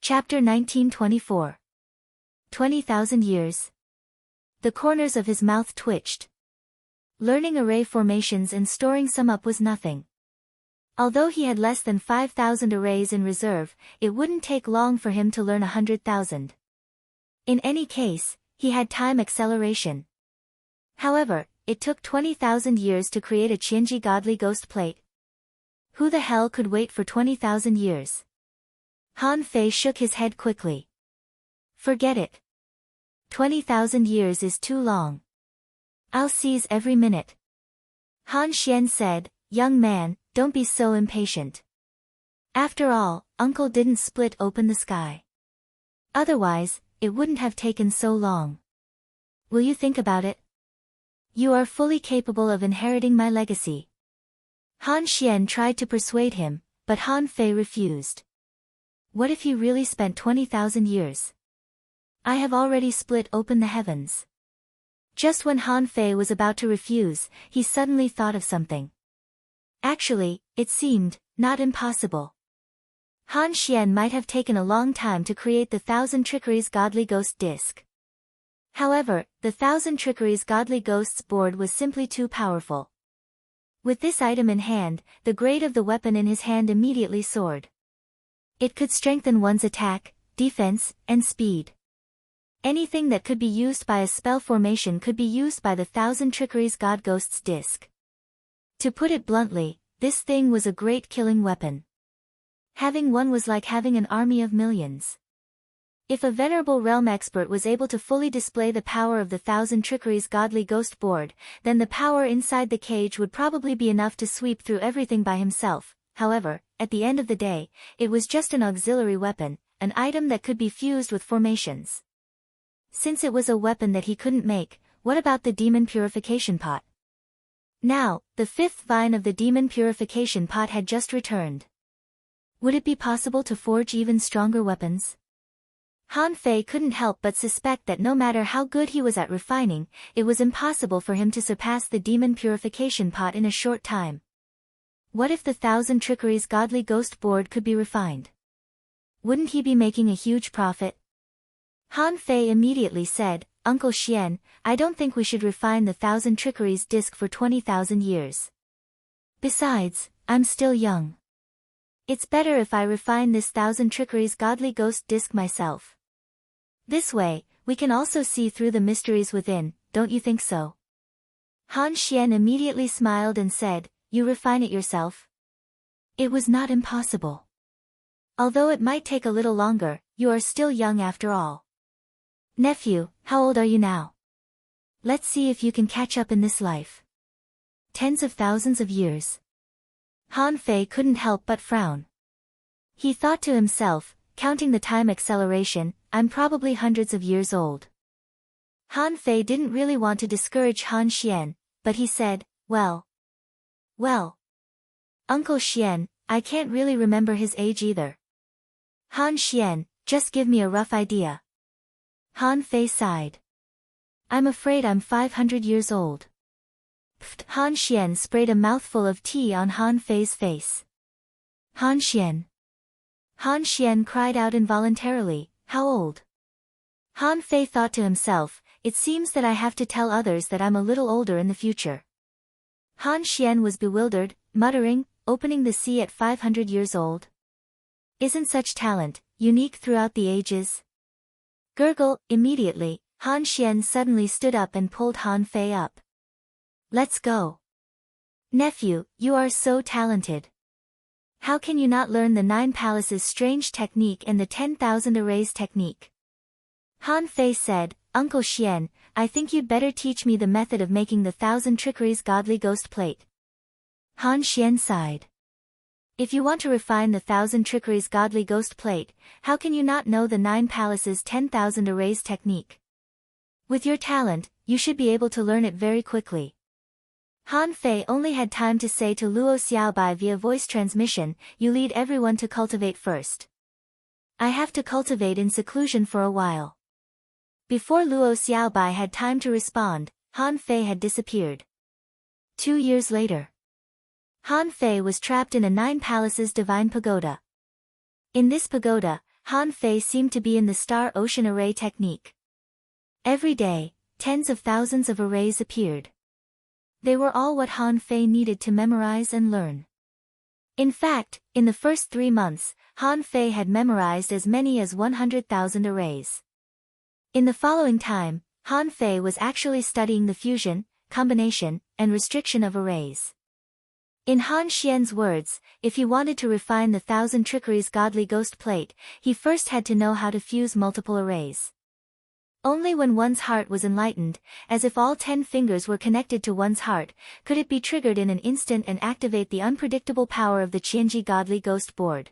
Chapter 1924. 20,000 years. The corners of his mouth twitched. Learning array formations and storing some up was nothing. Although he had less than 5,000 arrays in reserve, it wouldn't take long for him to learn 100,000. In any case, he had time acceleration. However, it took 20,000 years to create a Qianji godly ghost plate. Who the hell could wait for 20,000 years? Han Fei shook his head quickly. Forget it. 20,000 years is too long. I'll seize every minute. Han Xian said, "Young man, don't be so impatient. After all, Uncle didn't split open the sky. Otherwise, it wouldn't have taken so long. Will you think about it? You are fully capable of inheriting my legacy." Han Xian tried to persuade him, but Han Fei refused. What if he really spent 20,000 years? I have already split open the heavens. Just when Han Fei was about to refuse, he suddenly thought of something. Actually, it seemed not impossible. Han Xian might have taken a long time to create the Thousand Trickeries Godly Ghost Disc. However, the Thousand Trickeries Godly Ghosts board was simply too powerful. With this item in hand, the grade of the weapon in his hand immediately soared. It could strengthen one's attack, defense, and speed. Anything that could be used by a spell formation could be used by the Thousand Trickeries God Ghost's disc. To put it bluntly, this thing was a great killing weapon. Having one was like having an army of millions. If a venerable realm expert was able to fully display the power of the Thousand Trickeries Godly Ghost board, then the power inside the cage would probably be enough to sweep through everything by himself. However, at the end of the day, it was just an auxiliary weapon, an item that could be fused with formations. Since it was a weapon that he couldn't make, what about the demon purification pot? Now, the fifth vine of the demon purification pot had just returned. Would it be possible to forge even stronger weapons? Han Fei couldn't help but suspect that no matter how good he was at refining, it was impossible for him to surpass the demon purification pot in a short time. What if the Thousand Trickeries Godly Ghost board could be refined? Wouldn't he be making a huge profit? Han Fei immediately said, "Uncle Xian, I don't think we should refine the Thousand Trickeries disc for 20,000 years. Besides, I'm still young. It's better if I refine this Thousand Trickeries Godly Ghost disc myself. This way, we can also see through the mysteries within, don't you think so?" Han Xian immediately smiled and said, "You refine it yourself?" It was not impossible. Although it might take a little longer, you are still young after all. Nephew, how old are you now? Let's see if you can catch up in this life. Tens of thousands of years. Han Fei couldn't help but frown. He thought to himself, counting the time acceleration, I'm probably hundreds of years old. Han Fei didn't really want to discourage Han Xian, but he said, Well, Uncle Xian, I can't really remember his age either. Han Xian, just give me a rough idea. Han Fei sighed. I'm afraid I'm 500 years old. Pfft. Han Xian sprayed a mouthful of tea on Han Fei's face. Han Xian. Han Xian cried out involuntarily, how old? Han Fei thought to himself, it seems that I have to tell others that I'm a little older in the future. Han Xian was bewildered, muttering, opening the sea at 500 years old. Isn't such talent unique throughout the ages? Gurgle, immediately, Han Xian suddenly stood up and pulled Han Fei up. Let's go. Nephew, you are so talented. How can you not learn the 9 Palaces strange technique and the 10,000 arrays technique? Han Fei said, Uncle Xian, I think you'd better teach me the method of making the Thousand Trickeries Godly Ghost plate. Han Xian sighed. If you want to refine the Thousand Trickeries Godly Ghost plate, how can you not know the 9 Palaces 10,000 arrays technique? With your talent, you should be able to learn it very quickly. Han Fei only had time to say to Luo Xiaobai via voice transmission, you lead everyone to cultivate first. I have to cultivate in seclusion for a while. Before Luo Xiaobai had time to respond, Han Fei had disappeared. 2 years later. Han Fei was trapped in a 9 Palaces divine pagoda. In this pagoda, Han Fei seemed to be in the star-ocean array technique. Every day, tens of thousands of arrays appeared. They were all what Han Fei needed to memorize and learn. In fact, in the first 3 months, Han Fei had memorized as many as 100,000 arrays. In the following time, Han Fei was actually studying the fusion, combination, and restriction of arrays. In Han Xian's words, if he wanted to refine the 1,000 trickeries godly ghost plate, he first had to know how to fuse multiple arrays. Only when one's heart was enlightened, as if all 10 fingers were connected to one's heart, could it be triggered in an instant and activate the unpredictable power of the Qianji godly ghost board.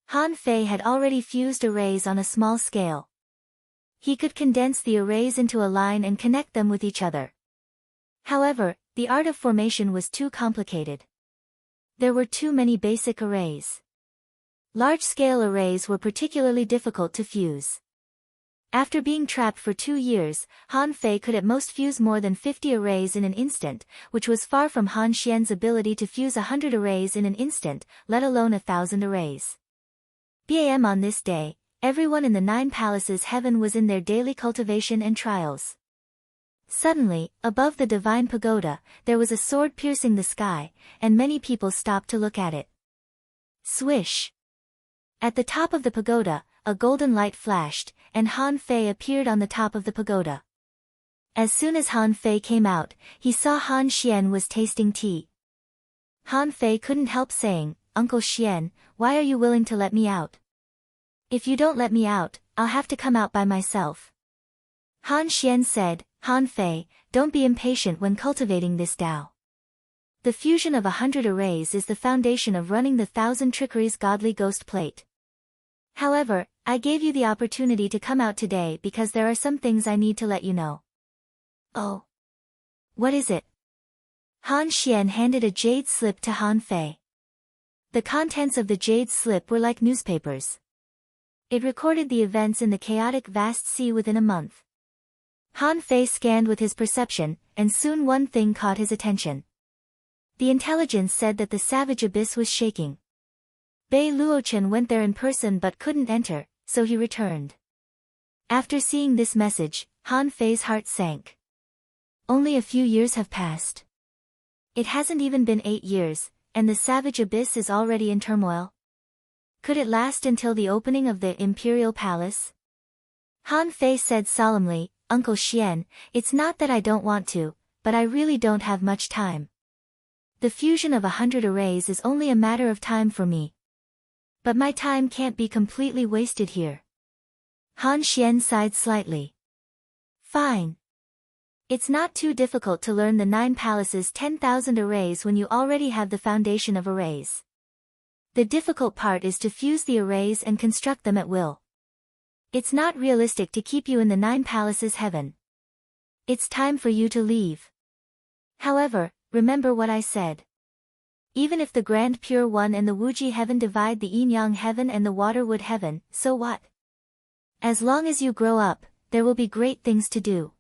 Han Fei had already fused arrays on a small scale. He could condense the arrays into a line and connect them with each other. However, the art of formation was too complicated. There were too many basic arrays. Large-scale arrays were particularly difficult to fuse. After being trapped for 2 years, Han Fei could at most fuse more than 50 arrays in an instant, which was far from Han Xian's ability to fuse 100 arrays in an instant, let alone 1,000 arrays. Bam on this day, everyone in the 9 palaces heaven was in their daily cultivation and trials. Suddenly, above the divine pagoda, there was a sword piercing the sky, and many people stopped to look at it. Swish! At the top of the pagoda, a golden light flashed, and Han Fei appeared on the top of the pagoda. As soon as Han Fei came out, he saw Han Xian was tasting tea. Han Fei couldn't help saying, "Uncle Xian, why are you willing to let me out? If you don't let me out, I'll have to come out by myself." Han Xian said, "Han Fei, don't be impatient when cultivating this Tao. The fusion of 100 arrays is the foundation of running the 1,000 trickeries godly ghost plate. However, I gave you the opportunity to come out today because there are some things I need to let you know." "Oh. What is it?" Han Xian handed a jade slip to Han Fei. The contents of the jade slip were like newspapers. It recorded the events in the chaotic vast sea within a month. Han Fei scanned with his perception, and soon one thing caught his attention. The intelligence said that the savage abyss was shaking. Bei Luochen went there in person but couldn't enter, so he returned. After seeing this message, Han Fei's heart sank. Only a few years have passed. It hasn't even been 8 years, and the savage abyss is already in turmoil. Could it last until the opening of the Imperial Palace? Han Fei said solemnly, "Uncle Xian, it's not that I don't want to, but I really don't have much time. The fusion of 100 arrays is only a matter of time for me. But my time can't be completely wasted here." Han Xian sighed slightly. "Fine. It's not too difficult to learn the 9 palaces' 10,000 arrays when you already have the foundation of arrays. The difficult part is to fuse the arrays and construct them at will. It's not realistic to keep you in the 9 palaces heaven. It's time for you to leave. However, remember what I said. Even if the Grand Pure One and the Wuji heaven divide the Yin-Yang heaven and the Waterwood heaven, so what? As long as you grow up, there will be great things to do.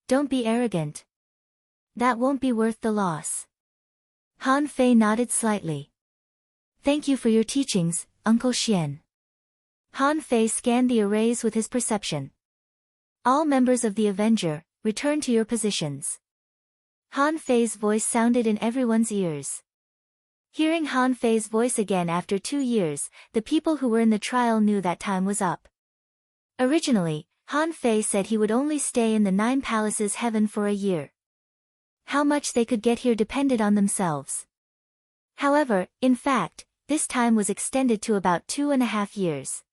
Don't be arrogant. That won't be worth the loss." Han Fei nodded slightly. "Thank you for your teachings, Uncle Xian." Han Fei scanned the arrays with his perception. "All members of the Avenger, return to your positions." Han Fei's voice sounded in everyone's ears. Hearing Han Fei's voice again after 2 years, the people who were in the trial knew that time was up. Originally, Han Fei said he would only stay in the 9 palaces heaven for a year. How much they could get here depended on themselves. However, in fact, this time was extended to about 2.5 years.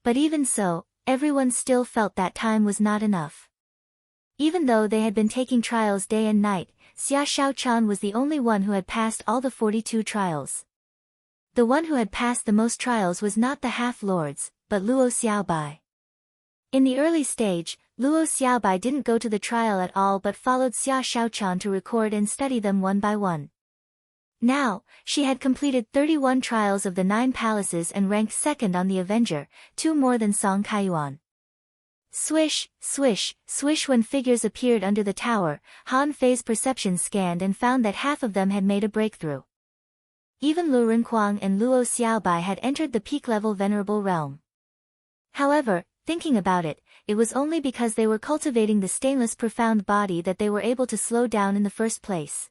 But even so, everyone still felt that time was not enough. Even though they had been taking trials day and night, Xia Shaochan was the only one who had passed all the 42 trials. The one who had passed the most trials was not the half-lords, but Luo Xiaobai. In the early stage, Luo Xiaobai didn't go to the trial at all but followed Xia Shaochan to record and study them one by one. Now, she had completed 31 trials of the 9 palaces and ranked second on the Avenger, 2 more than Song Kaiyuan. Swish, swish, swish. When figures appeared under the tower, Han Fei's perception scanned and found that half of them had made a breakthrough. even Lu Renquang and Luo Xiaobai had entered the peak-level venerable realm. However, thinking about it, it was only because they were cultivating the stainless profound body that they were able to slow down in the first place.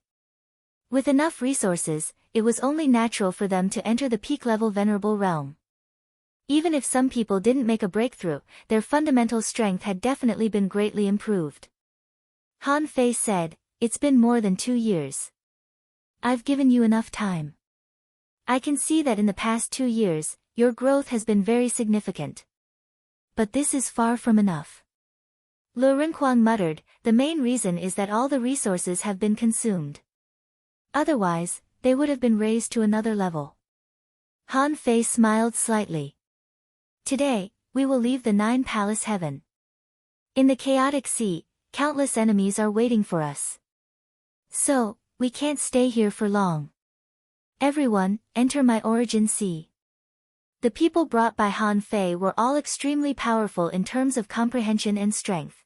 With enough resources, it was only natural for them to enter the peak-level venerable realm. Even if some people didn't make a breakthrough, their fundamental strength had definitely been greatly improved. Han Fei said, "It's been more than 2 years. I've given you enough time. I can see that in the past 2 years, your growth has been very significant. But this is far from enough." Lu Renquang muttered, "The main reason is that all the resources have been consumed. Otherwise, they would have been raised to another level." Han Fei smiled slightly. "Today, we will leave the 9-palace heaven. In the chaotic sea, countless enemies are waiting for us. So, we can't stay here for long. Everyone, enter my origin sea." The people brought by Han Fei were all extremely powerful in terms of comprehension and strength.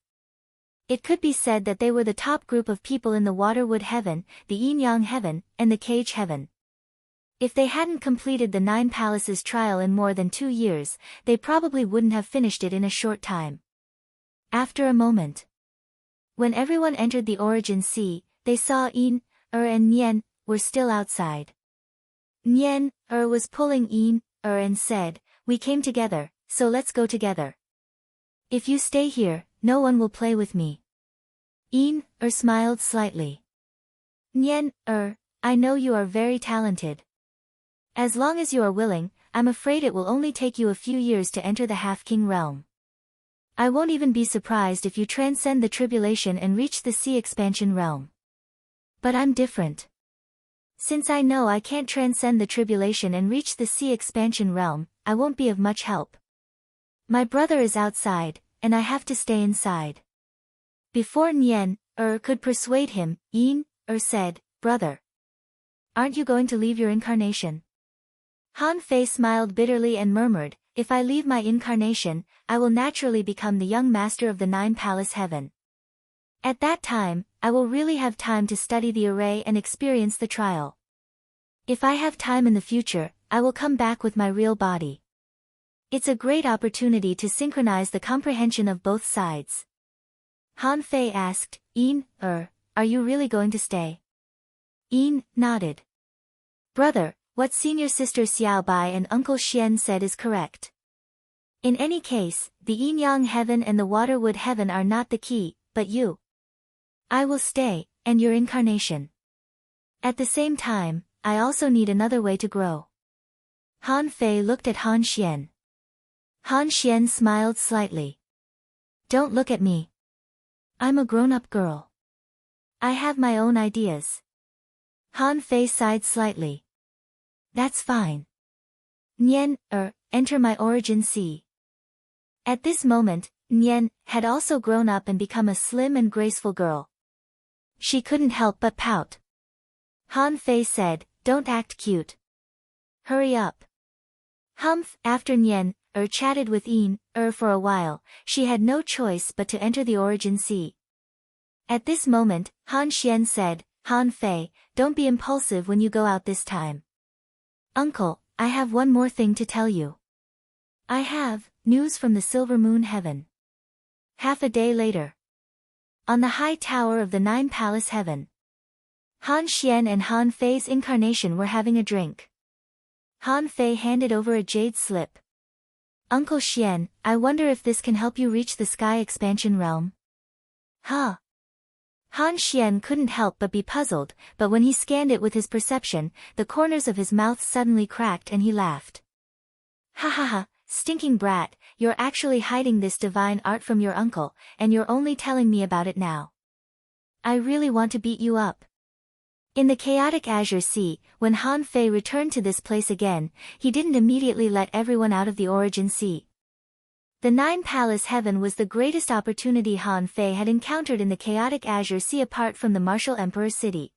It could be said that they were the top group of people in the Waterwood Heaven, the Yin-Yang Heaven, and the Cage Heaven. If they hadn't completed the 9 Palaces trial in more than 2 years, they probably wouldn't have finished it in a short time. After a moment, when everyone entered the origin sea, they saw Yin, and Nian were still outside. Nian was pulling Yin, and said, "We came together, so let's go together. If you stay here, no one will play with me." Yin smiled slightly. "Nian, I know you are very talented. As long as you are willing, I'm afraid it will only take you a few years to enter the Half-King realm. I won't even be surprised if you transcend the tribulation and reach the sea expansion realm. But I'm different. Since I know I can't transcend the tribulation and reach the sea expansion realm, I won't be of much help. My brother is outside, and I have to stay inside." Before Nian, could persuade him, Yin, said, "Brother, aren't you going to leave your incarnation?" Han Fei smiled bitterly and murmured, "If I leave my incarnation, I will naturally become the young master of the 9-Palace Heaven. At that time, I will really have time to study the array and experience the trial. If I have time in the future, I will come back with my real body. It's a great opportunity to synchronize the comprehension of both sides." Han Fei asked, "Yin, are you really going to stay?" Yin nodded. "Brother, what senior sister Xiaobai and Uncle Xian said is correct. In any case, the Yin-Yang Heaven and the Waterwood Heaven are not the key, but you. I will stay, and your incarnation. At the same time, I also need another way to grow." Han Fei looked at Han Xian. Han Xian smiled slightly. "Don't look at me. I'm a grown-up girl. I have my own ideas." Han Fei sighed slightly. "That's fine. Nian, enter my origin sea." At this moment, Nian had also grown up and become a slim and graceful girl. She couldn't help but pout. Han Fei said, "Don't act cute. Hurry up." Humph! After Nian, chatted with Yin, for a while, she had no choice but to enter the origin sea. At this moment, Han Xian said, "Han Fei, don't be impulsive when you go out this time. Uncle, I have one more thing to tell you. I have news from the Silver Moon Heaven." Half a day later, on the high tower of the 9-Palace Heaven, Han Xian and Han Fei's incarnation were having a drink. Han Fei handed over a jade slip. "Uncle Xian, I wonder if this can help you reach the sky expansion realm." "Huh?" Han Xian couldn't help but be puzzled, but when he scanned it with his perception, the corners of his mouth suddenly cracked and he laughed. "Ha ha ha, stinking brat, you're actually hiding this divine art from your uncle, and you're only telling me about it now. I really want to beat you up." In the chaotic Azure Sea, when Han Fei returned to this place again, he didn't immediately let everyone out of the origin sea. The 9-Palace Heaven was the greatest opportunity Han Fei had encountered in the chaotic Azure Sea apart from the Martial Emperor City.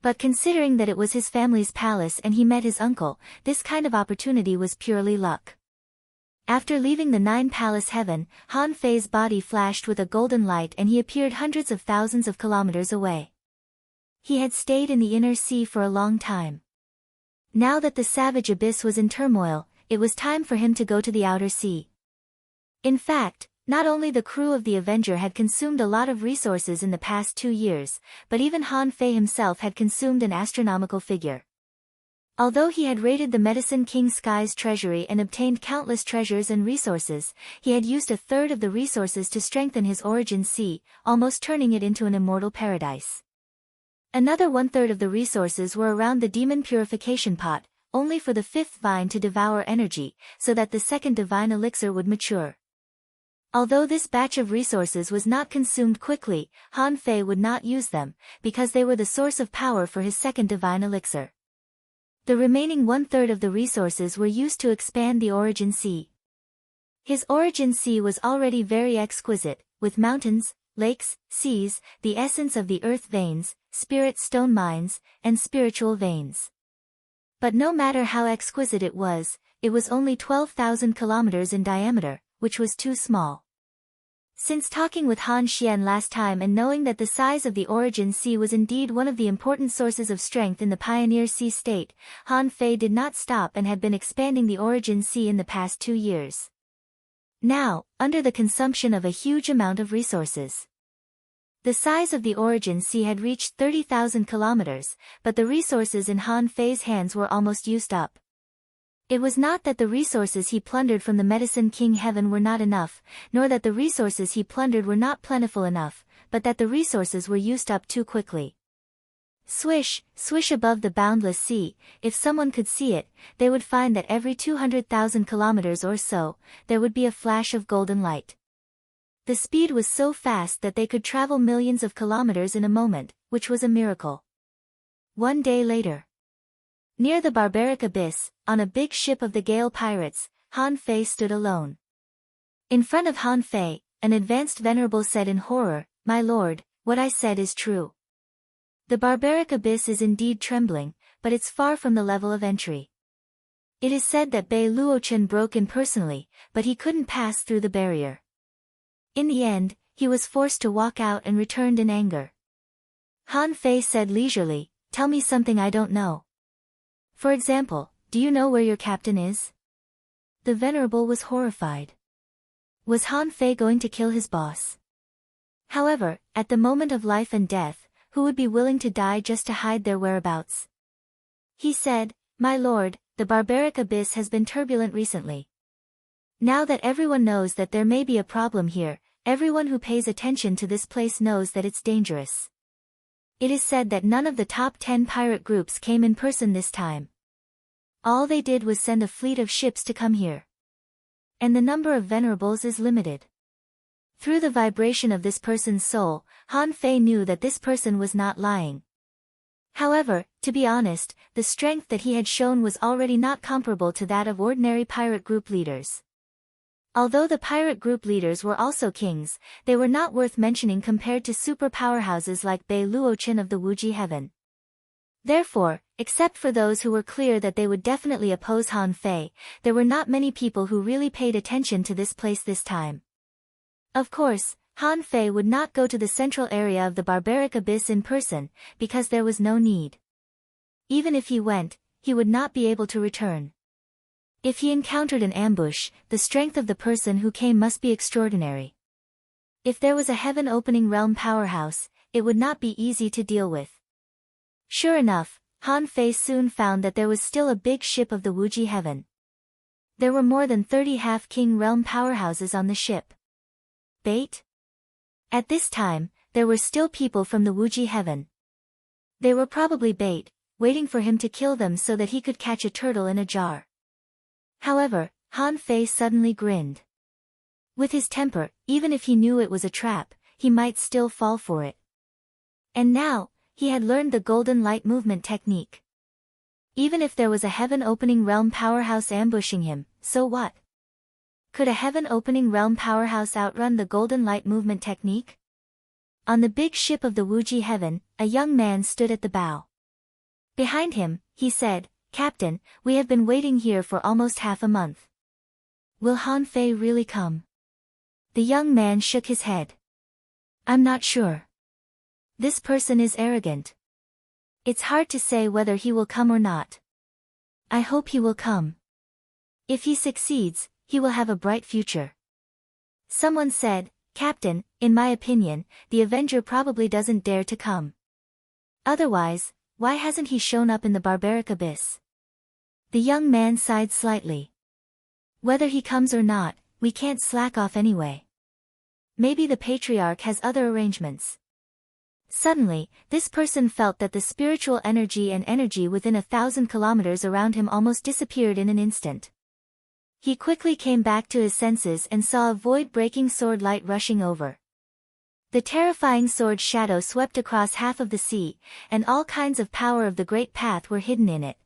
But considering that it was his family's palace and he met his uncle, this kind of opportunity was purely luck. After leaving the 9-Palace Heaven, Han Fei's body flashed with a golden light and he appeared hundreds of thousands of kilometers away. He had stayed in the inner sea for a long time. Now that the savage abyss was in turmoil, it was time for him to go to the outer sea. In fact, not only the crew of the Avenger had consumed a lot of resources in the past 2 years, but even Han Fei himself had consumed an astronomical figure. Although he had raided the Medicine King Sky's treasury and obtained countless treasures and resources, he had used a third of the resources to strengthen his origin sea, almost turning it into an immortal paradise. Another one-third of the resources were around the demon purification pot, only for the fifth vine to devour energy, so that the second divine elixir would mature. Although this batch of resources was not consumed quickly, Han Fei would not use them, because they were the source of power for his second divine elixir. The remaining one-third of the resources were used to expand the origin sea. His origin sea was already very exquisite, with mountains, lakes, seas, the essence of the earth veins, spirit stone mines, and spiritual veins. But no matter how exquisite it was only 12,000 kilometers in diameter, which was too small. Since talking with Han Xian last time and knowing that the size of the origin sea was indeed one of the important sources of strength in the pioneer sea state, Han Fei did not stop and had been expanding the origin sea in the past 2 years. Now, under the consumption of a huge amount of resources, the size of the origin sea had reached 30,000 kilometers, but the resources in Han Fei's hands were almost used up. It was not that the resources he plundered from the Medicine King Heaven were not enough, nor that the resources he plundered were not plentiful enough, but that the resources were used up too quickly. Swish, swish above the boundless sea, if someone could see it, they would find that every 200,000 kilometers or so, there would be a flash of golden light. The speed was so fast that they could travel millions of kilometers in a moment, which was a miracle. One day later, near the barbaric abyss, on a big ship of the Gale pirates, Han Fei stood alone. In front of Han Fei, an advanced venerable said in horror, "My lord, what I said is true. The barbaric abyss is indeed trembling, but it's far from the level of entry. It is said that Bei Luochen broke in personally, but he couldn't pass through the barrier. In the end, he was forced to walk out and returned in anger." Han Fei said leisurely, "Tell me something I don't know. For example, do you know where your captain is?" The venerable was horrified. Was Han Fei going to kill his boss? However, at the moment of life and death, who would be willing to die just to hide their whereabouts? He said, "My lord, the barbaric abyss has been turbulent recently. Now that everyone knows that there may be a problem here, everyone who pays attention to this place knows that it's dangerous. It is said that none of the top 10 pirate groups came in person this time. All they did was send a fleet of ships to come here. And the number of venerables is limited." Through the vibration of this person's soul, Han Fei knew that this person was not lying. However, to be honest, the strength that he had shown was already not comparable to that of ordinary pirate group leaders. Although the pirate group leaders were also kings, they were not worth mentioning compared to super powerhouses like Bei Luochen of the Wuji Heaven. Therefore, except for those who were clear that they would definitely oppose Han Fei, there were not many people who really paid attention to this place this time. Of course, Han Fei would not go to the central area of the barbaric abyss in person, because there was no need. Even if he went, he would not be able to return. If he encountered an ambush, the strength of the person who came must be extraordinary. If there was a heaven-opening realm powerhouse, it would not be easy to deal with. Sure enough, Han Fei soon found that there was still a big ship of the Wuji Heaven. There were more than 30 half-king realm powerhouses on the ship. Bait? At this time, there were still people from the Wuji Heaven. They were probably bait, waiting for him to kill them so that he could catch a turtle in a jar. However, Han Fei suddenly grinned. With his temper, even if he knew it was a trap, he might still fall for it. And now, he had learned the golden light movement technique. Even if there was a heaven-opening realm powerhouse ambushing him, so what? Could a heaven-opening realm powerhouse outrun the golden light movement technique? On the big ship of the Wuji Heaven, a young man stood at the bow. Behind him, he said, "Captain, we have been waiting here for almost half a month. Will Han Fei really come?" The young man shook his head. "I'm not sure. This person is arrogant. It's hard to say whether he will come or not. I hope he will come. If he succeeds, he will have a bright future. Someone said, Captain, in my opinion, the Avenger probably doesn't dare to come. Otherwise, why hasn't he shown up in the barbaric abyss? The young man sighed slightly. Whether he comes or not, we can't slack off anyway. Maybe the Patriarch has other arrangements. Suddenly, this person felt that the spiritual energy within 1,000 kilometers around him almost disappeared in an instant. He quickly came back to his senses and saw a void-breaking sword light rushing over. The terrifying sword shadow swept across half of the sea, and all kinds of power of the great path were hidden in it.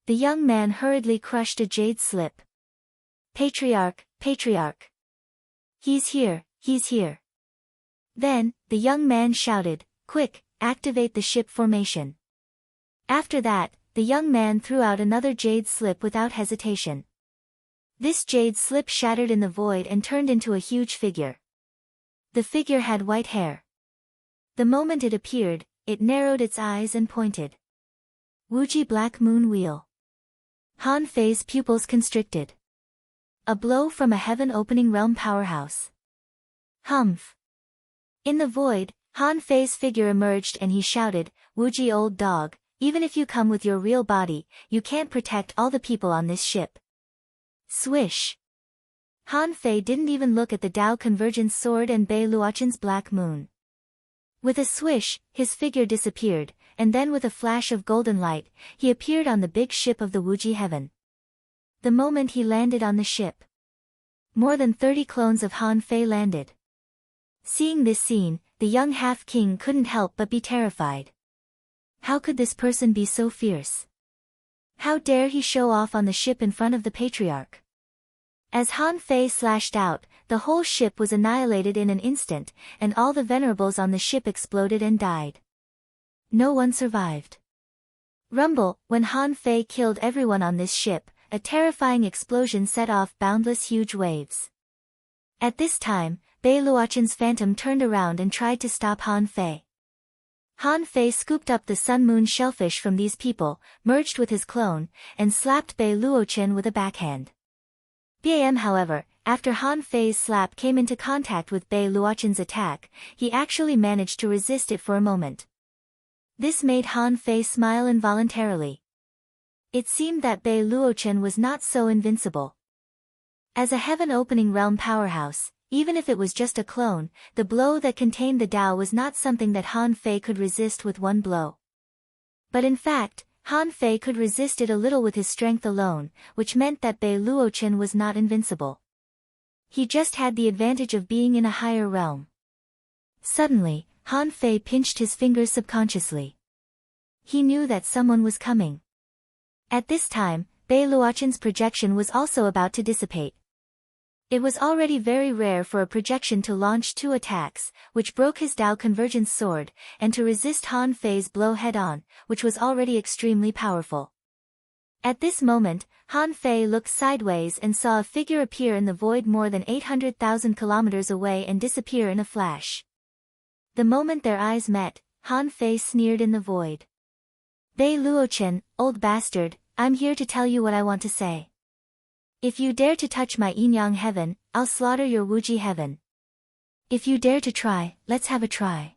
The young man hurriedly crushed a jade slip. Patriarch, Patriarch. He's here, he's here. Then, the young man shouted, Quick, activate the ship formation. After that, the young man threw out another jade slip without hesitation. This jade slip shattered in the void and turned into a huge figure. The figure had white hair. The moment it appeared, it narrowed its eyes and pointed. Wuji Black Moon Wheel. Han Fei's pupils constricted. A blow from a heaven-opening realm powerhouse. Humph. In the void, Han Fei's figure emerged and he shouted, Wuji old dog, even if you come with your real body, you can't protect all the people on this ship. Swish. Han Fei didn't even look at the Tao Convergence sword and Bei Luochen's black moon. With a swish, his figure disappeared, and then with a flash of golden light, he appeared on the big ship of the Wuji heaven. The moment he landed on the ship, more than 30 clones of Han Fei landed. Seeing this scene, the young half-king couldn't help but be terrified. How could this person be so fierce? How dare he show off on the ship in front of the Patriarch? As Han Fei slashed out, the whole ship was annihilated in an instant, and all the venerables on the ship exploded and died. No one survived. Rumble, when Han Fei killed everyone on this ship, a terrifying explosion set off boundless huge waves. At this time, Bei Luochen's phantom turned around and tried to stop Han Fei. Han Fei scooped up the sun-moon shellfish from these people, merged with his clone, and slapped Bei Luochen with a backhand. Bam, however, after Han Fei's slap came into contact with Bei Luochen's attack, he actually managed to resist it for a moment. This made Han Fei smile involuntarily. It seemed that Bei Luochen was not so invincible. As a heaven-opening realm powerhouse, even if it was just a clone, the blow that contained the Tao was not something that Han Fei could resist with one blow. But in fact, Han Fei could resist it a little with his strength alone, which meant that Bei Luochen was not invincible. He just had the advantage of being in a higher realm. Suddenly, Han Fei pinched his fingers subconsciously. He knew that someone was coming. At this time, Bei Luochen's projection was also about to dissipate. It was already very rare for a projection to launch 2 attacks, which broke his Tao Convergence sword, and to resist Han Fei's blow head-on, which was already extremely powerful. At this moment, Han Fei looked sideways and saw a figure appear in the void more than 800,000 kilometers away and disappear in a flash. The moment their eyes met, Han Fei sneered in the void. Bei Luochen, old bastard, I'm here to tell you what I want to say. If you dare to touch my Yinyang heaven, I'll slaughter your Wuji heaven. If you dare to try, let's have a try.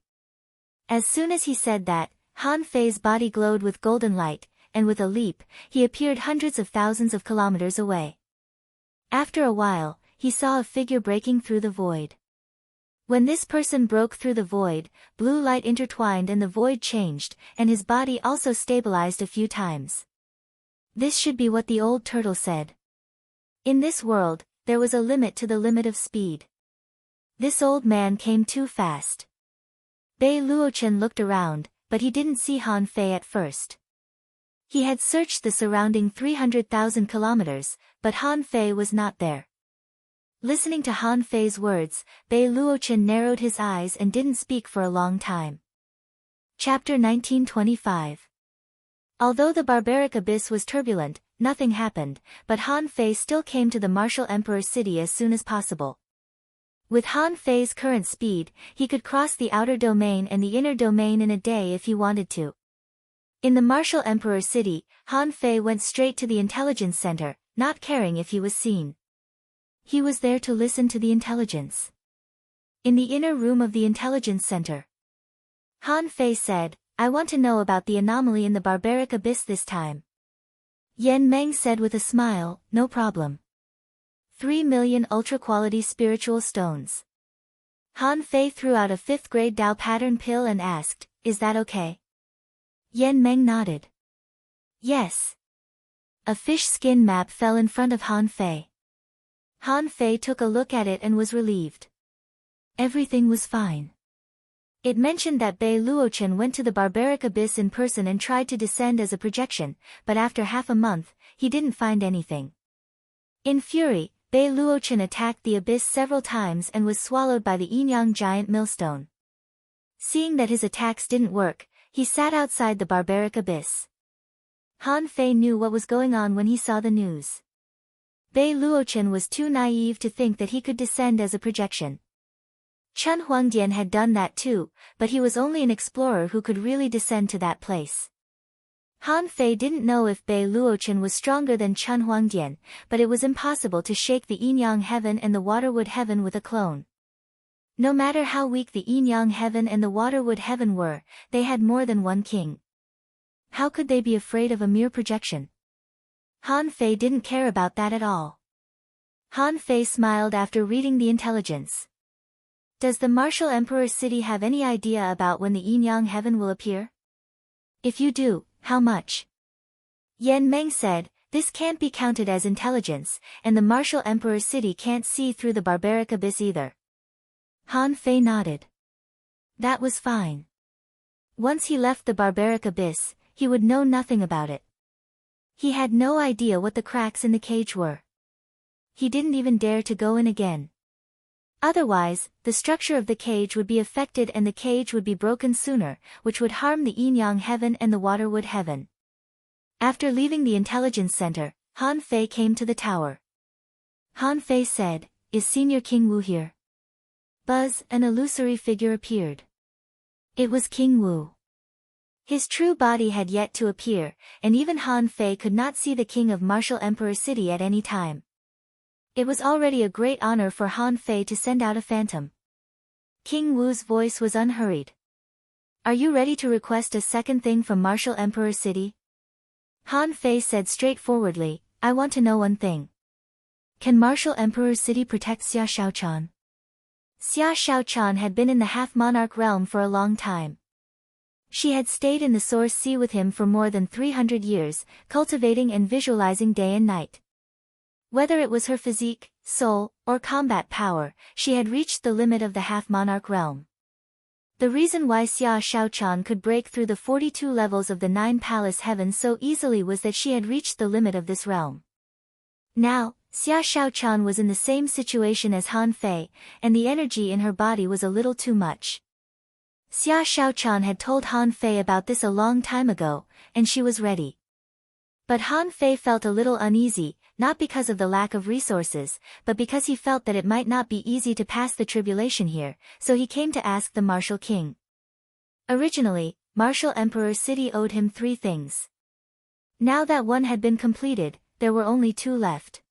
As soon as he said that, Han Fei's body glowed with golden light, and with a leap, he appeared hundreds of thousands of kilometers away. After a while, he saw a figure breaking through the void. When this person broke through the void, blue light intertwined and the void changed, and his body also stabilized a few times. This should be what the old turtle said. In this world, there was a limit to the limit of speed. This old man came too fast. Bei Luochen looked around, but he didn't see Han Fei at first. He had searched the surrounding 300,000 kilometers, but Han Fei was not there. Listening to Han Fei's words, Bei Luochen narrowed his eyes and didn't speak for a long time. Chapter 1925. Although the barbaric abyss was turbulent, nothing happened, but Han Fei still came to the martial emperor's city as soon as possible. With Han Fei's current speed, he could cross the outer domain and the inner domain in a day if he wanted to. In the Martial Emperor city, Han Fei went straight to the intelligence center, not caring if he was seen. He was there to listen to the intelligence. In the inner room of the intelligence center, Han Fei said, "I want to know about the anomaly in the barbaric abyss this time." Yan Meng said with a smile, "No problem. 3 million ultra-quality spiritual stones." Han Fei threw out a 5th grade Dao pattern pill and asked, "Is that okay?" Yan Meng nodded. "Yes." A fish skin map fell in front of Han Fei. Han Fei took a look at it and was relieved. Everything was fine. It mentioned that Bei Luochen went to the barbaric abyss in person and tried to descend as a projection, but after half a month, he didn't find anything. In fury, Bei Luochen attacked the abyss several times and was swallowed by the Yinyang giant millstone. Seeing that his attacks didn't work, he sat outside the barbaric abyss. Han Fei knew what was going on when he saw the news. Bei Luochen was too naive to think that he could descend as a projection. Chen Huangdian had done that too, but he was only an explorer who could really descend to that place. Han Fei didn't know if Bei Luochen was stronger than Chen Huangdian, but it was impossible to shake the Yinyang heaven and the Waterwood heaven with a clone. No matter how weak the Yinyang heaven and the Waterwood heaven were, they had more than one king. How could they be afraid of a mere projection? Han Fei didn't care about that at all. Han Fei smiled after reading the intelligence. Does the Martial Emperor city have any idea about when the Yinyang heaven will appear? If you do, how much? Yan Meng said, "This can't be counted as intelligence, and the Martial Emperor city can't see through the barbaric abyss either." Han Fei nodded. That was fine. Once he left the barbaric abyss, he would know nothing about it. He had no idea what the cracks in the cage were. He didn't even dare to go in again. Otherwise, the structure of the cage would be affected and the cage would be broken sooner, which would harm the Yinyang heaven and the Waterwood heaven. After leaving the intelligence center, Han Fei came to the tower. Han Fei said, "Is Senior King Wu here?" Buzz, an illusory figure appeared. It was King Wu. His true body had yet to appear, and even Han Fei could not see the king of Martial Emperor city at any time. It was already a great honor for Han Fei to send out a phantom. King Wu's voice was unhurried. "Are you ready to request a second thing from Martial Emperor city?" Han Fei said straightforwardly, "I want to know one thing. Can Martial Emperor city protect Xia Shaochan?" Xia Shaochan had been in the half-monarch realm for a long time. She had stayed in the Source Sea with him for more than 300 years, cultivating and visualizing day and night. Whether it was her physique, soul, or combat power, she had reached the limit of the half-monarch realm. The reason why Xia Shaochan could break through the 42 levels of the 9 palace heavens so easily was that she had reached the limit of this realm. Now, Xia Shaochan was in the same situation as Han Fei, and the energy in her body was a little too much. Xia Shaochan had told Han Fei about this a long time ago, and she was ready. But Han Fei felt a little uneasy, not because of the lack of resources, but because he felt that it might not be easy to pass the tribulation here, so he came to ask the Martial King. Originally, Martial Emperor city owed him 3 things. Now that one had been completed, there were only 2 left.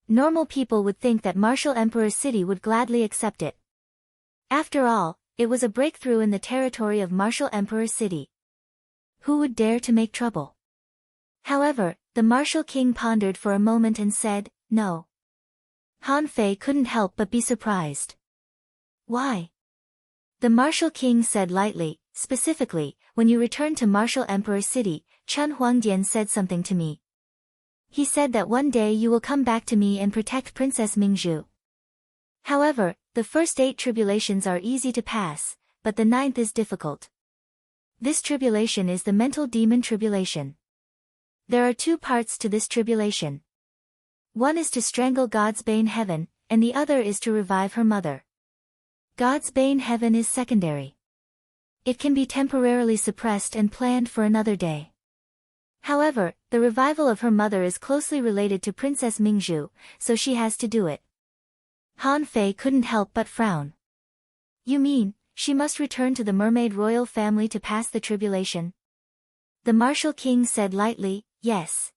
Normal people would think that Martial Emperor city would gladly accept it. After all, it was a breakthrough in the territory of Martial Emperor city. Who would dare to make trouble? However, the Martial King pondered for a moment and said, "No." Han Fei couldn't help but be surprised. "Why?" The Martial King said lightly, "Specifically, when you returned to Martial Emperor city, Chen Huangdian said something to me. He said that one day you will come back to me and protect Princess Mingzhu. However, the first 8 tribulations are easy to pass, but the 9th is difficult. This tribulation is the mental demon tribulation. There are 2 parts to this tribulation. One is to strangle God's Bane Heaven, and the other is to revive her mother. God's Bane Heaven is secondary. It can be temporarily suppressed and planned for another day. However, the revival of her mother is closely related to Princess Mingzhu, so she has to do it." Han Fei couldn't help but frown. "You mean, she must return to the mermaid royal family to pass the tribulation?" The martial king said lightly, yes.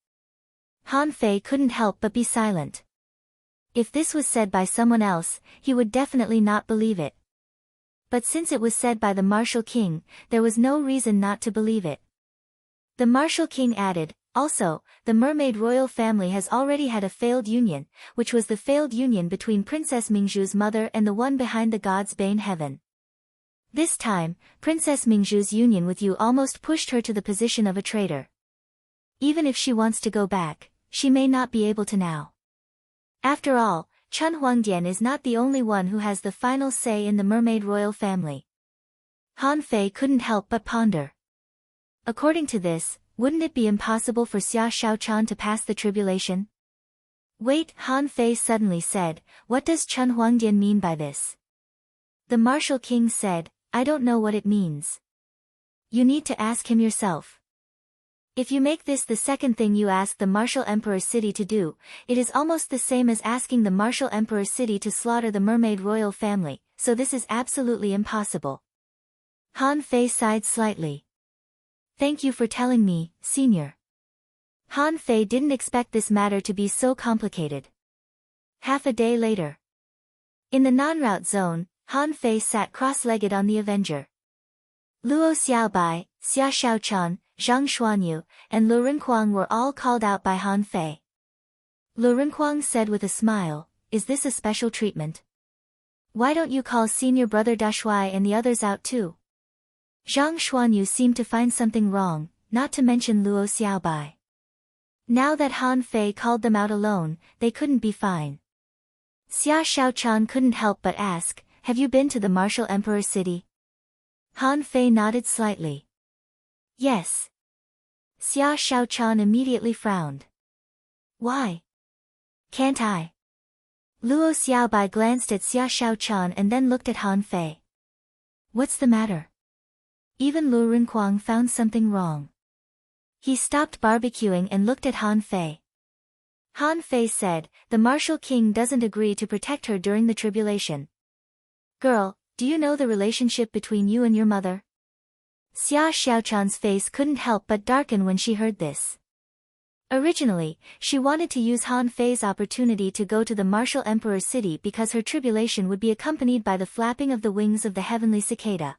Han Fei couldn't help but be silent. If this was said by someone else, he would definitely not believe it. But since it was said by the martial king, there was no reason not to believe it. The martial king added, also, the mermaid royal family has already had a failed union, which was the failed union between Princess Mingzhu's mother and the one behind the god's bane heaven. This time, Princess Mingzhu's union with you almost pushed her to the position of a traitor. Even if she wants to go back, she may not be able to now. After all, Chen Huangdian is not the only one who has the final say in the mermaid royal family. Han Fei couldn't help but ponder. According to this, wouldn't it be impossible for Xia Shaochan to pass the tribulation? Wait, Han Fei suddenly said, what does Chen Huangdian mean by this? The martial king said, I don't know what it means. You need to ask him yourself. If you make this the second thing you ask the martial emperor city to do, it is almost the same as asking the martial emperor city to slaughter the mermaid royal family, so this is absolutely impossible. Han Fei sighed slightly. Thank you for telling me, senior. Han Fei didn't expect this matter to be so complicated. Half a day later. In the non-route zone, Han Fei sat cross-legged on the Avenger. Luo Xiaobai, Xia Shaochan, Zhang Xuanyu, and Lu Renquang were all called out by Han Fei. Lu Renquang said with a smile, is this a special treatment? Why don't you call senior brother Dashuai and the others out too? Zhang Xuanyu seemed to find something wrong, not to mention Luo Xiaobai. Now that Han Fei called them out alone, they couldn't be fine. Xia Shaochan couldn't help but ask, have you been to the martial emperor city? Han Fei nodded slightly. Yes. Xia Shaochan immediately frowned. Why? Can't I? Luo Xiaobai glanced at Xia Shaochan and then looked at Han Fei. What's the matter? Even Lu Renquang found something wrong. He stopped barbecuing and looked at Han Fei. Han Fei said, the martial king doesn't agree to protect her during the tribulation. Girl, do you know the relationship between you and your mother? Xia Shaochan's face couldn't help but darken when she heard this. Originally, she wanted to use Han Fei's opportunity to go to the martial emperor's city because her tribulation would be accompanied by the flapping of the wings of the heavenly cicada.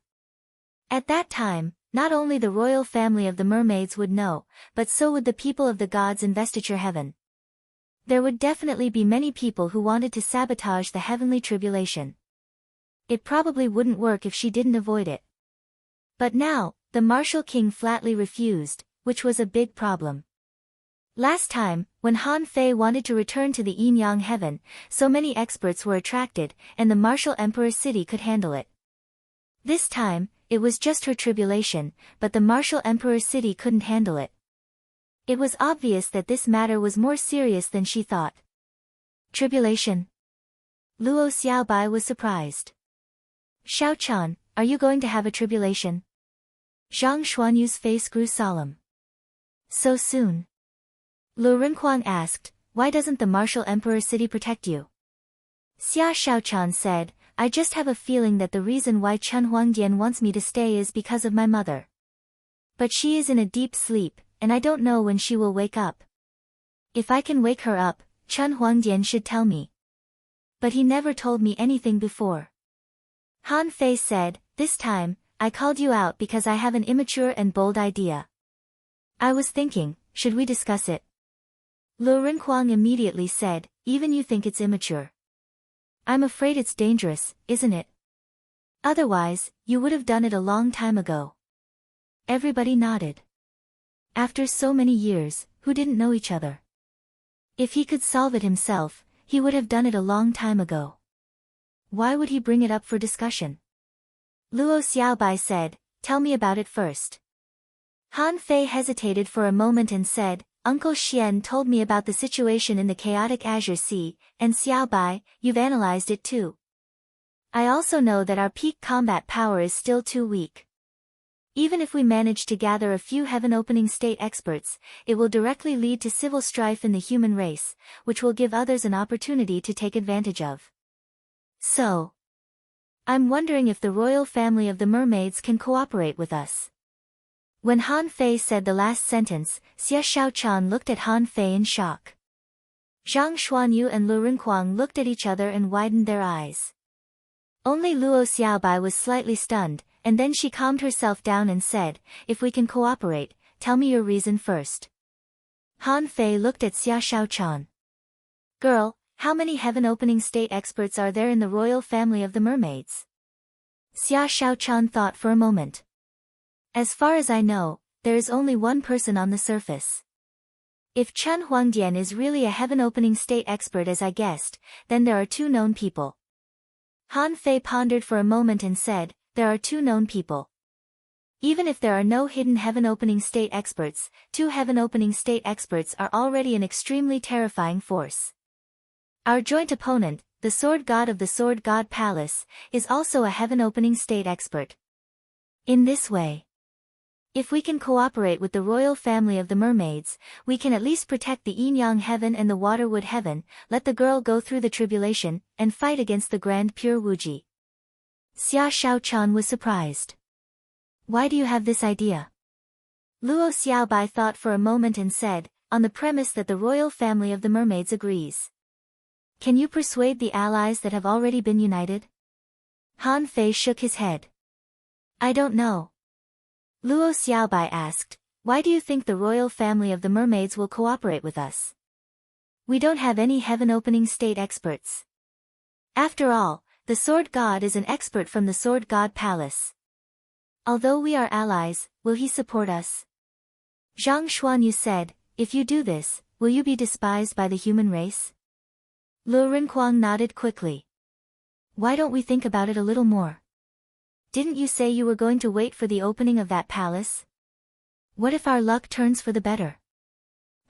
At that time, not only the royal family of the mermaids would know, but so would the people of the gods' investiture heaven. There would definitely be many people who wanted to sabotage the heavenly tribulation. It probably wouldn't work if she didn't avoid it. But now, the martial king flatly refused, which was a big problem. Last time, when Han Fei wanted to return to the yin-yang heaven, so many experts were attracted, and the martial emperor's city could handle it. This time, it was just her tribulation, but the martial emperor's city couldn't handle it. It was obvious that this matter was more serious than she thought. Tribulation? Luo Xiaobai was surprised. Shaochan, are you going to have a tribulation? Zhang Xuanyu's face grew solemn. So soon? Lu Renquang asked, why doesn't the martial emperor city protect you? Xia Shaochan said, I just have a feeling that the reason why Chen Huangdian wants me to stay is because of my mother. But she is in a deep sleep, and I don't know when she will wake up. If I can wake her up, Chen Huangdian should tell me. But he never told me anything before. Han Fei said, this time, I called you out because I have an immature and bold idea. I was thinking, should we discuss it? Lu Renquang immediately said, even you think it's immature. I'm afraid it's dangerous, isn't it? Otherwise, you would have done it a long time ago. Everybody nodded. After so many years, who didn't know each other? If he could solve it himself, he would have done it a long time ago. Why would he bring it up for discussion? Luo Xiaobai said, tell me about it first. Han Fei hesitated for a moment and said, Uncle Xian told me about the situation in the chaotic Azure Sea, and Xiaobai, you've analyzed it too. I also know that our peak combat power is still too weak. Even if we manage to gather a few heaven-opening state experts, it will directly lead to civil strife in the human race, which will give others an opportunity to take advantage of. So, I'm wondering if the royal family of the mermaids can cooperate with us. When Han Fei said the last sentence, Xia Shaochan looked at Han Fei in shock. Zhang Xuanyu and Lu Renkuang looked at each other and widened their eyes. Only Luo Xiaobai was slightly stunned, and then she calmed herself down and said, "If we can cooperate, tell me your reason first." Han Fei looked at Xia Shaochan. "Girl, how many heaven-opening state experts are there in the royal family of the mermaids?" Xia Shaochan thought for a moment. "As far as I know, there is only one person on the surface. If Chen Huangdian is really a heaven-opening state expert as I guessed, then there are two known people." Han Fei pondered for a moment and said, "There are two known people. Even if there are no hidden heaven-opening state experts, two heaven-opening state experts are already an extremely terrifying force. Our joint opponent, the Sword God of the Sword God Palace, is also a heaven-opening state expert. In this way, if we can cooperate with the royal family of the mermaids, we can at least protect the Yin-Yang heaven and the Waterwood heaven, let the girl go through the tribulation, and fight against the Grand Pure Wuji." Xia Shaochan was surprised. "Why do you have this idea?" Luo Xiaobai thought for a moment and said, "On the premise that the royal family of the mermaids agrees. Can you persuade the allies that have already been united?" Han Fei shook his head. "I don't know." Luo Xiaobai asked, "Why do you think the royal family of the mermaids will cooperate with us? We don't have any heaven-opening state experts. After all, the Sword God is an expert from the Sword God Palace. Although we are allies, will he support us?" Zhang Xuanyu said, "If you do this, will you be despised by the human race?" Lu Renkuang nodded quickly. "Why don't we think about it a little more? Didn't you say you were going to wait for the opening of that palace? What if our luck turns for the better?"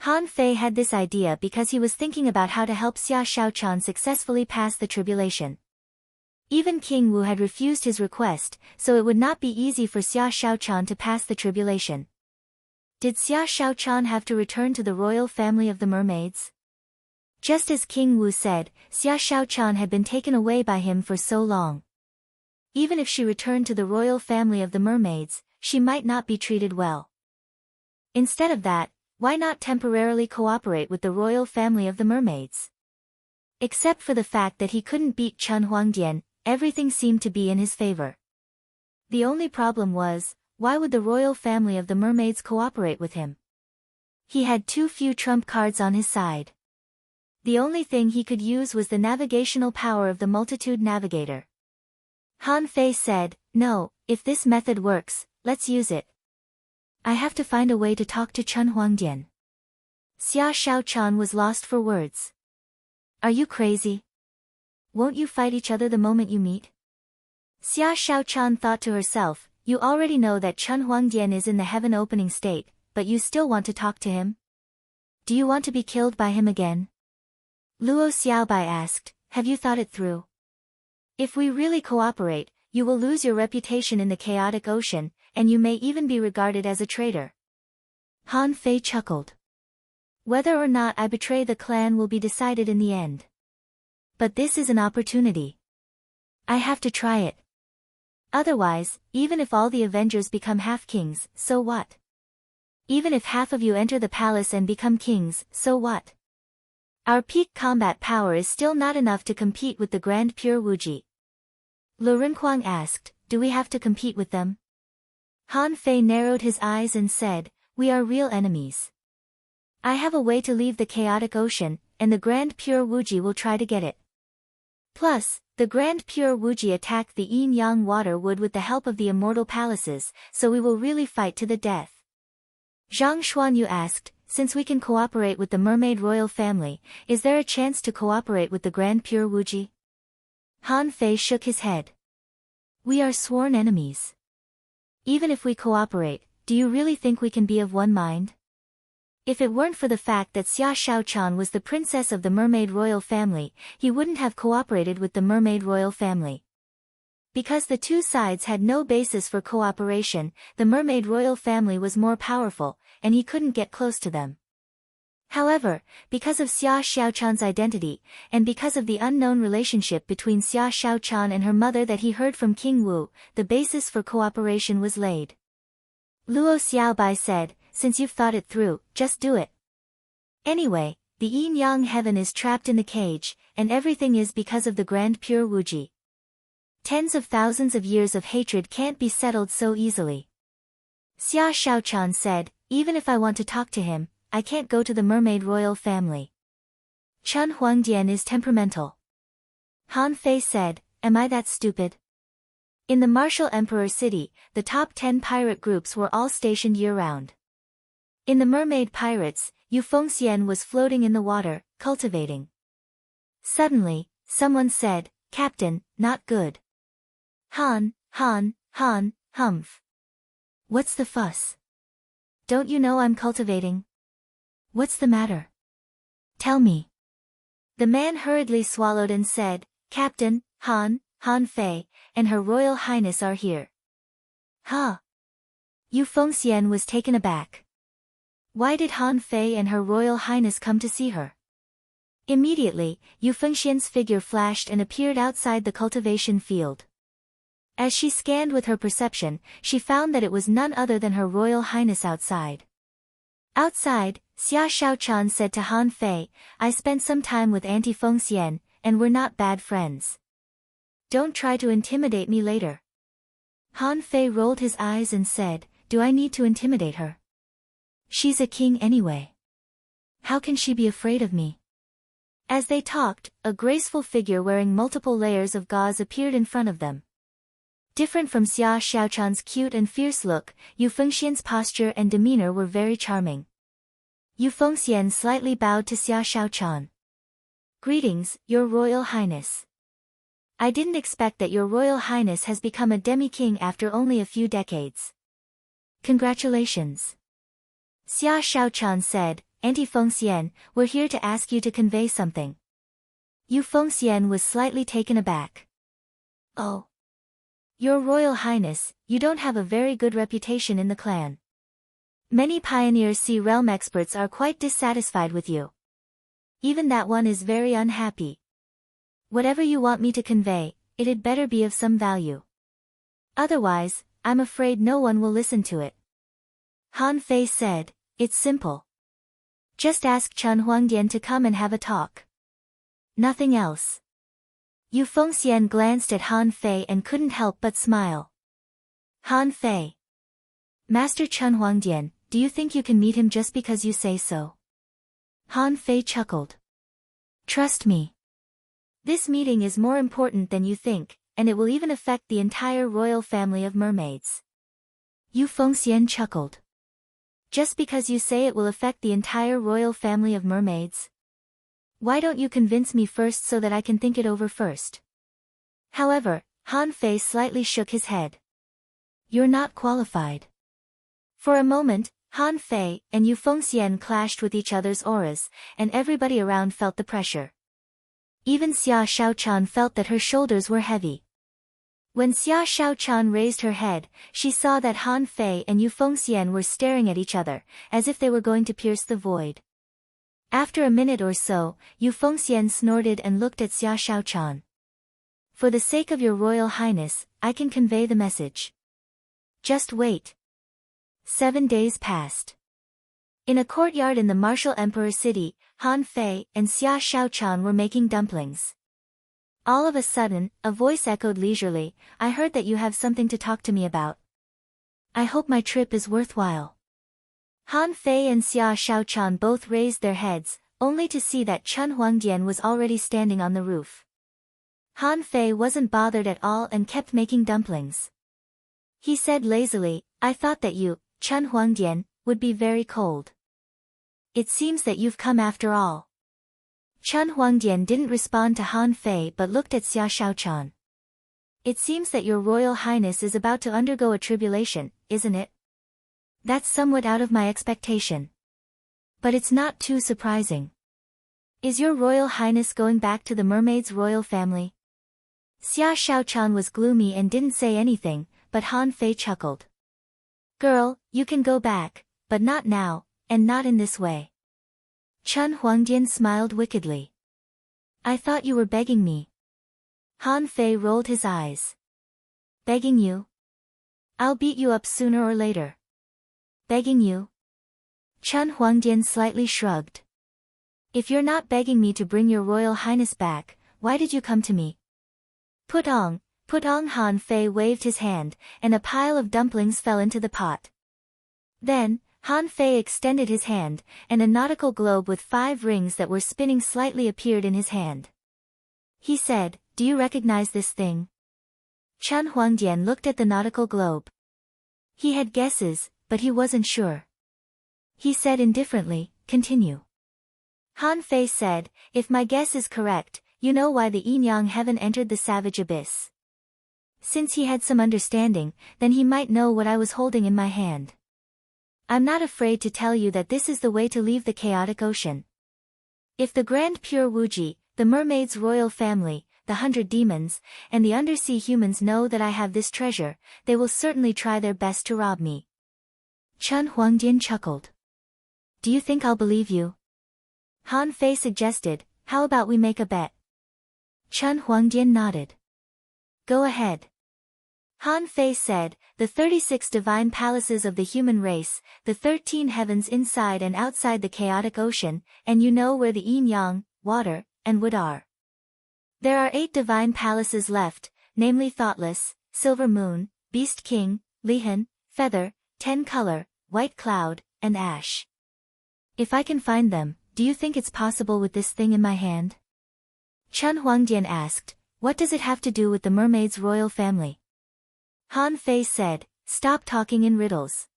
Han Fei had this idea because he was thinking about how to help Xia Shaochan successfully pass the tribulation. Even King Wu had refused his request, so it would not be easy for Xia Shaochan to pass the tribulation. Did Xia Shaochan have to return to the royal family of the mermaids? Just as King Wu said, Xia Shaochan had been taken away by him for so long. Even if she returned to the royal family of the mermaids, she might not be treated well. Instead of that, why not temporarily cooperate with the royal family of the mermaids? Except for the fact that he couldn't beat Chen Huangdian, everything seemed to be in his favor. The only problem was, why would the royal family of the mermaids cooperate with him? He had too few trump cards on his side. The only thing he could use was the navigational power of the multitude navigator. Han Fei said, "No, if this method works, let's use it. I have to find a way to talk to Chen Huangdian." Xia Shaochan was lost for words. "Are you crazy? Won't you fight each other the moment you meet?" Xia Shaochan thought to herself, "You already know that Chen Huangdian is in the heaven-opening state, but you still want to talk to him? Do you want to be killed by him again?" Luo Xiaobai asked, "Have you thought it through? If we really cooperate, you will lose your reputation in the chaotic ocean, and you may even be regarded as a traitor." Han Fei chuckled. "Whether or not I betray the clan will be decided in the end. But this is an opportunity. I have to try it. Otherwise, even if all the Avengers become half-kings, so what? Even if half of you enter the palace and become kings, so what? Our peak combat power is still not enough to compete with the Grand Pure Wuji." Lu Renkuang asked, "Do we have to compete with them?" Han Fei narrowed his eyes and said, "We are real enemies. I have a way to leave the chaotic ocean, and the Grand Pure Wuji will try to get it. Plus, the Grand Pure Wuji attacked the Yin-Yang Waterwood with the help of the immortal palaces, so we will really fight to the death." Zhang Xuanyu asked, "Since we can cooperate with the mermaid royal family, is there a chance to cooperate with the Grand Pure Wuji?" Han Fei shook his head. "We are sworn enemies. Even if we cooperate, do you really think we can be of one mind? If it weren't for the fact that Xia Shaochan was the princess of the mermaid royal family, he wouldn't have cooperated with the mermaid royal family. Because the two sides had no basis for cooperation, the mermaid royal family was more powerful, and he couldn't get close to them. However, because of Xia Shaochan's identity, and because of the unknown relationship between Xia Shaochan and her mother that he heard from King Wu, the basis for cooperation was laid. Luo Xiaobai said, since you've thought it through, just do it. Anyway, the yin-yang heaven is trapped in the cage, and everything is because of the grand pure Wuji. Tens of thousands of years of hatred can't be settled so easily. Xia Shaochan said, even if I want to talk to him, I can't go to the mermaid royal family. Chen Huangdian is temperamental. Han Fei said, am I that stupid? In the martial emperor city, the top 10 pirate groups were all stationed year-round. In the mermaid pirates, Yu Fengxian was floating in the water, cultivating. Suddenly, someone said, Captain, not good. Han, humph. What's the fuss? Don't you know I'm cultivating? What's the matter? Tell me. The man hurriedly swallowed and said, Captain, Han Fei, and Her Royal Highness are here. Huh? Yu Fengxian was taken aback. Why did Han Fei and Her Royal Highness come to see her? Immediately, Yu Fengxian's figure flashed and appeared outside the cultivation field. As she scanned with her perception, she found that it was none other than Her Royal Highness outside. Outside, Xia Shaochan said to Han Fei, I spent some time with Auntie Fengxian, and we're not bad friends. Don't try to intimidate me later. Han Fei rolled his eyes and said, do I need to intimidate her? She's a king anyway. How can she be afraid of me? As they talked, a graceful figure wearing multiple layers of gauze appeared in front of them. Different from Xia Shaochan's cute and fierce look, Yu Fengxian's posture and demeanor were very charming. Yu Fengxian slightly bowed to Xia Shaochan. Greetings, Your Royal Highness. I didn't expect that Your Royal Highness has become a demi-king after only a few decades. Congratulations. Xia Shaochan said, Auntie Fengxian, we're here to ask you to convey something. Yu Fengxian was slightly taken aback. Oh. Your Royal Highness, you don't have a very good reputation in the clan. Many Pioneer Sea Realm experts are quite dissatisfied with you. Even that one is very unhappy. Whatever you want me to convey, it'd better be of some value. Otherwise, I'm afraid no one will listen to it. Han Fei said, it's simple. Just ask Chen Huangdian to come and have a talk. Nothing else. Yu Fengxian glanced at Han Fei and couldn't help but smile. Han Fei. Master Chen Huangdian, do you think you can meet him just because you say so? Han Fei chuckled. Trust me. This meeting is more important than you think, and it will even affect the entire royal family of mermaids. Yu Fengxian chuckled. Just because you say it will affect the entire royal family of mermaids? Why don't you convince me first so that I can think it over first? However, Han Fei slightly shook his head. You're not qualified. For a moment, Han Fei and Yu Fengxian clashed with each other's auras, and everybody around felt the pressure. Even Xia Shaochan felt that her shoulders were heavy. When Xia Shaochan raised her head, she saw that Han Fei and Yu Fengxian were staring at each other, as if they were going to pierce the void. After a minute or so, Yu Fengxian snorted and looked at Xia Shaochan. For the sake of Your Royal Highness, I can convey the message. Just wait. 7 days passed. In a courtyard in the martial emperor city, Han Fei and Xia Shaochan were making dumplings. All of a sudden, a voice echoed leisurely, I heard that you have something to talk to me about. I hope my trip is worthwhile. Han Fei and Xia Shaochan both raised their heads, only to see that Chen Huangdian was already standing on the roof. Han Fei wasn't bothered at all and kept making dumplings. He said lazily, I thought that you, Chen Huangdian, would be very cold. It seems that you've come after all. Chen Huangdian didn't respond to Han Fei but looked at Xia Shaochan. It seems that Your Royal Highness is about to undergo a tribulation, isn't it? That's somewhat out of my expectation. But it's not too surprising. Is Your Royal Highness going back to the mermaid's royal family? Xia Shaochan was gloomy and didn't say anything, but Han Fei chuckled. Girl, you can go back, but not now, and not in this way. Chen Huangdian smiled wickedly. I thought you were begging me. Han Fei rolled his eyes. Begging you? I'll beat you up sooner or later. Begging you? Chen Huangdian slightly shrugged. If you're not begging me to bring your royal highness back, why did you come to me? Putong, Putong. Han Fei waved his hand, and a pile of dumplings fell into the pot. Then, Han Fei extended his hand, and a nautical globe with 5 rings that were spinning slightly appeared in his hand. He said, "Do you recognize this thing?" Chen Huangdian looked at the nautical globe. He had guesses, but he wasn't sure. He said indifferently, "Continue." Han Fei said, "If my guess is correct, you know why the yin-yang heaven entered the savage abyss. Since he had some understanding, then he might know what I was holding in my hand. I'm not afraid to tell you that this is the way to leave the chaotic ocean. If the Grand Pure Wuji, the mermaid's royal family, the 100 demons, and the undersea humans know that I have this treasure, they will certainly try their best to rob me." Chen Huangdian chuckled. "Do you think I'll believe you?" Han Fei suggested, "How about we make a bet?" Chen Huangdian nodded. "Go ahead." Han Fei said, "The 36 divine palaces of the human race, the 13 heavens inside and outside the chaotic ocean, and you know where the yin-yang, water, and wood are. There are 8 divine palaces left, namely Thoughtless, Silver Moon, Beast King, Lihan, Feather, 10 Color, White Cloud, and Ash. If I can find them, do you think it's possible with this thing in my hand?" Chen Huangdian asked, "What does it have to do with the mermaid's royal family?" Han Fei said, "Stop talking in riddles.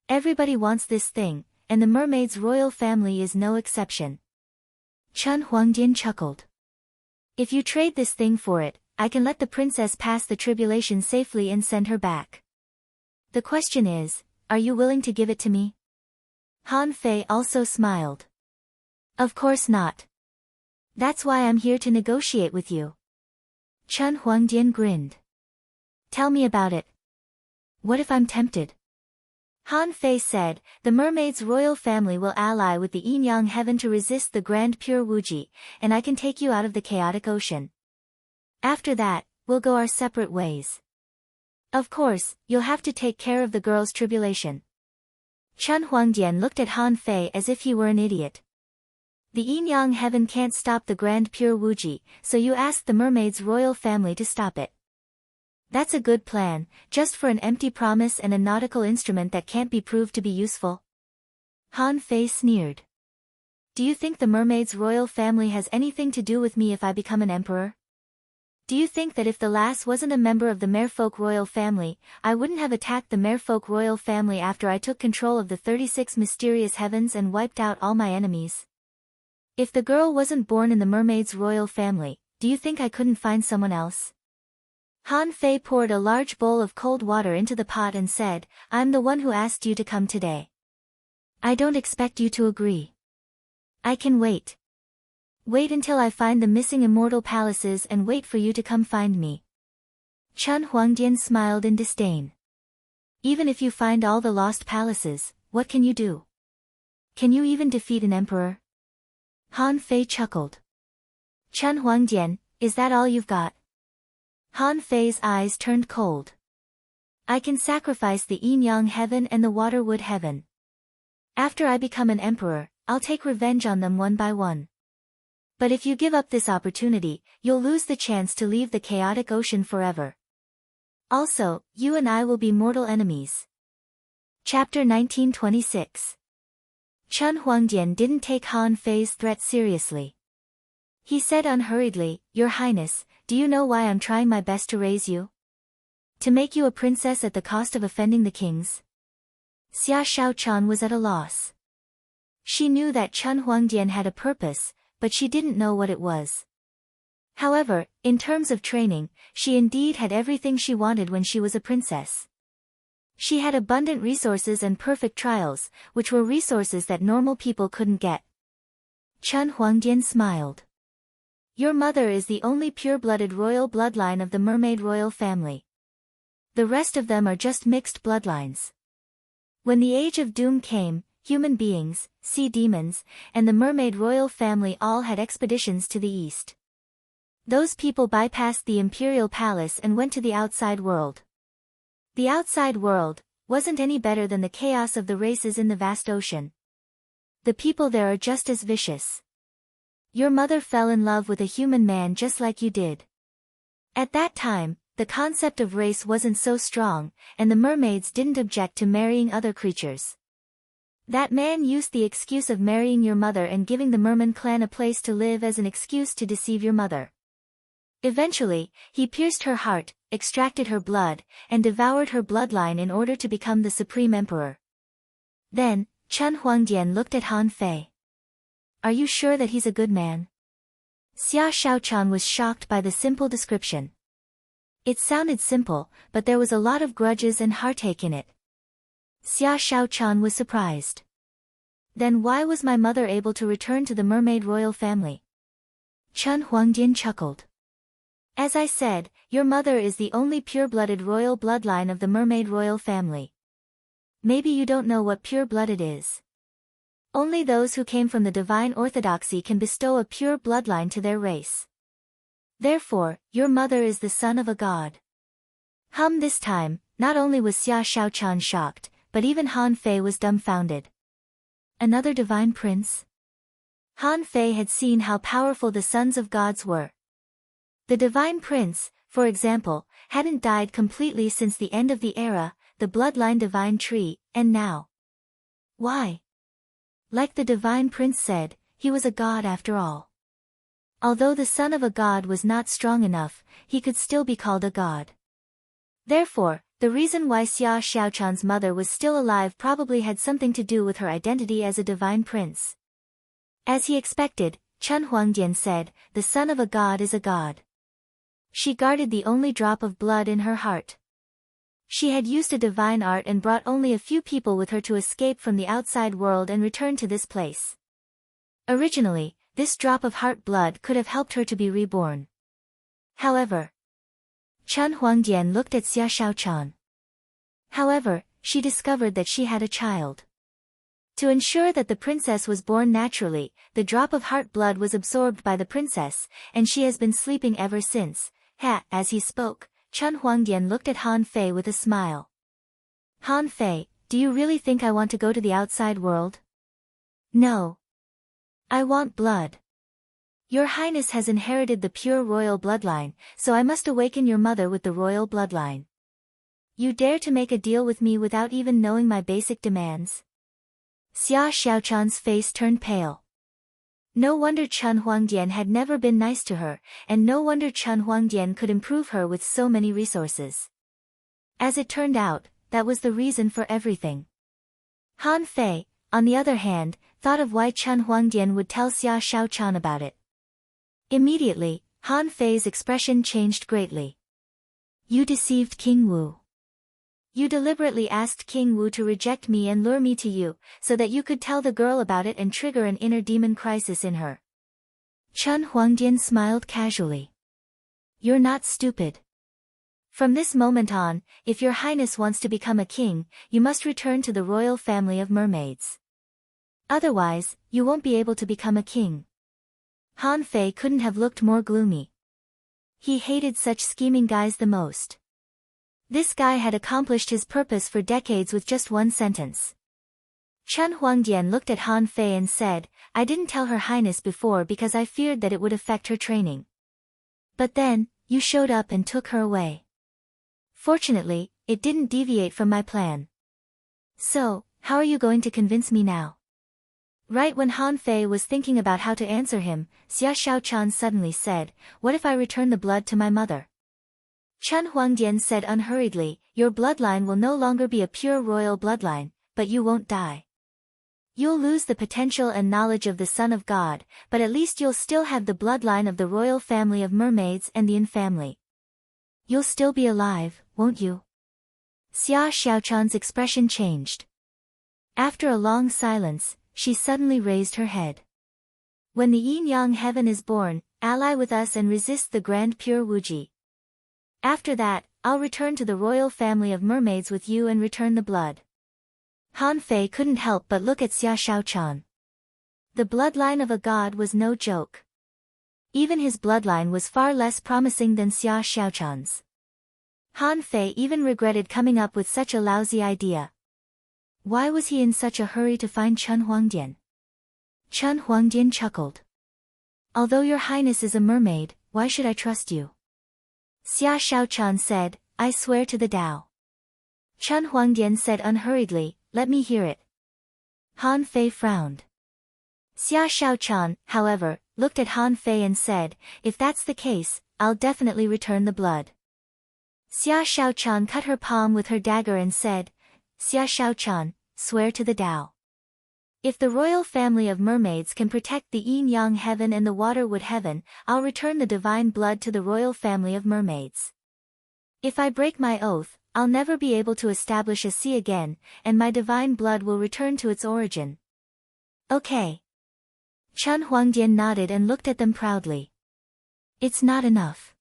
Everybody wants this thing, and the mermaid's royal family is no exception." Chen Huangdian chuckled. "If you trade this thing for it, I can let the princess pass the tribulation safely and send her back. The question is, are you willing to give it to me?" Han Fei also smiled. "Of course not. That's why I'm here to negotiate with you." Chen Huangdian grinned. "Tell me about it. What if I'm tempted?" Han Fei said, "The mermaid's royal family will ally with the yin-yang heaven to resist the Grand Pure Wuji, and I can take you out of the chaotic ocean. After that, we'll go our separate ways. Of course, you'll have to take care of the girl's tribulation." Chen Huangdian looked at Han Fei as if he were an idiot. "The yin-yang heaven can't stop the Grand Pure Wuji, so you asked the mermaid's royal family to stop it. That's a good plan, just for an empty promise and a nautical instrument that can't be proved to be useful." Han Fei sneered. "Do you think the mermaid's royal family has anything to do with me if I become an emperor? Do you think that if the lass wasn't a member of the merfolk royal family, I wouldn't have attacked the merfolk royal family after I took control of the 36 mysterious heavens and wiped out all my enemies? If the girl wasn't born in the mermaid's royal family, do you think I couldn't find someone else?" Han Fei poured a large bowl of cold water into the pot and said, "I'm the one who asked you to come today. I don't expect you to agree. I can wait. Wait until I find the missing immortal palaces and wait for you to come find me." Chen Huangdian smiled in disdain. "Even if you find all the lost palaces, what can you do? Can you even defeat an emperor?" Han Fei chuckled. "Chen Huangdian, is that all you've got?" Han Fei's eyes turned cold. "I can sacrifice the yin-yang heaven and the water-wood heaven. After I become an emperor, I'll take revenge on them one by one. But if you give up this opportunity, you'll lose the chance to leave the chaotic ocean forever. Also, you and I will be mortal enemies." Chapter 1926. Chen Huangdian didn't take Han Fei's threat seriously. He said unhurriedly, "Your Highness, do you know why I'm trying my best to raise you? To make you a princess at the cost of offending the kings?" Xia Shaochan was at a loss. She knew that Chen Huangdian had a purpose, but she didn't know what it was. However, in terms of training, she indeed had everything she wanted when she was a princess. She had abundant resources and perfect trials, which were resources that normal people couldn't get. Chen Huangdian smiled. "Your mother is the only pure-blooded royal bloodline of the mermaid royal family. The rest of them are just mixed bloodlines. When the Age of Doom came, human beings, sea demons, and the mermaid royal family all had expeditions to the east. Those people bypassed the imperial palace and went to the outside world. The outside world, wasn't any better than the chaos of the races in the vast ocean. The people there are just as vicious. Your mother fell in love with a human man just like you did. At that time, the concept of race wasn't so strong, and the mermaids didn't object to marrying other creatures. That man used the excuse of marrying your mother and giving the merman clan a place to live as an excuse to deceive your mother. Eventually, he pierced her heart, extracted her blood, and devoured her bloodline in order to become the supreme emperor. Then, Chen Huangdian looked at Han Fei. Are you sure that he's a good man? Xia Xiaochan was shocked by the simple description. It sounded simple, but there was a lot of grudges and heartache in it. Xia Xiaochan was surprised. Then why was my mother able to return to the mermaid royal family? Chen Huangdian chuckled. As I said, your mother is the only pure-blooded royal bloodline of the mermaid royal family. Maybe you don't know what pure-blooded is. Only those who came from the divine orthodoxy can bestow a pure bloodline to their race. Therefore, your mother is the son of a god. This time, not only was Xia Xiaochan shocked, but even Han Fei was dumbfounded. Another divine prince? Han Fei had seen how powerful the sons of gods were. The divine prince, for example, hadn't died completely since the end of the era, the bloodline divine tree, and now. Why? Like the divine prince said, he was a god after all. Although the son of a god was not strong enough, he could still be called a god. Therefore, the reason why Xia Xiaochan's mother was still alive probably had something to do with her identity as a divine prince. As he expected, Chen Huangdian said, the son of a god is a god. She guarded the only drop of blood in her heart. She had used a divine art and brought only a few people with her to escape from the outside world and return to this place. Originally, this drop of heart blood could have helped her to be reborn. However, Chen Huangdian looked at Xia Xiaochan. However, she discovered that she had a child. To ensure that the princess was born naturally, the drop of heart blood was absorbed by the princess, and she has been sleeping ever since. As he spoke, Chen Huangdian looked at Han Fei with a smile. Han Fei, do you really think I want to go to the outside world? No. I want blood. Your Highness has inherited the pure royal bloodline, so I must awaken your mother with the royal bloodline. You dare to make a deal with me without even knowing my basic demands? Xia Xiaochan's face turned pale. No wonder Chen Huangdian had never been nice to her, and no wonder Chen Huangdian could improve her with so many resources. As it turned out, that was the reason for everything. Han Fei, on the other hand, thought of why Chen Huangdian would tell Xia Xiaochan about it. Immediately, Han Fei's expression changed greatly. You deceived King Wu. You deliberately asked King Wu to reject me and lure me to you, so that you could tell the girl about it and trigger an inner demon crisis in her. Chen Huangdian smiled casually. You're not stupid. From this moment on, if your Highness wants to become a king, you must return to the royal family of mermaids. Otherwise, you won't be able to become a king. Han Fei couldn't have looked more gloomy. He hated such scheming guys the most. This guy had accomplished his purpose for decades with just one sentence. Chen Huangdian looked at Han Fei and said, I didn't tell Her Highness before because I feared that it would affect her training. But then, you showed up and took her away. Fortunately, it didn't deviate from my plan. So, how are you going to convince me now? Right when Han Fei was thinking about how to answer him, Xia Xiaochan suddenly said, what if I return the blood to my mother? Chen Huangdian said unhurriedly, your bloodline will no longer be a pure royal bloodline, but you won't die. You'll lose the potential and knowledge of the Son of God, but at least you'll still have the bloodline of the royal family of mermaids and the Yin family. You'll still be alive, won't you? Xia Xiaochan's expression changed. After a long silence, she suddenly raised her head. When the yin-yang heaven is born, ally with us and resist the grand pure Wuji. After that, I'll return to the royal family of mermaids with you and return the blood. Han Fei couldn't help but look at Xia Xiaochan. The bloodline of a god was no joke. Even his bloodline was far less promising than Xia Xiaochan's. Han Fei even regretted coming up with such a lousy idea. Why was he in such a hurry to find Chen Huangdian? Chen Huangdian chuckled. Although your highness is a mermaid, why should I trust you? Xia Shaochan said, I swear to the Tao. Chen Huangdian said unhurriedly, let me hear it. Han Fei frowned. Xia Shaochan, however, looked at Han Fei and said, if that's the case, I'll definitely return the blood. Xia Shaochan cut her palm with her dagger and said, Xia Shaochan, swear to the Tao. If the royal family of mermaids can protect the yin-yang heaven and the water-wood heaven, I'll return the divine blood to the royal family of mermaids. If I break my oath, I'll never be able to establish a sea again, and my divine blood will return to its origin. Okay. Chen Huangdian nodded and looked at them proudly. It's not enough.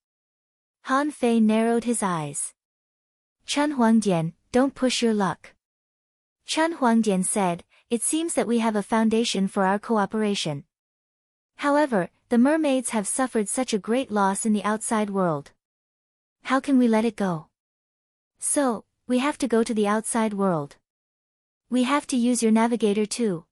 Han Fei narrowed his eyes. Chen Huangdian, don't push your luck. Chen Huangdian said, it seems that we have a foundation for our cooperation. However, the mermaids have suffered such a great loss in the outside world. How can we let it go? So, we have to go to the outside world. We have to use your navigator too.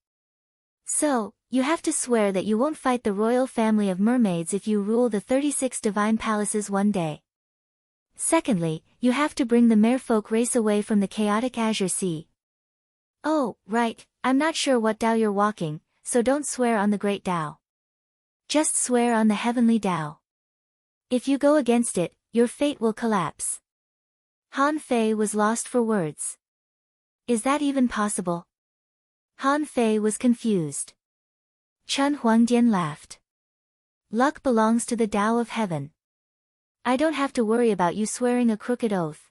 So, you have to swear that you won't fight the royal family of mermaids if you rule the 36 divine palaces one day. Secondly, you have to bring the merfolk race away from the chaotic Azure Sea. Oh, right, I'm not sure what Tao you're walking, so don't swear on the great Tao. Just swear on the heavenly Tao. If you go against it, your fate will collapse. Han Fei was lost for words. Is that even possible? Han Fei was confused. Chen Huangdian laughed. Luck belongs to the Tao of heaven. I don't have to worry about you swearing a crooked oath.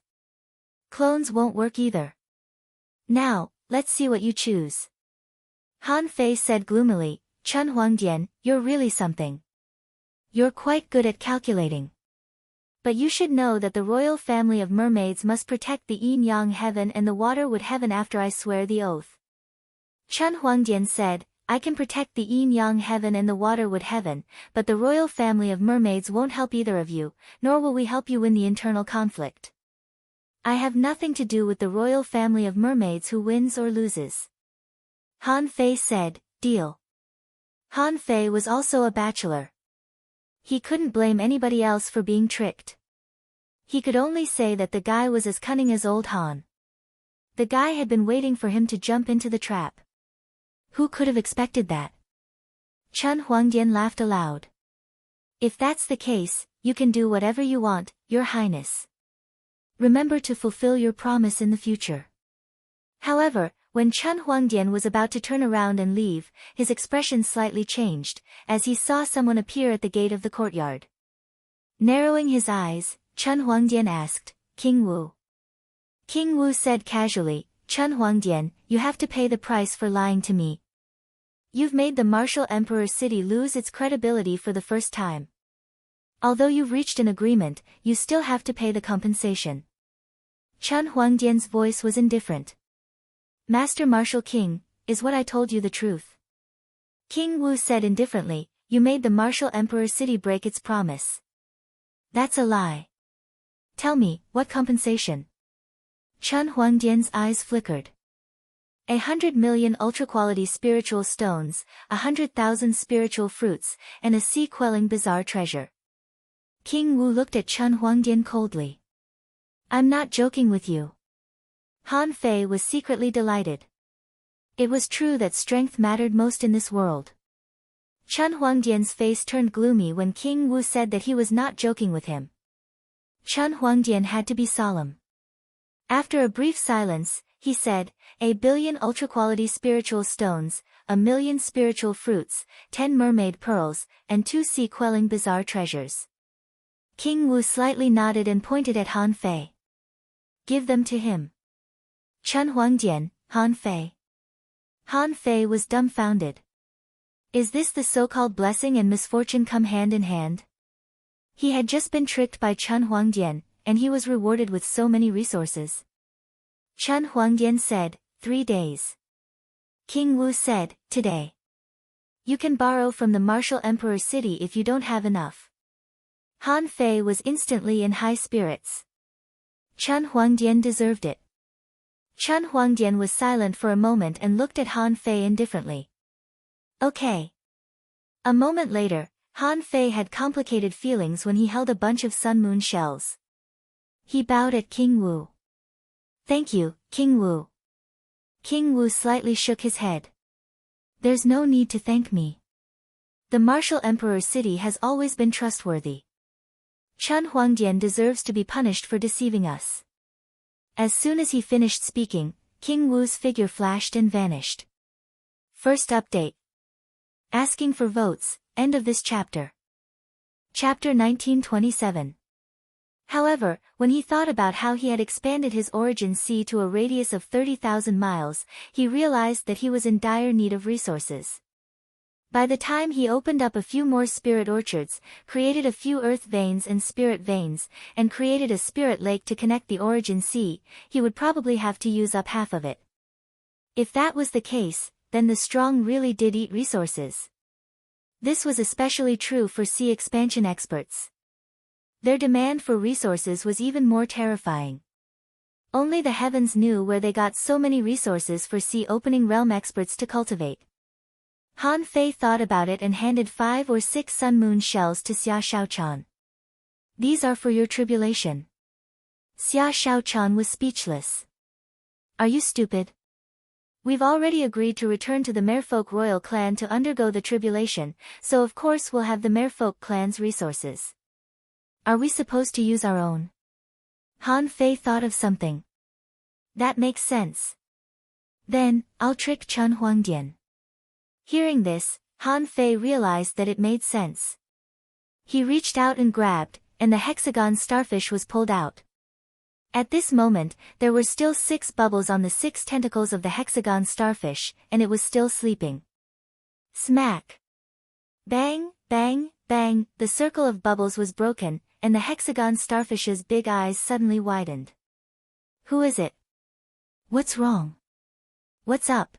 Clones won't work either. Now, let's see what you choose. Han Fei said gloomily, Chen Huangdian, you're really something. You're quite good at calculating. But you should know that the royal family of mermaids must protect the yin-yang heaven and the water-wood heaven after I swear the oath. Chen Huangdian said, I can protect the yin-yang heaven and the water-wood heaven, but the royal family of mermaids won't help either of you, nor will we help you win the internal conflict. I have nothing to do with the royal family of mermaids who wins or loses. Han Fei said, deal. Han Fei was also a bachelor. He couldn't blame anybody else for being tricked. He could only say that the guy was as cunning as old Han. The guy had been waiting for him to jump into the trap. Who could have expected that? Chen Huangdian laughed aloud. If that's the case, you can do whatever you want, Your Highness. Remember to fulfill your promise in the future. However, when Chen Huangdian was about to turn around and leave, his expression slightly changed, as he saw someone appear at the gate of the courtyard. Narrowing his eyes, Chen Huangdian asked, King Wu. King Wu said casually, Chen Huangdian, you have to pay the price for lying to me. You've made the martial emperor city lose its credibility for the first time. Although you've reached an agreement, you still have to pay the compensation. Chen Huangdian's voice was indifferent. Master Martial King, is what I told you the truth? King Wu said indifferently, you made the martial emperor city break its promise. That's a lie. Tell me, what compensation? Chen Huangdian's eyes flickered. 100 million ultra-quality spiritual stones, 100,000 spiritual fruits, and a sea-quelling bizarre treasure. King Wu looked at Chen Huangdian coldly. I'm not joking with you. Han Fei was secretly delighted. It was true that strength mattered most in this world. Chen Huangdian's face turned gloomy when King Wu said that he was not joking with him. Chen Huangdian had to be solemn. After a brief silence, he said, 1 billion ultra-quality spiritual stones, 1 million spiritual fruits, 10 mermaid pearls, and 2 sea-quelling bizarre treasures. King Wu slightly nodded and pointed at Han Fei. Give them to him. Chen Huangdian, Han Fei. Han Fei was dumbfounded. Is this the so-called blessing and misfortune come hand in hand? He had just been tricked by Chen Huangdian, and he was rewarded with so many resources. Chen Huangdian said, 3 days. King Wu said, today. You can borrow from the martial emperor city if you don't have enough. Han Fei was instantly in high spirits. Chen Huangdian deserved it. Chen Huangdian was silent for a moment and looked at Han Fei indifferently. Okay. A moment later, Han Fei had complicated feelings when he held a bunch of sun moon shells. He bowed at King Wu. Thank you, King Wu. King Wu slightly shook his head. There's no need to thank me. The martial emperor's city has always been trustworthy. Chen Huangdian deserves to be punished for deceiving us. As soon as he finished speaking, King Wu's figure flashed and vanished. First update. Asking for votes, end of this chapter. Chapter 1927. However, when he thought about how he had expanded his origin sea to a radius of 30,000 miles, he realized that he was in dire need of resources. By the time he opened up a few more spirit orchards, created a few earth veins and spirit veins, and created a spirit lake to connect the origin sea, he would probably have to use up half of it. If that was the case, then the strong really did eat resources. This was especially true for sea expansion experts. Their demand for resources was even more terrifying. Only the heavens knew where they got so many resources for sea opening realm experts to cultivate. Han Fei thought about it and handed 5 or 6 sun moon shells to Xia Shaochan. These are for your tribulation. Xia Shaochan was speechless. Are you stupid? We've already agreed to return to the Merfolk royal clan to undergo the tribulation, so of course we'll have the Merfolk clan's resources. Are we supposed to use our own? Han Fei thought of something. That makes sense. Then, I'll trick Chen Huangdian. Hearing this, Han Fei realized that it made sense. He reached out and grabbed, and the hexagon starfish was pulled out. At this moment, there were still 6 bubbles on the 6 tentacles of the hexagon starfish, and it was still sleeping. Smack! Bang, bang, bang, the circle of bubbles was broken, and the hexagon starfish's big eyes suddenly widened. Who is it? What's wrong? What's up?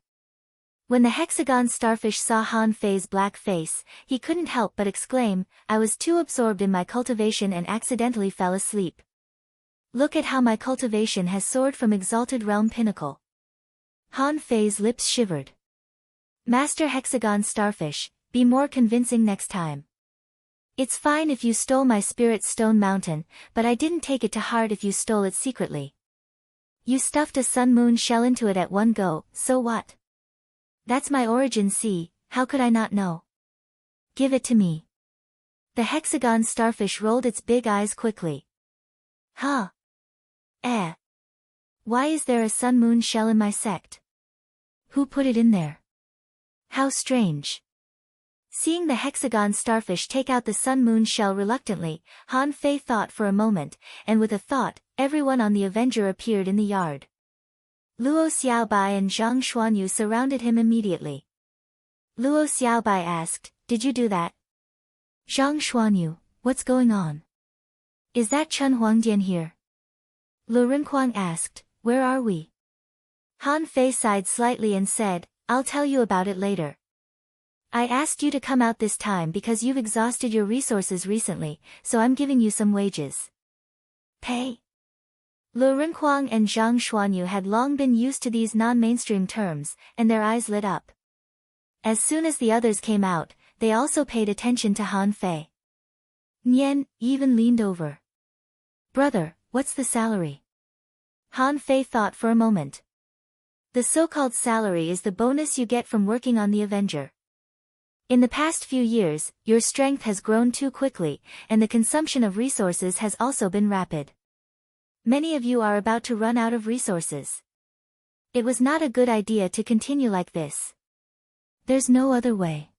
When the hexagon starfish saw Han Fei's black face, he couldn't help but exclaim, I was too absorbed in my cultivation and accidentally fell asleep. Look at how my cultivation has soared from exalted realm pinnacle. Han Fei's lips shivered. Master hexagon starfish, be more convincing next time. It's fine if you stole my spirit stone mountain, but I didn't take it to heart if you stole it secretly. You stuffed a sun moon shell into it at one go, so what? That's my origin sea, how could I not know? Give it to me. The hexagon starfish rolled its big eyes quickly. Huh? Why is there a sun moon shell in my sect? Who put it in there? How strange. Seeing the hexagon starfish take out the sun moon shell reluctantly, Han Fei thought for a moment, and with a thought, everyone on the Avenger appeared in the yard. Luo Xiaobai and Zhang Xuanyu surrounded him immediately. Luo Xiaobai asked, Did you do that? Zhang Xuanyu, what's going on? Is that Chen Huangdian here? Lu Renquang asked, Where are we? Han Fei sighed slightly and said, I'll tell you about it later. I asked you to come out this time because you've exhausted your resources recently, so I'm giving you some wages. Pay? Lu Renquang and Zhang Xuanyu had long been used to these non-mainstream terms, and their eyes lit up. As soon as the others came out, they also paid attention to Han Fei. Nian even leaned over. Brother, what's the salary? Han Fei thought for a moment. The so-called salary is the bonus you get from working on the Avenger. In the past few years, your strength has grown too quickly, and the consumption of resources has also been rapid. Many of you are about to run out of resources. It was not a good idea to continue like this. There's no other way.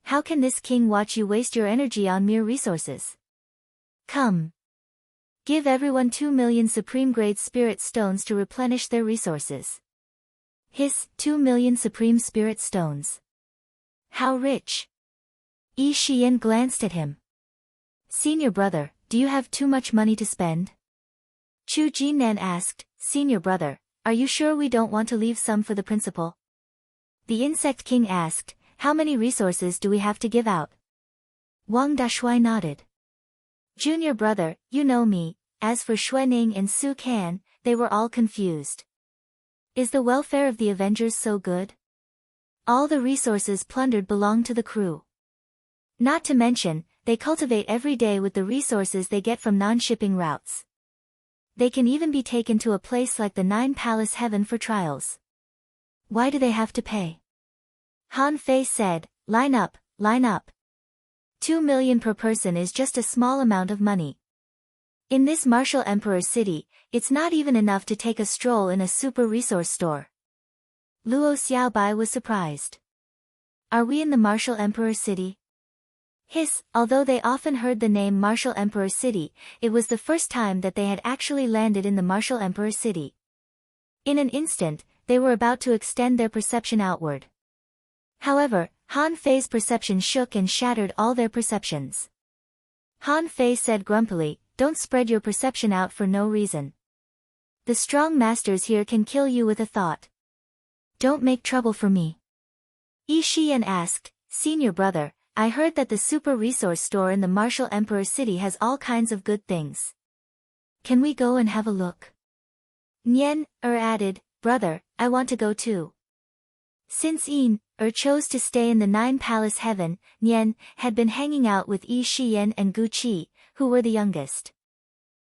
How can this king watch you waste your energy on mere resources? Come. Give everyone 2 million supreme-grade spirit stones to replenish their resources. Hiss, 2 million supreme spirit stones. How rich! Yi Shiyan glanced at him. Senior brother, do you have too much money to spend? Chu Jinan asked, Senior brother, are you sure we don't want to leave some for the principal? The insect king asked, how many resources do we have to give out? Wang Dashuai nodded. Junior brother, you know me, As for Xuening and Su Can, they were all confused. Is the welfare of the Avengers so good? All the resources plundered belong to the crew. Not to mention, they cultivate every day with the resources they get from non-shipping routes. They can even be taken to a place like the Nine Palace Heaven for trials. Why do they have to pay? Han Fei said, line up, line up. 2 million per person is just a small amount of money. In this Martial Emperor city, it's not even enough to take a stroll in a super resource store. Luo Xiaobai was surprised. Are we in the Martial Emperor city? Although they often heard the name Martial Emperor City, it was the first time that they had actually landed in the Martial Emperor City. In an instant, they were about to extend their perception outward. However, Han Fei's perception shook and shattered all their perceptions. Han Fei said grumpily, don't spread your perception out for no reason. The strong masters here can kill you with a thought. Don't make trouble for me. Yi Shiyan asked, Senior brother, I heard that the super resource store in the Martial Emperor City has all kinds of good things. Can we go and have a look? Nian added, brother, I want to go too. Since Yin chose to stay in the Nine Palace Heaven, Nian had been hanging out with Yi Shiyan and Gu Qi, who were the youngest.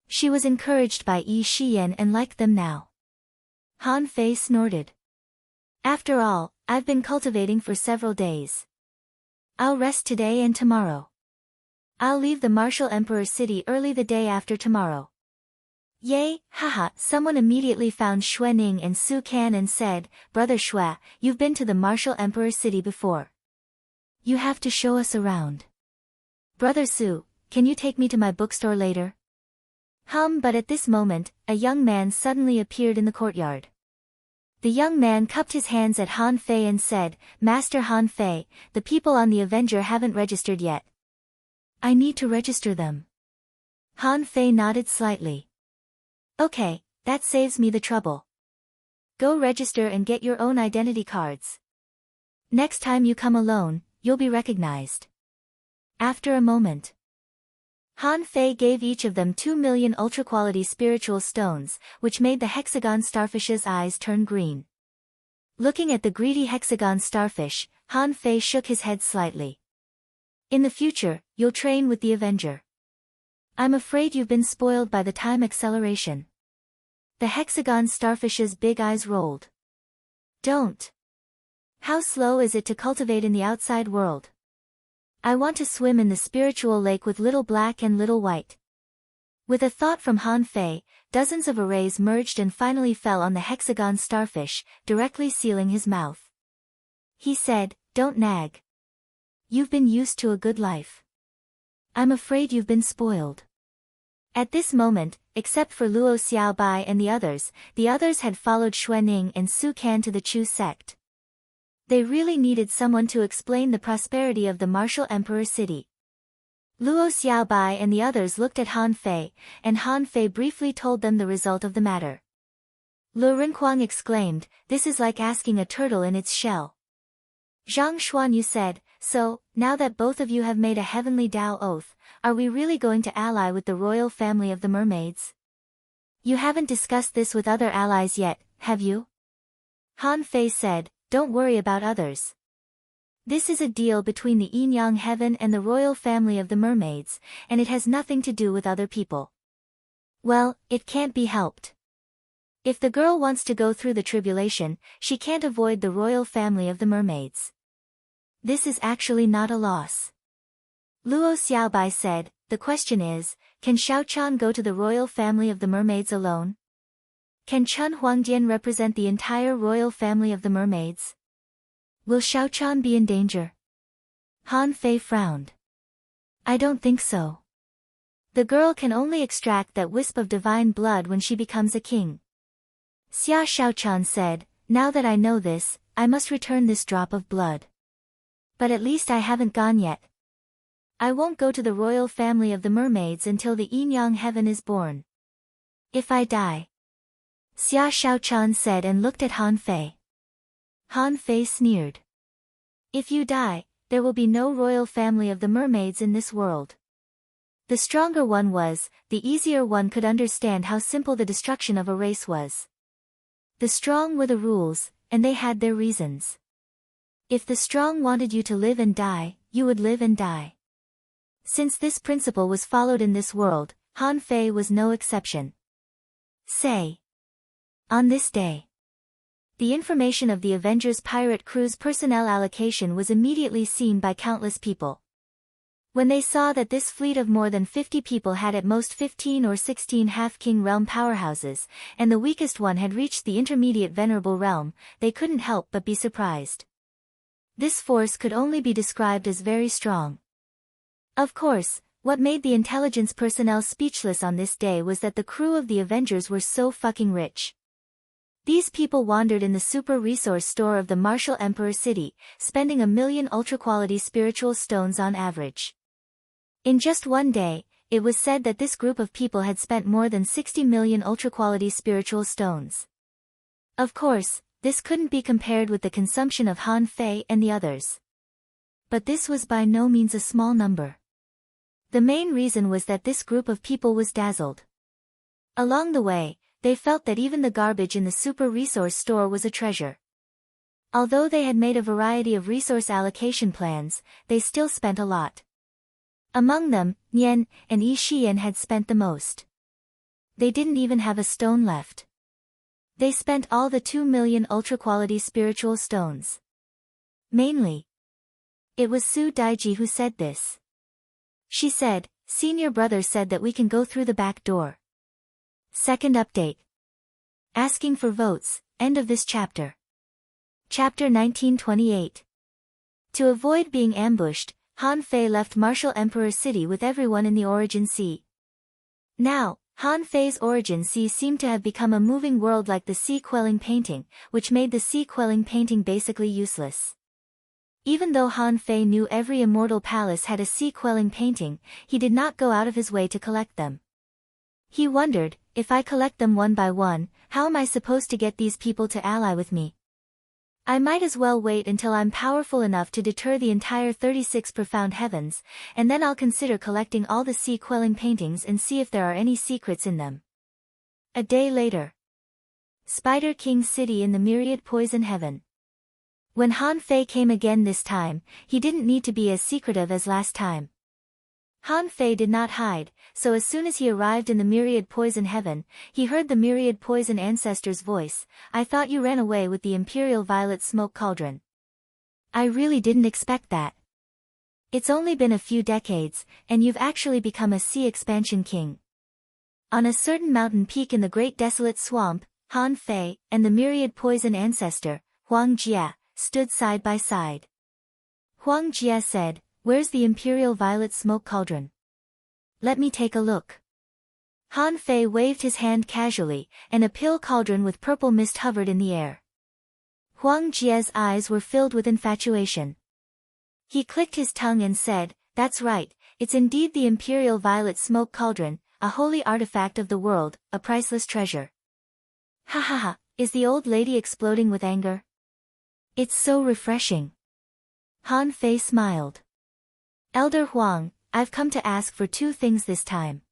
She was encouraged by Yi Shiyan and liked them now. Han Fei snorted. After all, I've been cultivating for several days. I'll rest today and tomorrow. I'll leave the Martial Emperor City early the day after tomorrow. Yay, haha, someone immediately found Xuening and Su Can and said, Brother Xue, you've been to the Martial Emperor City before. You have to show us around. Brother Su, can you take me to my bookstore later? But at this moment, a young man suddenly appeared in the courtyard. The young man cupped his hands at Han Fei and said, Master Han Fei, the people on the Avenger haven't registered yet. I need to register them. Han Fei nodded slightly. Okay, that saves me the trouble. Go register and get your own identity cards. Next time you come alone, you'll be recognized. After a moment, Han Fei gave each of them 2 million ultra-quality spiritual stones, which made the hexagon starfish's eyes turn green. Looking at the greedy hexagon starfish, Han Fei shook his head slightly. In the future, you'll train with the Avenger. I'm afraid you've been spoiled by the time acceleration. The hexagon starfish's big eyes rolled. Don't. How slow is it to cultivate in the outside world? I want to swim in the spiritual lake with Little Black and Little White. With a thought from Han Fei, dozens of arrays merged and finally fell on the hexagon starfish, directly sealing his mouth. He said, Don't nag. You've been used to a good life. I'm afraid you've been spoiled. At this moment, except for Luo Xiaobai and the others had followed Xuening and Su Can to the Chu sect. They really needed someone to explain the prosperity of the Martial Emperor City. Luo Xiaobai and the others looked at Han Fei, and Han Fei briefly told them the result of the matter. Lu Renquang exclaimed, This is like asking a turtle in its shell. Zhang Xuanyu said, So, now that both of you have made a heavenly Tao oath, are we really going to ally with the royal family of the mermaids? You haven't discussed this with other allies yet, have you? Han Fei said, Don't worry about others. This is a deal between the Yin Yang Heaven and the royal family of the mermaids, and it has nothing to do with other people. Well, it can't be helped. If the girl wants to go through the tribulation, she can't avoid the royal family of the mermaids. This is actually not a loss. Luo Xiaobai said, The question is, can Xiaochan go to the royal family of the mermaids alone? Can Chen Huangdian represent the entire royal family of the mermaids? Will Xiaochan be in danger? Han Fei frowned. I don't think so. The girl can only extract that wisp of divine blood when she becomes a king. Xia Xiaochan said, Now that I know this, I must return this drop of blood. But at least I haven't gone yet. I won't go to the royal family of the mermaids until the Yin Yang Heaven is born. If I die. Xia Xiaochan said and looked at Han Fei. Han Fei sneered. If you die, there will be no royal family of the mermaids in this world. The stronger one was, the easier one could understand how simple the destruction of a race was. The strong were the rules, and they had their reasons. If the strong wanted you to live and die, you would live and die. Since this principle was followed in this world, Han Fei was no exception. Say. On this day. The information of the Avengers pirate crew's personnel allocation was immediately seen by countless people. When they saw that this fleet of more than 50 people had at most 15 or 16 half-king realm powerhouses, and the weakest one had reached the intermediate venerable realm, they couldn't help but be surprised. This force could only be described as very strong. Of course, what made the intelligence personnel speechless on this day was that the crew of the Avengers were so fucking rich. These people wandered in the super resource store of the Martial Emperor City, spending 1 million ultra-quality spiritual stones on average. In just one day, it was said that this group of people had spent more than 60 million ultra-quality spiritual stones. Of course, this couldn't be compared with the consumption of Han Fei and the others. But this was by no means a small number. The main reason was that this group of people was dazzled. Along the way, they felt that even the garbage in the super resource store was a treasure. Although they had made a variety of resource allocation plans, they still spent a lot. Among them, Nian and Yi Xian had spent the most. They didn't even have a stone left. They spent all the 2 million ultra-quality spiritual stones. Mainly. It was Su Daiji who said this. She said, "Senior brother said that we can go through the back door." Second update. Asking for votes, end of this chapter. Chapter 1928. To avoid being ambushed, Han Fei left Martial Emperor City with everyone in the Origin Sea. Now, Han Fei's Origin Sea seemed to have become a moving world like the sea-quelling painting, which made the sea-quelling painting basically useless. Even though Han Fei knew every immortal palace had a sea-quelling painting, he did not go out of his way to collect them. He wondered, if I collect them one by one, how am I supposed to get these people to ally with me? I might as well wait until I'm powerful enough to deter the entire 36 profound heavens, and then I'll consider collecting all the sea-quelling paintings and see if there are any secrets in them. A day later. Spider King City in the Myriad Poison Heaven. When Han Fei came again this time, he didn't need to be as secretive as last time. Han Fei did not hide, so as soon as he arrived in the Myriad Poison Heaven, he heard the Myriad Poison Ancestor's voice. "I thought you ran away with the Imperial Violet Smoke Cauldron. I really didn't expect that. It's only been a few decades, and you've actually become a sea expansion king." On a certain mountain peak in the Great Desolate Swamp, Han Fei and the Myriad Poison Ancestor, Huang Jia, stood side by side. Huang Jia said, "Where's the Imperial Violet Smoke Cauldron? Let me take a look." Han Fei waved his hand casually, and a pill cauldron with purple mist hovered in the air. Huang Jia's eyes were filled with infatuation. He clicked his tongue and said, "That's right, it's indeed the Imperial Violet Smoke Cauldron, a holy artifact of the world, a priceless treasure." "Ha ha ha, is the old lady exploding with anger? It's so refreshing." Han Fei smiled. "Elder Huang, I've come to ask for 2 things this time."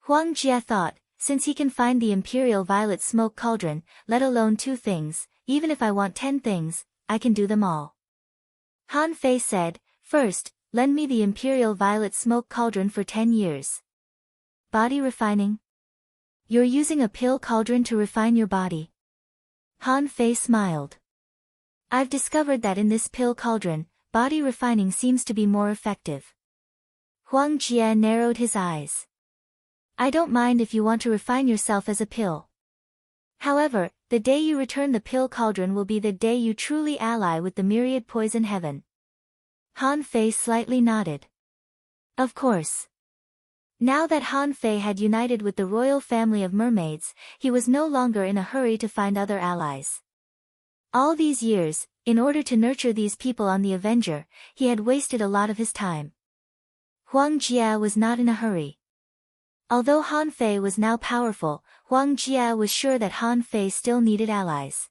Huang Jia thought, since he can find the Imperial Violet Smoke Cauldron, let alone 2 things, even if I want 10 things, I can do them all. Han Fei said, "First, lend me the Imperial Violet Smoke Cauldron for 10 years. Body refining? You're using a pill cauldron to refine your body?" Han Fei smiled. "I've discovered that in this pill cauldron, body refining seems to be more effective." Huang Jia narrowed his eyes. "I don't mind if you want to refine yourself as a pill. However, the day you return the pill cauldron will be the day you truly ally with the Myriad Poison Heaven." Han Fei slightly nodded. Of course. Now that Han Fei had united with the royal family of mermaids, he was no longer in a hurry to find other allies. All these years, in order to nurture these people on the Avenger, he had wasted a lot of his time. Huang Jia was not in a hurry. Although Han Fei was now powerful, Huang Jia was sure that Han Fei still needed allies.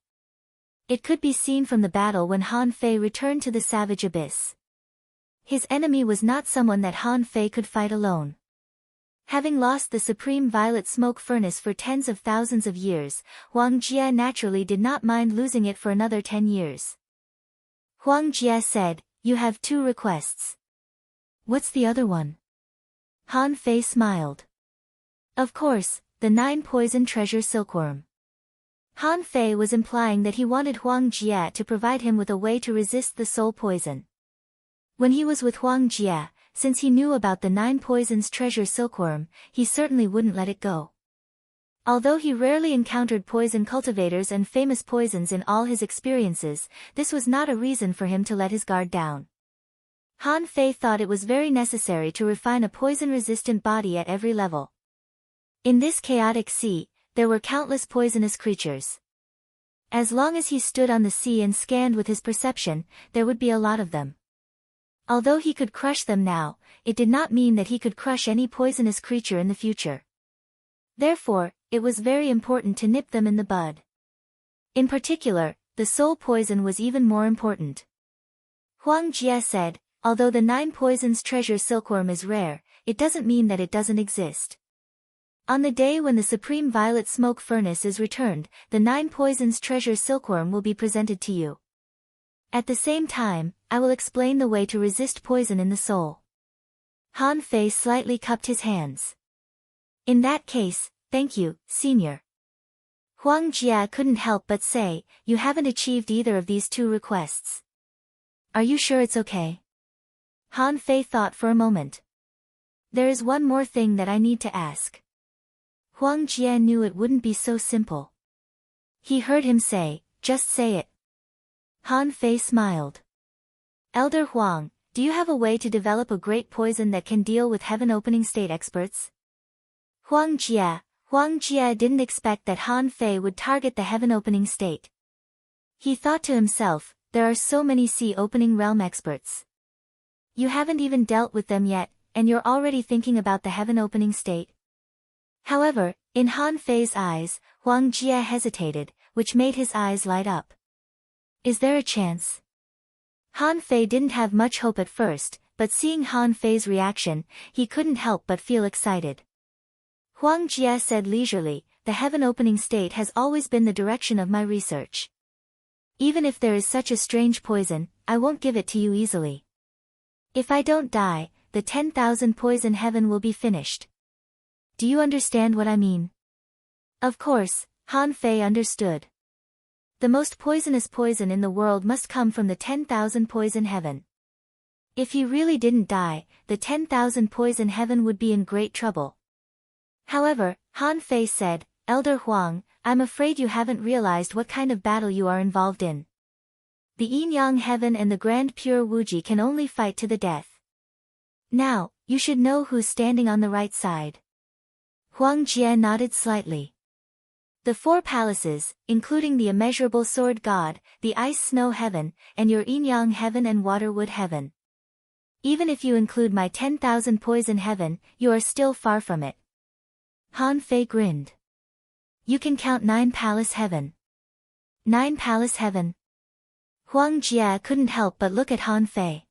It could be seen from the battle when Han Fei returned to the Savage Abyss. His enemy was not someone that Han Fei could fight alone. Having lost the supreme violet smoke furnace for tens of thousands of years, Huang Jie naturally did not mind losing it for another 10 years. Huang Jie said, "You have 2 requests." "What's the other one?" Han Fei smiled. "Of course, the 9 poison treasure silkworm." Han Fei was implying that he wanted Huang Jie to provide him with a way to resist the soul poison. When he was with Huang Jie, since he knew about the 9 poisons treasure silkworm, he certainly wouldn't let it go. Although he rarely encountered poison cultivators and famous poisons in all his experiences, this was not a reason for him to let his guard down. Han Fei thought it was very necessary to refine a poison-resistant body at every level. In this chaotic sea, there were countless poisonous creatures. As long as he stood on the sea and scanned with his perception, there would be a lot of them. Although he could crush them now, it did not mean that he could crush any poisonous creature in the future. Therefore, it was very important to nip them in the bud. In particular, the soul poison was even more important. Huang Jie said, "Although the 9 poisons treasure silkworm is rare, it doesn't mean that it doesn't exist. On the day when the supreme violet smoke furnace is returned, the 9 poisons treasure silkworm will be presented to you. At the same time, I will explain the way to resist poison in the soul." Han Fei slightly cupped his hands. "In that case, thank you, Senior." Huang Jie couldn't help but say, "You haven't achieved either of these 2 requests. Are you sure it's okay?" Han Fei thought for a moment. "There is one more thing that I need to ask." Huang Jie knew it wouldn't be so simple. He heard him say, "Just say it." Han Fei smiled. "Elder Huang, do you have a way to develop a great poison that can deal with heaven-opening state experts?" Huang Jie didn't expect that Han Fei would target the heaven-opening state. He thought to himself, there are so many sea-opening realm experts. You haven't even dealt with them yet, and you're already thinking about the heaven-opening state. However, in Han Fei's eyes, Huang Jie hesitated, which made his eyes light up. "Is there a chance?" Han Fei didn't have much hope at first, but seeing Han Fei's reaction, he couldn't help but feel excited. Huang Jie said leisurely, "The heaven-opening state has always been the direction of my research. Even if there is such a strange poison, I won't give it to you easily. If I don't die, the 10,000 poison heaven will be finished. Do you understand what I mean?" Of course, Han Fei understood. The most poisonous poison in the world must come from the 10,000 poison heaven. If he really didn't die, the 10,000 poison heaven would be in great trouble. However, Han Fei said, "Elder Huang, I'm afraid you haven't realized what kind of battle you are involved in. The Yin-Yang heaven and the Grand Pure Wuji can only fight to the death. Now, you should know who's standing on the right side." Huang Jie nodded slightly. "The 4 palaces, including the immeasurable sword god, the ice snow heaven, and your Yin-Yang heaven and water wood heaven. Even if you include my 10,000 poison heaven, you are still far from it." Han Fei grinned. "You can count 9 palace heaven." 9 palace heaven? Huang Jie couldn't help but look at Han Fei.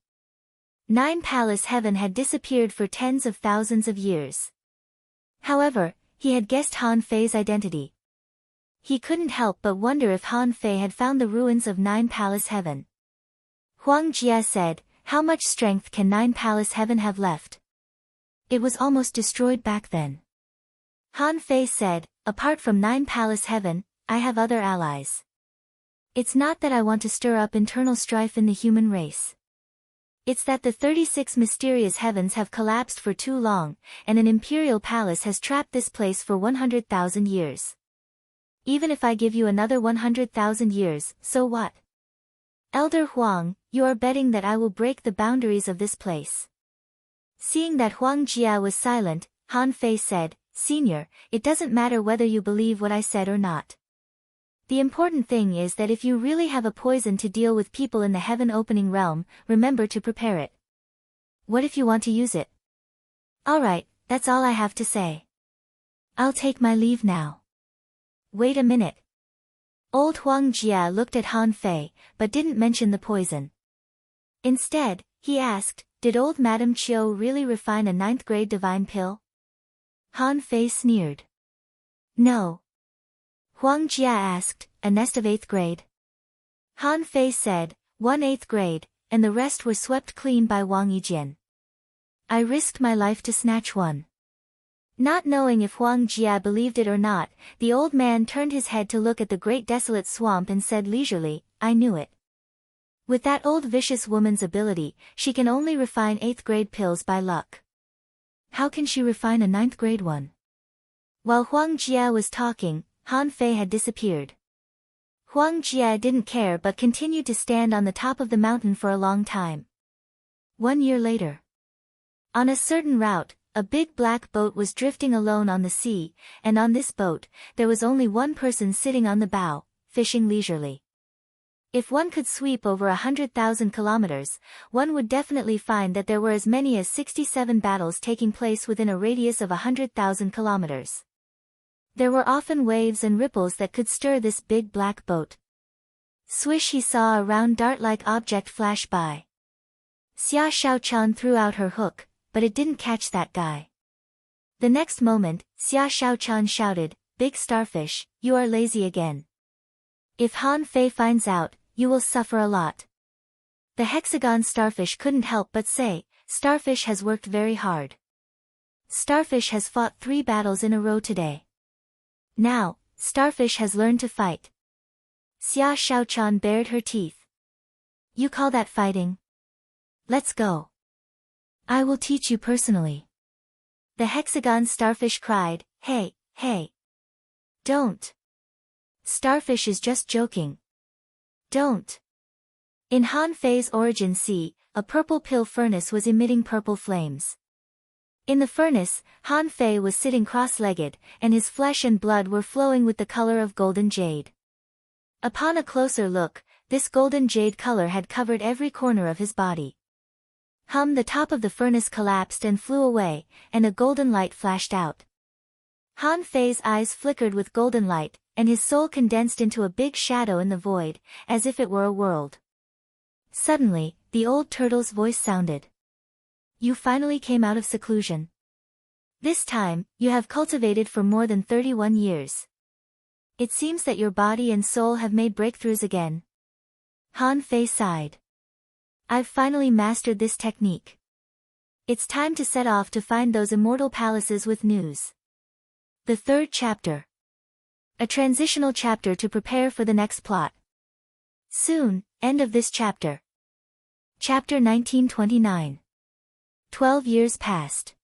9 palace heaven had disappeared for tens of thousands of years. However, he had guessed Han Fei's identity. He couldn't help but wonder if Han Fei had found the ruins of 9 palace heaven. Huang Jie said, "How much strength can 9 palace heaven have left?" "It was almost destroyed back then." Han Fei said, "Apart from 9 palace heaven, I have other allies. It's not that I want to stir up internal strife in the human race. It's that the 36 mysterious heavens have collapsed for too long, and an imperial palace has trapped this place for 100,000 years. Even if I give you another 100,000 years, so what? Elder Huang, you are betting that I will break the boundaries of this place." Seeing that Huang Jie was silent, Han Fei said, "Senior, it doesn't matter whether you believe what I said or not. The important thing is that if you really have a poison to deal with people in the heaven-opening realm, remember to prepare it. What if you want to use it?" "Alright, that's all I have to say. I'll take my leave now." "Wait a minute." Old Huang Jie looked at Han Fei, but didn't mention the poison. Instead, he asked, "Did old Madame Chiu really refine a 9th grade divine pill?" Han Fei sneered. No. Huang Jia asked, a nest of 8th grade? Han Fei said, 1/8th grade, and the rest were swept clean by Wang Yijian. I risked my life to snatch one. Not knowing if Huang Jia believed it or not, the old man turned his head to look at the great desolate swamp and said leisurely, I knew it. With that old vicious woman's ability, she can only refine 8th grade pills by luck. How can she refine a 9th grade one? While Huang Jia was talking, Han Fei had disappeared. Huang Jia didn't care but continued to stand on the top of the mountain for a long time. 1 year later. On a certain route, a big black boat was drifting alone on the sea, and on this boat, there was only one person sitting on the bow, fishing leisurely. If one could sweep over 100,000 kilometers, one would definitely find that there were as many as 67 battles taking place within a radius of 100,000 kilometers. There were often waves and ripples that could stir this big black boat. Swish, he saw a round dart-like object flash by. Xia Shaochan threw out her hook, but it didn't catch that guy. The next moment, Xia Shaochan shouted, Big starfish, you are lazy again. If Han Fei finds out, you will suffer a lot. The hexagon starfish couldn't help but say, Starfish has worked very hard. Starfish has fought 3 battles in a row today. Now, Starfish has learned to fight. Xia Shaochan bared her teeth. You call that fighting? Let's go. I will teach you personally. The hexagon starfish cried, Hey, hey. Don't. Starfish is just joking. Don't. In Han Fei's origin sea, a purple pill furnace was emitting purple flames. In the furnace, Han Fei was sitting cross-legged, and his flesh and blood were flowing with the color of golden jade. Upon a closer look, this golden jade color had covered every corner of his body. The top of the furnace collapsed and flew away, and a golden light flashed out. Han Fei's eyes flickered with golden light, and his soul condensed into a big shadow in the void, as if it were a world. Suddenly, the old turtle's voice sounded. You finally came out of seclusion. This time, you have cultivated for more than 31 years. It seems that your body and soul have made breakthroughs again. Han Fei sighed. I've finally mastered this technique. It's time to set off to find those immortal palaces with news. The 3rd chapter. A transitional chapter to prepare for the next plot. Soon, end of this chapter. Chapter 1929. 12 years passed.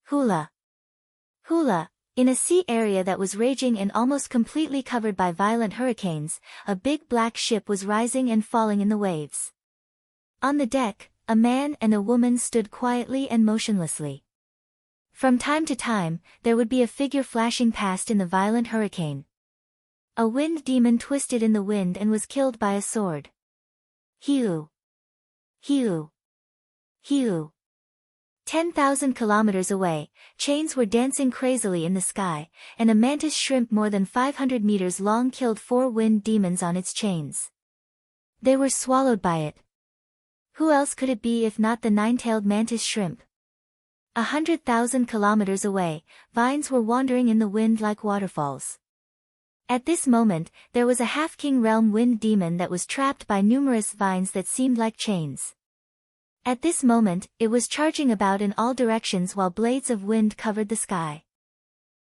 Hula. Hula, in a sea area that was raging and almost completely covered by violent hurricanes, a big black ship was rising and falling in the waves. On the deck, a man and a woman stood quietly and motionlessly. From time to time, there would be a figure flashing past in the violent hurricane. A wind demon twisted in the wind and was killed by a sword. Hiu. Hiu. Hiu. 10,000 kilometers away, chains were dancing crazily in the sky, and a mantis shrimp more than 500 meters long killed 4 wind demons on its chains. They were swallowed by it. Who else could it be if not the 9-tailed mantis shrimp? 100,000 kilometers away, vines were wandering in the wind like waterfalls. At this moment, there was a half-king realm wind demon that was trapped by numerous vines that seemed like chains. At this moment, it was charging about in all directions while blades of wind covered the sky.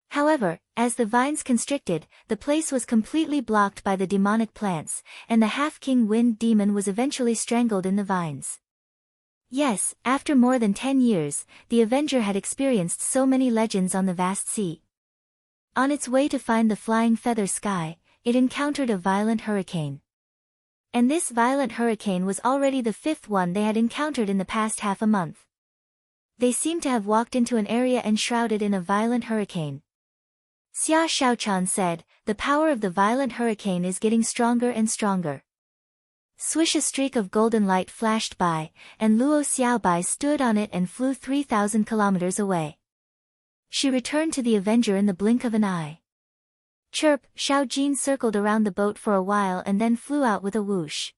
However, as the vines constricted, the place was completely blocked by the demonic plants, and the half-king wind demon was eventually strangled in the vines. Yes, after more than 10 years, the Avenger had experienced so many legends on the vast sea. On its way to find the flying feather sky, it encountered a violent hurricane. And this violent hurricane was already the 5th one they had encountered in the past half a month. They seemed to have walked into an area enshrouded in a violent hurricane. Xia Shaochan said, the power of the violent hurricane is getting stronger and stronger. Swish, a streak of golden light flashed by, and Luo Xiaobai stood on it and flew 3,000 kilometers away. She returned to the Avenger in the blink of an eye. Chirp, Xiao Jin circled around the boat for a while and then flew out with a whoosh.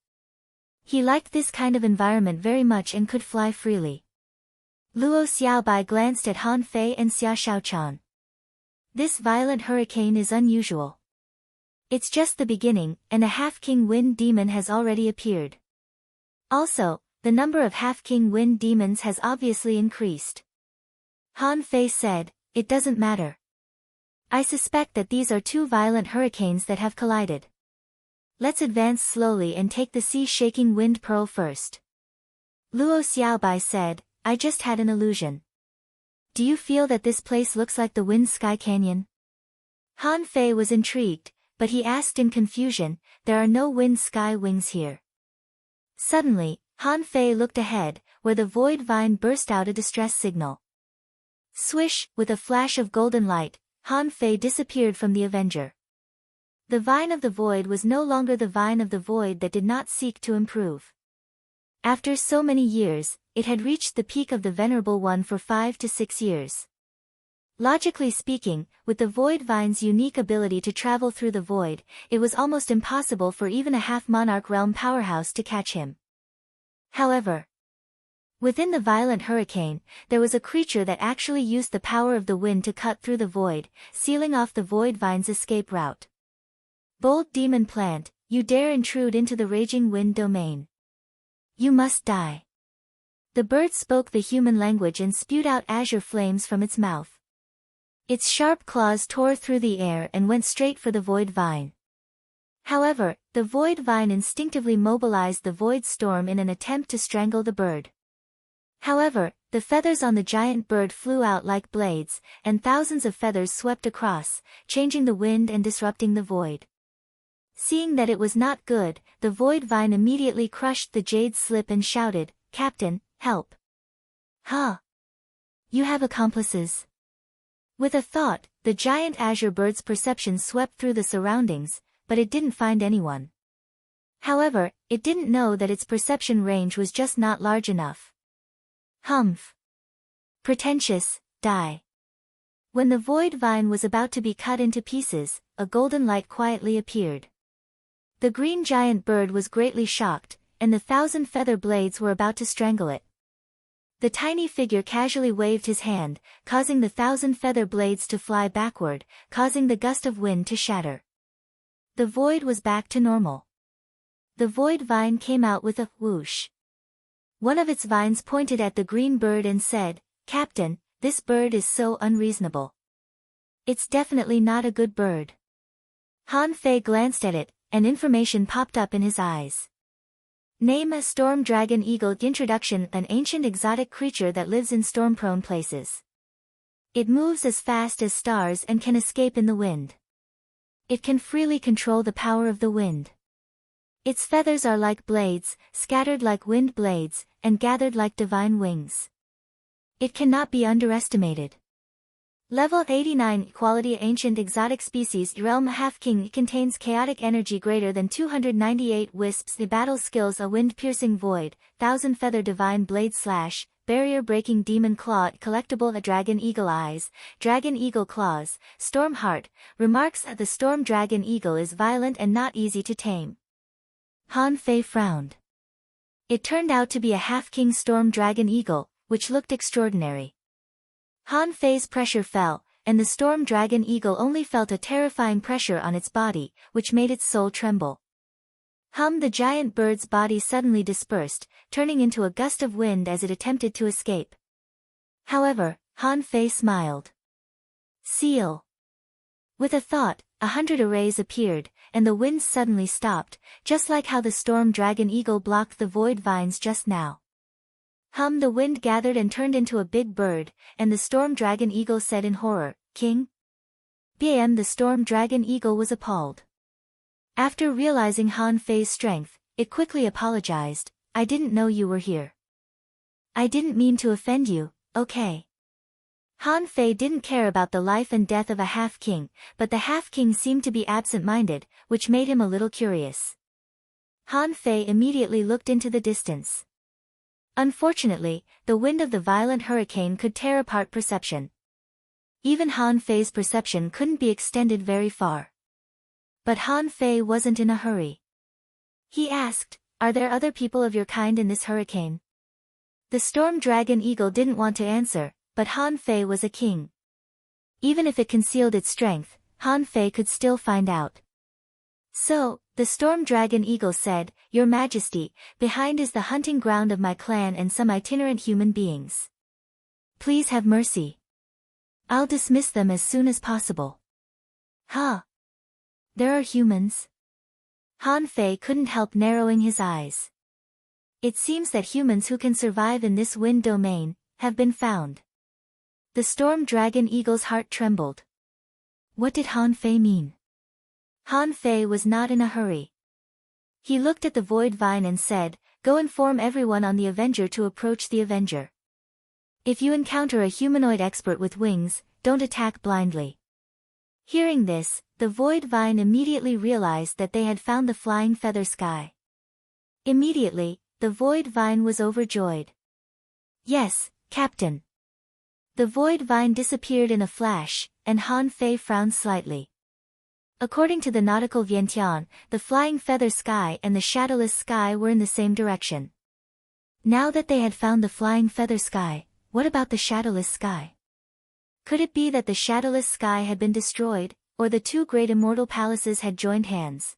He liked this kind of environment very much and could fly freely. Luo Xiaobai glanced at Han Fei and Xia Shaochan. This violent hurricane is unusual. It's just the beginning, and a half-king wind demon has already appeared. Also, the number of half-king wind demons has obviously increased. Han Fei said, "It doesn't matter. I suspect that these are two violent hurricanes that have collided. Let's advance slowly and take the sea-shaking wind pearl first." Luo Xiaobai said, "I just had an illusion. Do you feel that this place looks like the Wind Sky Canyon?" Han Fei was intrigued, but he asked in confusion, "There are no wind sky wings here." Suddenly, Han Fei looked ahead, where the void vine burst out a distress signal. Swish, with a flash of golden light, Han Fei disappeared from the Avenger. The vine of the void was no longer the vine of the void that did not seek to improve. After so many years, it had reached the peak of the Venerable One for 5 to 6 years. Logically speaking, with the void vine's unique ability to travel through the void, it was almost impossible for even a half-monarch realm powerhouse to catch him. However, within the violent hurricane, there was a creature that actually used the power of the wind to cut through the void, sealing off the void vine's escape route. "Bold demon plant, you dare intrude into the raging wind domain. You must die." The bird spoke the human language and spewed out azure flames from its mouth. Its sharp claws tore through the air and went straight for the void vine. However, the void vine instinctively mobilized the void storm in an attempt to strangle the bird. However, the feathers on the giant bird flew out like blades, and thousands of feathers swept across, changing the wind and disrupting the void. Seeing that it was not good, the void vine immediately crushed the jade slip and shouted, "Captain, help! Ha! You have accomplices." With a thought, the giant azure bird's perception swept through the surroundings, but it didn't find anyone. However, it didn't know that its perception range was just not large enough. Humph! Pretentious, die! When the void vine was about to be cut into pieces, a golden light quietly appeared. The green giant bird was greatly shocked, and the 1,000 feather blades were about to strangle it. The tiny figure casually waved his hand, causing the 1,000 feather blades to fly backward, causing the gust of wind to shatter. The void was back to normal. The void vine came out with a whoosh. One of its vines pointed at the green bird and said, "Captain, this bird is so unreasonable. It's definitely not a good bird." Han Fei glanced at it, and information popped up in his eyes. Name a storm dragon eagle. Introduction: an ancient exotic creature that lives in storm-prone places. It moves as fast as stars and can escape in the wind. It can freely control the power of the wind. Its feathers are like blades, scattered like wind blades, and gathered like divine wings. It cannot be underestimated. Level 89 Quality Ancient Exotic Species Realm Half-King contains chaotic energy greater than 298 wisps. The battle skills: a wind-piercing void, 1,000 feather divine blade slash, barrier-breaking demon claw. Collectible: a dragon eagle eyes, dragon eagle claws, storm heart. Remarks: the storm dragon eagle is violent and not easy to tame. Han Fei frowned. It turned out to be a half-king storm dragon eagle, which looked extraordinary. Han Fei's pressure fell, and the storm dragon eagle only felt a terrifying pressure on its body, which made its soul tremble. The giant bird's body suddenly dispersed, turning into a gust of wind as it attempted to escape. However, Han Fei smiled. Seal. With a thought, 100 arrays appeared, and the winds suddenly stopped, just like how the storm dragon eagle blocked the void vines just now. The wind gathered and turned into a big bird, and the storm dragon eagle said in horror, "King?" The storm dragon eagle was appalled. After realizing Han Fei's strength, it quickly apologized, "I didn't know you were here. I didn't mean to offend you, okay?" Han Fei didn't care about the life and death of a half-king, but the half-king seemed to be absent-minded, which made him a little curious. Han Fei immediately looked into the distance. Unfortunately, the wind of the violent hurricane could tear apart perception. Even Han Fei's perception couldn't be extended very far. But Han Fei wasn't in a hurry. He asked, "Are there other people of your kind in this hurricane?" The storm dragon eagle didn't want to answer, but Han Fei was a king. Even if it concealed its strength, Han Fei could still find out. So, the storm dragon eagle said, "Your Majesty, behind is the hunting ground of my clan and some itinerant human beings. Please have mercy. I'll dismiss them as soon as possible." Huh? There are humans? Han Fei couldn't help narrowing his eyes. It seems that humans who can survive in this wind domain have been found. The storm dragon eagle's heart trembled. What did Han Fei mean? Han Fei was not in a hurry. He looked at the void vine and said, "Go inform everyone on the Avenger to approach the Avenger. If you encounter a humanoid expert with wings, don't attack blindly." Hearing this, the void vine immediately realized that they had found the flying feather sky. Immediately, the void vine was overjoyed. "Yes, Captain." The void vine disappeared in a flash, and Han Fei frowned slightly. According to the nautical Vientiane, the flying feather sky and the shadowless sky were in the same direction. Now that they had found the flying feather sky, what about the shadowless sky? Could it be that the shadowless sky had been destroyed, or the two great immortal palaces had joined hands?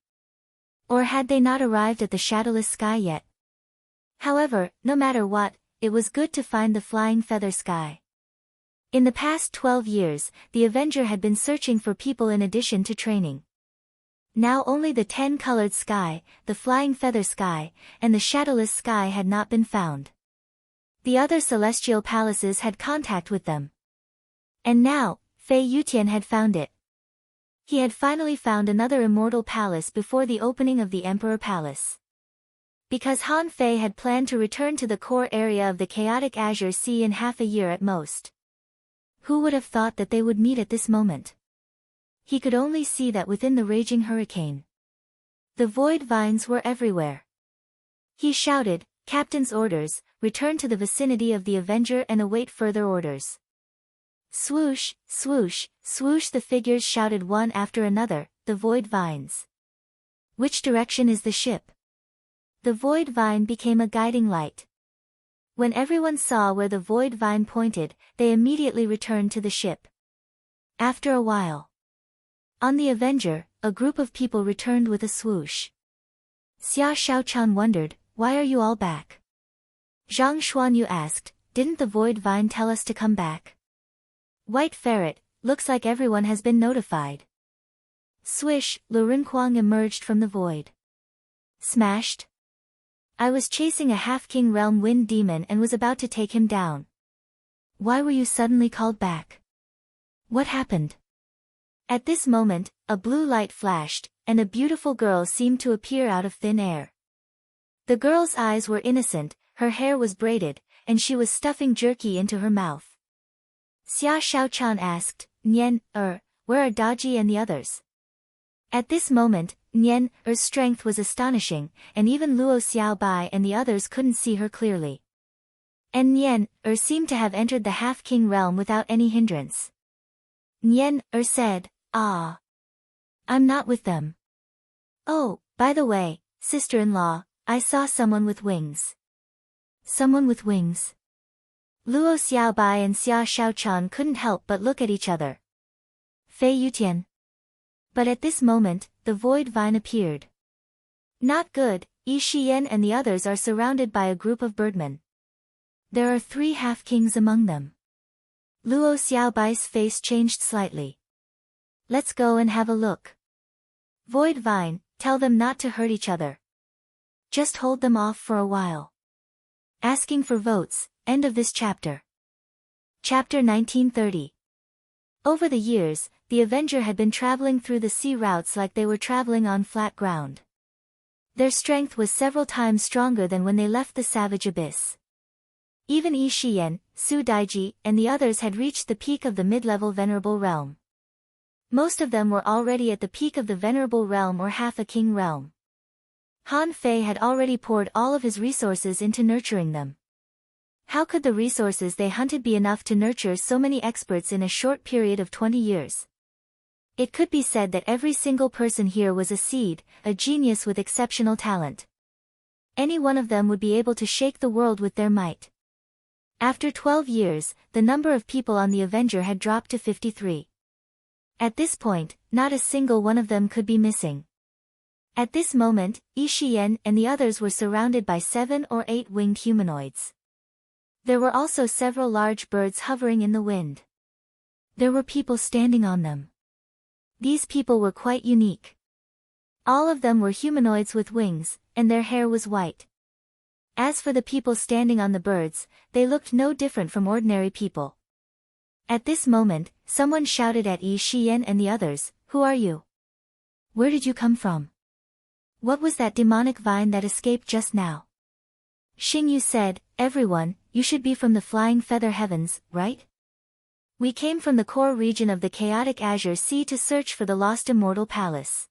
Or had they not arrived at the shadowless sky yet? However, no matter what, it was good to find the flying feather sky. In the past 12 years, the Avenger had been searching for people in addition to training. Now only the 10-colored sky, the flying feather sky, and the shadowless sky had not been found. The other celestial palaces had contact with them. And now, Fei Yutian had found it. He had finally found another immortal palace before the opening of the Emperor Palace. Because Han Fei had planned to return to the core area of the chaotic Azure Sea in half a year at most. Who would have thought that they would meet at this moment? He could only see that within the raging hurricane. The void vines were everywhere. He shouted, "Captain's orders, return to the vicinity of the Avenger and await further orders." Swoosh, swoosh, swoosh, the figures shouted one after another, the void vines. "Which direction is the ship?" The void vine became a guiding light. When everyone saw where the void vine pointed, they immediately returned to the ship. After a while, on the Avenger, a group of people returned with a swoosh. Xia Shaochan wondered, "Why are you all back?" Zhang Xuanyu asked, "Didn't the void vine tell us to come back?" White Ferret, "Looks like everyone has been notified." Swish, Lu Rinquang emerged from the void. Smashed? I was chasing a half-king realm wind demon and was about to take him down. Why were you suddenly called back? What happened? At this moment, a blue light flashed, and a beautiful girl seemed to appear out of thin air. The girl's eyes were innocent, her hair was braided, and she was stuffing jerky into her mouth. Xia Shaochan asked, "Nian, where are Daji and the others?" At this moment, Nian, strength was astonishing, and even Luo Xiaobai and the others couldn't see her clearly. And Nian, seemed to have entered the half-king realm without any hindrance. Nian, said, "Ah. I'm not with them. Oh, by the way, sister-in-law, I saw someone with wings." Someone with wings? Luo Xiaobai and Xia Shaochan couldn't help but look at each other. Fei Yutian. But at this moment, the void vine appeared. Not good, Yi Shiyan and the others are surrounded by a group of birdmen. There are 3 half-kings among them. Luo Xiaobai's face changed slightly. Let's go and have a look. Void vine, tell them not to hurt each other. Just hold them off for a while. Asking for votes, end of this chapter. Chapter 1930. Over the years, the Avenger had been traveling through the sea routes like they were traveling on flat ground. Their strength was several times stronger than when they left the savage abyss. Even Yi Shiyan, Su Daiji, and the others had reached the peak of the mid-level Venerable Realm. Most of them were already at the peak of the Venerable Realm or half-a-king realm. Han Fei had already poured all of his resources into nurturing them. How could the resources they hunted be enough to nurture so many experts in a short period of 20 years? It could be said that every single person here was a seed, a genius with exceptional talent. Any one of them would be able to shake the world with their might. After 12 years, the number of people on the Avenger had dropped to 53. At this point, not a single one of them could be missing. At this moment, Yi Shiyan and the others were surrounded by 7 or 8 winged humanoids. There were also several large birds hovering in the wind. There were people standing on them. These people were quite unique. All of them were humanoids with wings, and their hair was white. As for the people standing on the birds, they looked no different from ordinary people. At this moment, someone shouted at Yi Shiyan and the others, "Who are you? Where did you come from? What was that demonic vine that escaped just now?" Xingyu said, "Everyone, you should be from the flying feather heavens, right? We came from the core region of the chaotic azure sea to search for the lost immortal palace."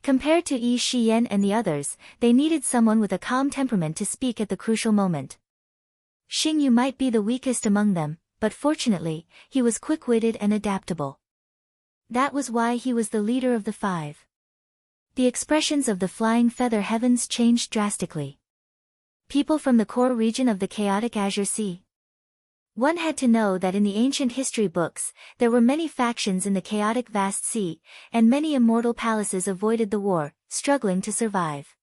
Compared to Yi Shiyan and the others, they needed someone with a calm temperament to speak at the crucial moment. Xingyu might be the weakest among them, but fortunately, he was quick-witted and adaptable. That was why he was the leader of the 5. The expressions of the flying feather heavens changed drastically. People from the core region of the chaotic azure sea. One had to know that in the ancient history books, there were many factions in the chaotic vast sea, and many immortal palaces avoided the war, struggling to survive.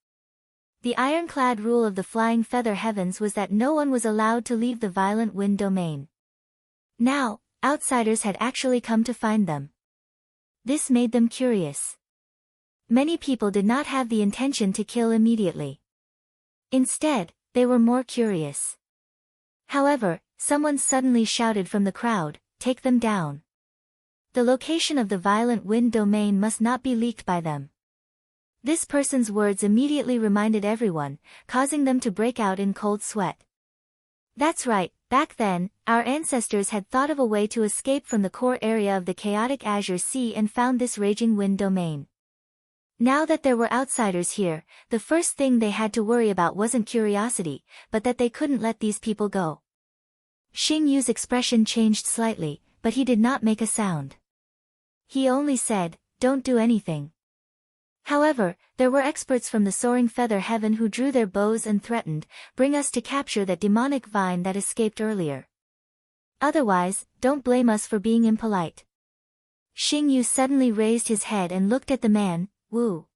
The ironclad rule of the flying feather heavens was that no one was allowed to leave the violent wind domain. Now, outsiders had actually come to find them. This made them curious. Many people did not have the intention to kill immediately. Instead, they were more curious. However, someone suddenly shouted from the crowd, "Take them down. The location of the violent wind domain must not be leaked by them." This person's words immediately reminded everyone, causing them to break out in cold sweat. That's right, back then, our ancestors had thought of a way to escape from the core area of the chaotic azure sea and found this raging wind domain. Now that there were outsiders here, the first thing they had to worry about wasn't curiosity, but that they couldn't let these people go. Xingyu's expression changed slightly, but he did not make a sound. He only said, "Don't do anything." However, there were experts from the soaring feather heaven who drew their bows and threatened, "Bring us to capture that demonic vine that escaped earlier. Otherwise, don't blame us for being impolite." Xingyu suddenly raised his head and looked at the man. Wu.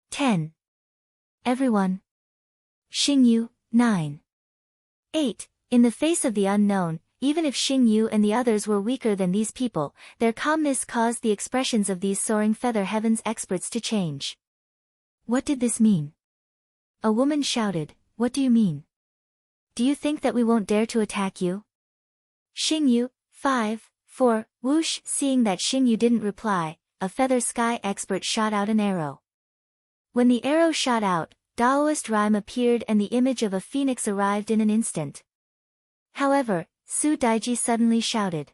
10. Everyone. Xingyu, 9. 8. In the face of the unknown, even if Xingyu and the others were weaker than these people, their calmness caused the expressions of these soaring feather heavens experts to change. What did this mean? A woman shouted, "What do you mean? Do you think that we won't dare to attack you?" Xingyu, 5, 4, whoosh. Seeing that Xingyu didn't reply, a feather sky expert shot out an arrow. When the arrow shot out, Daoist rhyme appeared and the image of a phoenix arrived in an instant. However, Su Daiji suddenly shouted.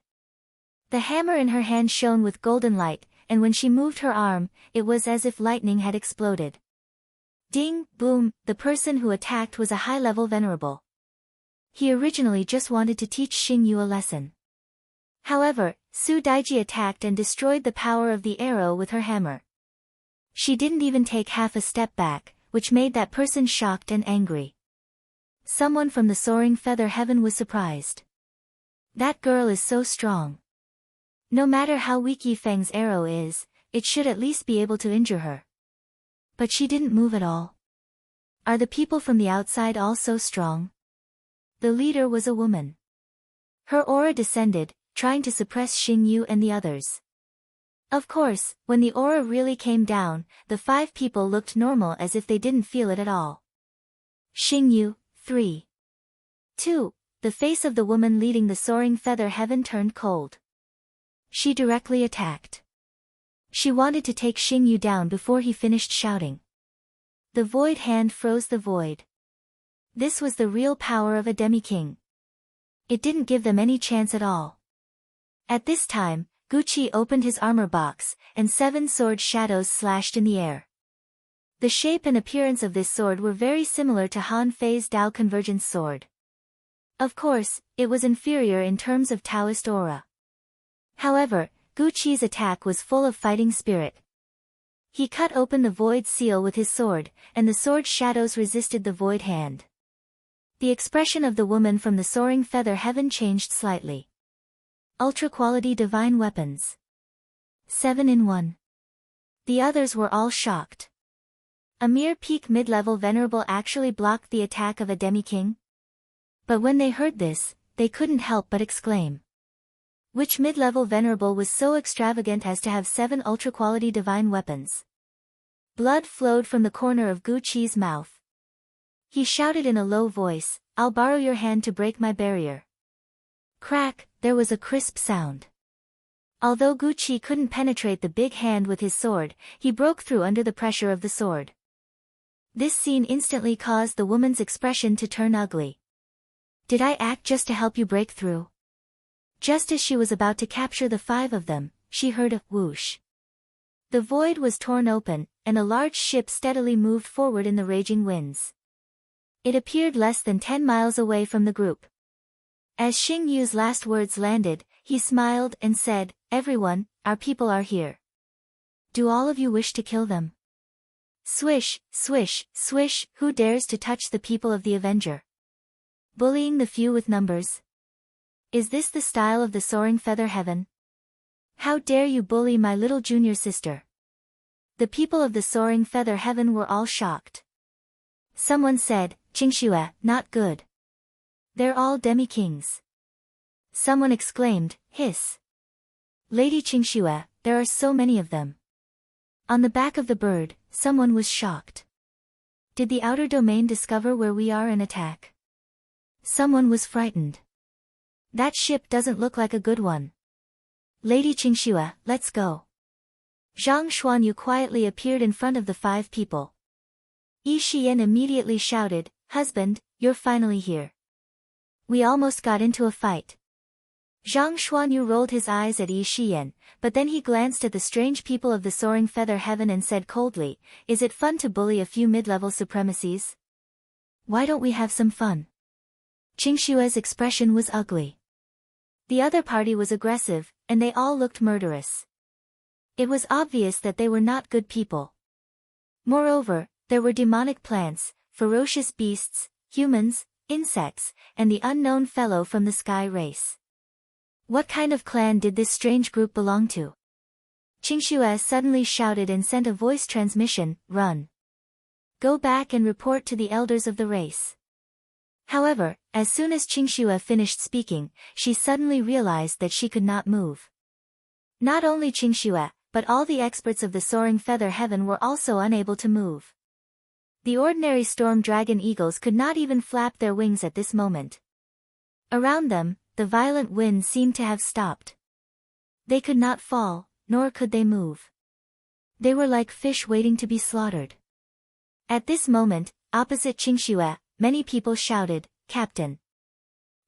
The hammer in her hand shone with golden light, and when she moved her arm, it was as if lightning had exploded. Ding, boom, the person who attacked was a high-level venerable. He originally just wanted to teach Xingyu a lesson. However, Su Daiji attacked and destroyed the power of the arrow with her hammer. She didn't even take half a step back, which made that person shocked and angry. Someone from the soaring feather heaven was surprised. That girl is so strong. No matter how weak Yifeng's arrow is, it should at least be able to injure her. But she didn't move at all. Are the people from the outside all so strong? The leader was a woman. Her aura descended, trying to suppress Xingyu and the others. Of course, when the aura really came down, the 5 people looked normal as if they didn't feel it at all. Xingyu, 3. 2. The face of the woman leading the soaring feather heaven turned cold. She directly attacked. She wanted to take Xingyu down before he finished shouting. The void hand froze the void. This was the real power of a demi-king. It didn't give them any chance at all. At this time, Guqi opened his armor box, and 7 sword shadows slashed in the air. The shape and appearance of this sword were very similar to Han Fei's Dao Convergence sword. Of course, it was inferior in terms of Taoist aura. However, Guqi's attack was full of fighting spirit. He cut open the void seal with his sword, and the sword shadows resisted the void hand. The expression of the woman from the soaring feather heaven changed slightly. Ultra-quality divine weapons. 7 in 1. The others were all shocked. A mere peak mid-level venerable actually blocked the attack of a demi-king? But when they heard this, they couldn't help but exclaim. Which mid-level venerable was so extravagant as to have 7 ultra-quality divine weapons? Blood flowed from the corner of Gu Qi's mouth. He shouted in a low voice, "I'll borrow your hand to break my barrier." Crack, there was a crisp sound. Although Gu Qi couldn't penetrate the big hand with his sword, he broke through under the pressure of the sword. This scene instantly caused the woman's expression to turn ugly. "Did I act just to help you break through?" Just as she was about to capture the 5 of them, she heard a whoosh. The void was torn open, and a large ship steadily moved forward in the raging winds. It appeared less than 10 miles away from the group. As Xing Yu's last words landed, he smiled and said, "Everyone, our people are here. Do all of you wish to kill them?" Swish, swish, swish, who dares to touch the people of the Avenger? Bullying the few with numbers? Is this the style of the soaring feather heaven? How dare you bully my little junior sister? The people of the soaring feather heaven were all shocked. Someone said, "Qingxue, not good. They're all demi-kings." Someone exclaimed, "Hiss. Lady Qingxue, there are so many of them." On the back of the bird, someone was shocked. Did the outer domain discover where we are and attack? Someone was frightened. That ship doesn't look like a good one. Lady Qingxue, let's go. Zhang Xuanyu quietly appeared in front of the 5 people. Yi Shiyan immediately shouted, "Husband, you're finally here. We almost got into a fight." Zhang Xuanyu rolled his eyes at Yi Shiyan, but then he glanced at the strange people of the soaring feather heaven and said coldly, "Is it fun to bully a few mid-level supremacies? Why don't we have some fun?" Qingxue's expression was ugly. The other party was aggressive, and they all looked murderous. It was obvious that they were not good people. Moreover, there were demonic plants, ferocious beasts, humans, insects, and the unknown fellow from the sky race. What kind of clan did this strange group belong to? Qingxue suddenly shouted and sent a voice transmission, "Run. Go back and report to the elders of the race." However, as soon as Qingxue finished speaking, she suddenly realized that she could not move. Not only Qingxue, but all the experts of the soaring feather heaven were also unable to move. The ordinary storm dragon eagles could not even flap their wings at this moment. Around them, the violent wind seemed to have stopped. They could not fall, nor could they move. They were like fish waiting to be slaughtered. At this moment, opposite Qingxue, many people shouted, "Captain!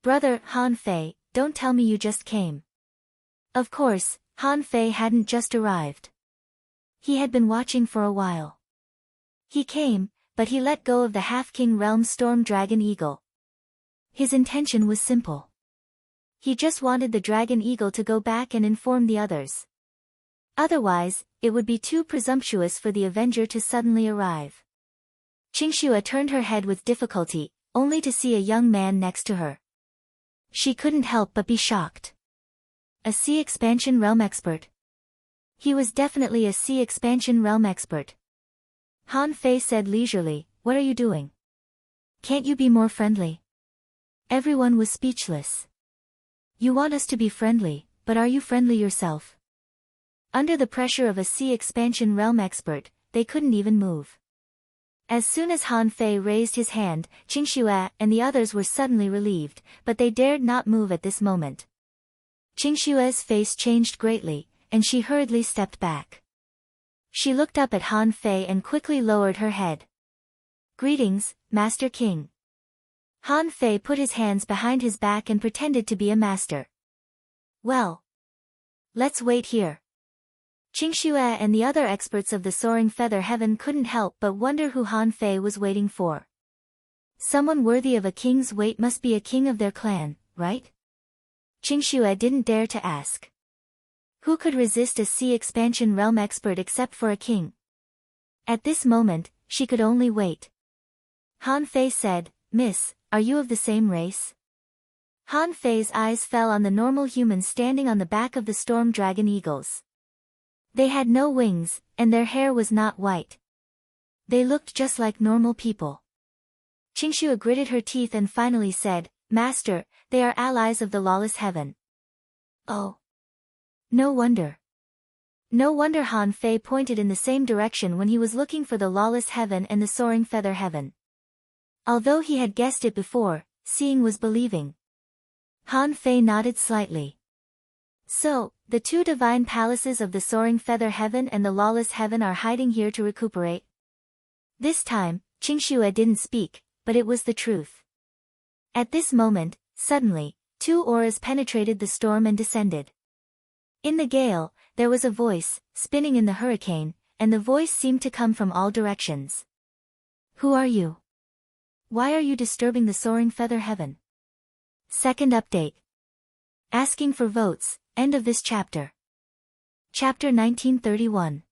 Brother, Han Fei, don't tell me you just came." Of course, Han Fei hadn't just arrived. He had been watching for a while. He came, but he let go of the half-king realm storm dragon eagle. His intention was simple. He just wanted the dragon eagle to go back and inform the others. Otherwise, it would be too presumptuous for the Avenger to suddenly arrive. Qingxue turned her head with difficulty, only to see a young man next to her. She couldn't help but be shocked. A sea expansion realm expert. He was definitely a sea expansion realm expert. Han Fei said leisurely, "What are you doing? Can't you be more friendly?" Everyone was speechless. "You want us to be friendly, but are you friendly yourself?" Under the pressure of a sea expansion realm expert, they couldn't even move. As soon as Han Fei raised his hand, Qingxue and the others were suddenly relieved, but they dared not move at this moment. Qingxue's face changed greatly, and she hurriedly stepped back. She looked up at Han Fei and quickly lowered her head. "Greetings, Master King." Han Fei put his hands behind his back and pretended to be a master. "Well, let's wait here." Qingxue and the other experts of the soaring feather heaven couldn't help but wonder who Han Fei was waiting for. Someone worthy of a king's weight must be a king of their clan, right? Qingxue didn't dare to ask. Who could resist a sea expansion realm expert except for a king? At this moment, she could only wait. Han Fei said, "Miss, are you of the same race?" Han Fei's eyes fell on the normal humans standing on the back of the storm dragon eagles. They had no wings, and their hair was not white. They looked just like normal people. Qingshu gritted her teeth and finally said, "Master, they are allies of the lawless heaven." Oh. No wonder. No wonder Han Fei pointed in the same direction when he was looking for the lawless heaven and the soaring feather heaven. Although he had guessed it before, seeing was believing. Han Fei nodded slightly. So, the two divine palaces of the soaring feather heaven and the lawless heaven are hiding here to recuperate? This time, Qingshu didn't speak, but it was the truth. At this moment, suddenly, two auras penetrated the storm and descended. In the gale, there was a voice, spinning in the hurricane, and the voice seemed to come from all directions. Who are you? Why are you disturbing the soaring feather heaven? Second update. Asking for votes, end of this chapter. Chapter 1931.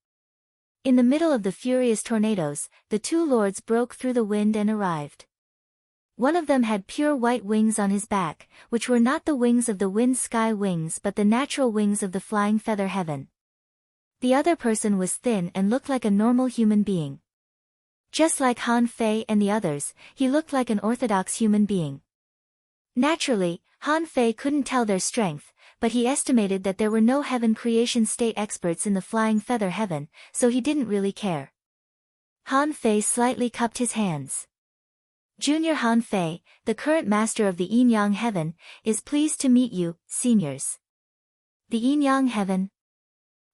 In the middle of the furious tornadoes, the two lords broke through the wind and arrived. One of them had pure white wings on his back, which were not the wings of the wind sky wings but the natural wings of the flying feather heaven. The other person was thin and looked like a normal human being. Just like Han Fei and the others, he looked like an orthodox human being. Naturally, Han Fei couldn't tell their strength, but he estimated that there were no heaven creation state experts in the flying feather heaven, so he didn't really care. Han Fei slightly cupped his hands. Junior Han Fei, the current master of the Yin-Yang Heaven, is pleased to meet you, seniors. The Yin-Yang Heaven?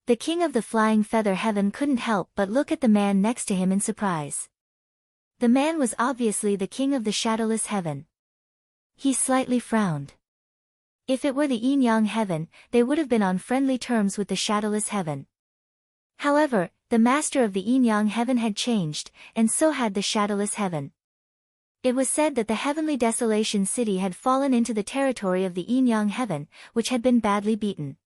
The king of the Flying Feather Heaven couldn't help but look at the man next to him in surprise. The man was obviously the king of the Shadowless Heaven. He slightly frowned. If it were the Yin-Yang Heaven, they would have been on friendly terms with the Shadowless Heaven. However, the master of the Yin-Yang Heaven had changed, and so had the Shadowless Heaven. It was said that the heavenly desolation city had fallen into the territory of the Yin-Yang Heaven, which had been badly beaten.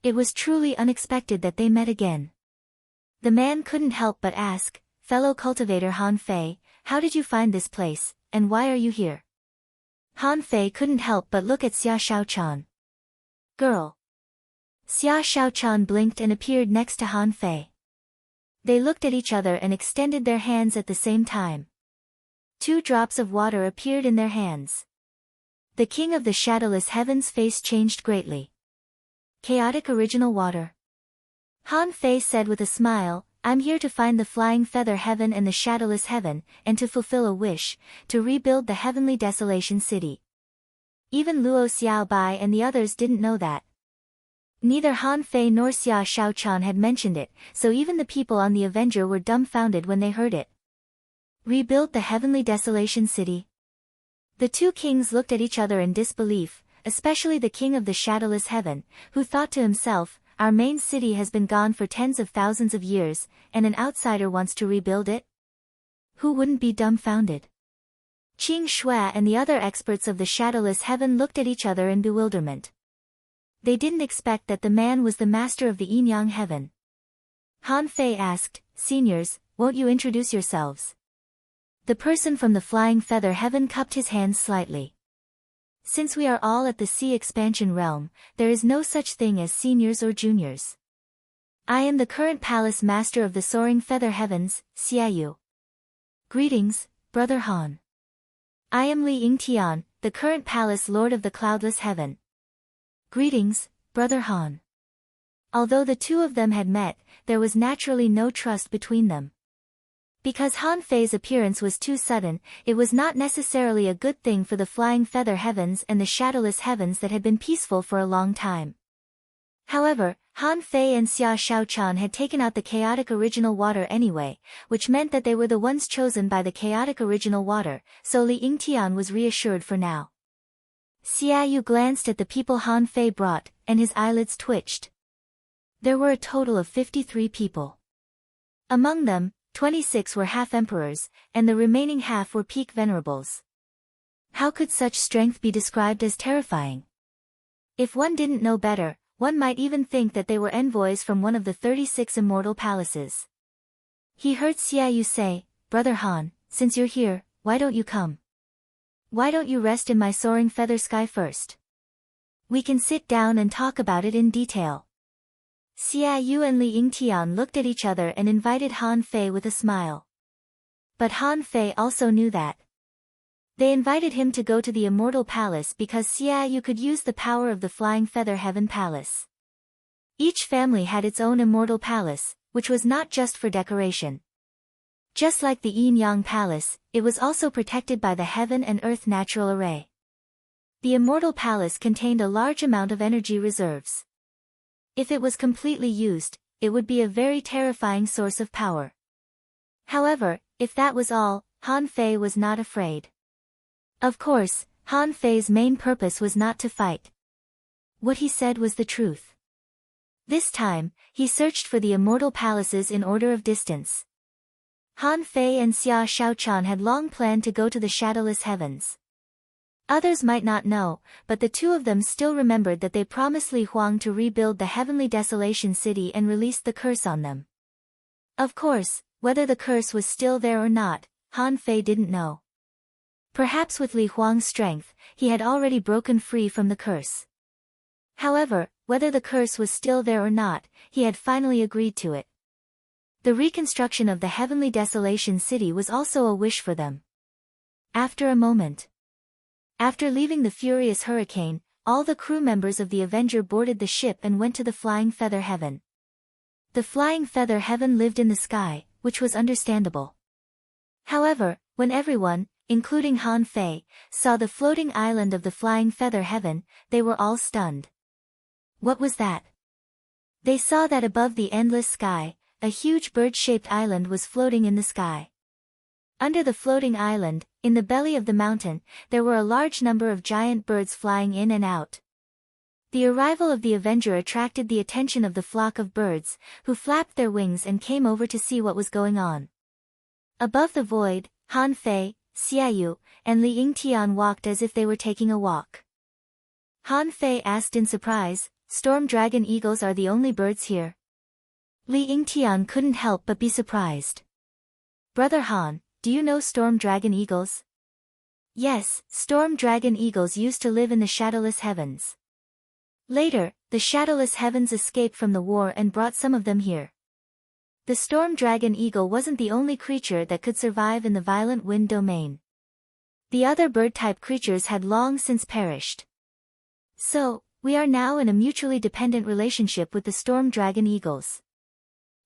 It was truly unexpected that they met again. The man couldn't help but ask, "Fellow cultivator Han Fei, how did you find this place, and why are you here?" Han Fei couldn't help but look at Xia Shaochan. "Girl." Xia Shaochan blinked and appeared next to Han Fei. They looked at each other and extended their hands at the same time. 2 drops of water appeared in their hands. The king of the Shadowless Heaven's face changed greatly. Chaotic original water. Han Fei said with a smile, "I'm here to find the Flying Feather Heaven and the Shadowless Heaven, and to fulfill a wish, to rebuild the Heavenly Desolation City." Even Luo Xiaobai and the others didn't know that. Neither Han Fei nor Xia Shaochan had mentioned it, so even the people on the Avenger were dumbfounded when they heard it. Rebuild the Heavenly Desolation City. The two kings looked at each other in disbelief, especially the king of the Shadowless Heaven, who thought to himself, "Our main city has been gone for tens of thousands of years, and an outsider wants to rebuild it?" Who wouldn't be dumbfounded? Qing Shui and the other experts of the Shadowless Heaven looked at each other in bewilderment. They didn't expect that the man was the master of the Yin-Yang Heaven. Han Fei asked, "Seniors, won't you introduce yourselves?" The person from the Flying Feather Heaven cupped his hands slightly. "Since we are all at the Sea Expansion Realm, there is no such thing as seniors or juniors. I am the current Palace Master of the Soaring Feather Heavens, Xiaoyu." "Greetings, Brother Han." "I am Li Yingtian, the current Palace Lord of the Cloudless Heaven." "Greetings, Brother Han." Although the two of them had met, there was naturally no trust between them. Because Han Fei's appearance was too sudden, it was not necessarily a good thing for the Flying Feather Heavens and the Shadowless Heavens that had been peaceful for a long time. However, Han Fei and Xia Shaochan had taken out the chaotic original water anyway, which meant that they were the ones chosen by the chaotic original water, so Li Yingtian was reassured for now. Xiaoyu glanced at the people Han Fei brought, and his eyelids twitched. There were a total of 53 people. Among them, 26 were half-emperors, and the remaining half were peak venerables. How could such strength be described as terrifying? If one didn't know better, one might even think that they were envoys from one of the 36 immortal palaces. He heard Xiaoyu say, "Brother Han, since you're here, why don't you come? Why don't you rest in my soaring feather sky first? We can sit down and talk about it in detail." Xia Yu and Li Yingtian looked at each other and invited Han Fei with a smile. But Han Fei also knew that. They invited him to go to the Immortal Palace because Xia Yu could use the power of the Flying Feather Heaven Palace. Each family had its own Immortal Palace, which was not just for decoration. Just like the Yin-Yang Palace, it was also protected by the Heaven and Earth Natural Array. The Immortal Palace contained a large amount of energy reserves. If it was completely used, it would be a very terrifying source of power. However, if that was all, Han Fei was not afraid. Of course, Han Fei's main purpose was not to fight. What he said was the truth. This time, he searched for the Immortal Palaces in order of distance. Han Fei and Xia Shaochan had long planned to go to the Shadowless Heavens. Others might not know, but the two of them still remembered that they promised Li Huang to rebuild the Heavenly Desolation City and released the curse on them. Of course, whether the curse was still there or not, Han Fei didn't know. Perhaps with Li Huang's strength, he had already broken free from the curse. However, whether the curse was still there or not, he had finally agreed to it. The reconstruction of the Heavenly Desolation City was also a wish for them. After a moment. After leaving the furious hurricane, all the crew members of the Avenger boarded the ship and went to the Flying Feather Heaven. The Flying Feather Heaven lived in the sky, which was understandable. However, when everyone, including Han Fei, saw the floating island of the Flying Feather Heaven, they were all stunned. What was that? They saw that above the endless sky, a huge bird-shaped island was floating in the sky. Under the floating island, in the belly of the mountain, there were a large number of giant birds flying in and out. The arrival of the Avenger attracted the attention of the flock of birds, who flapped their wings and came over to see what was going on. Above the void, Han Fei, Xia Yu, and Li Yingtian walked as if they were taking a walk. Han Fei asked in surprise, "Storm Dragon Eagles are the only birds here?" Li Yingtian couldn't help but be surprised. "Brother Han, do you know Storm Dragon Eagles?" "Yes, Storm Dragon Eagles used to live in the Shadowless Heavens. Later, the Shadowless Heavens escaped from the war and brought some of them here." The Storm Dragon Eagle wasn't the only creature that could survive in the Violent Wind domain. The other bird-type creatures had long since perished. "So, we are now in a mutually dependent relationship with the Storm Dragon Eagles."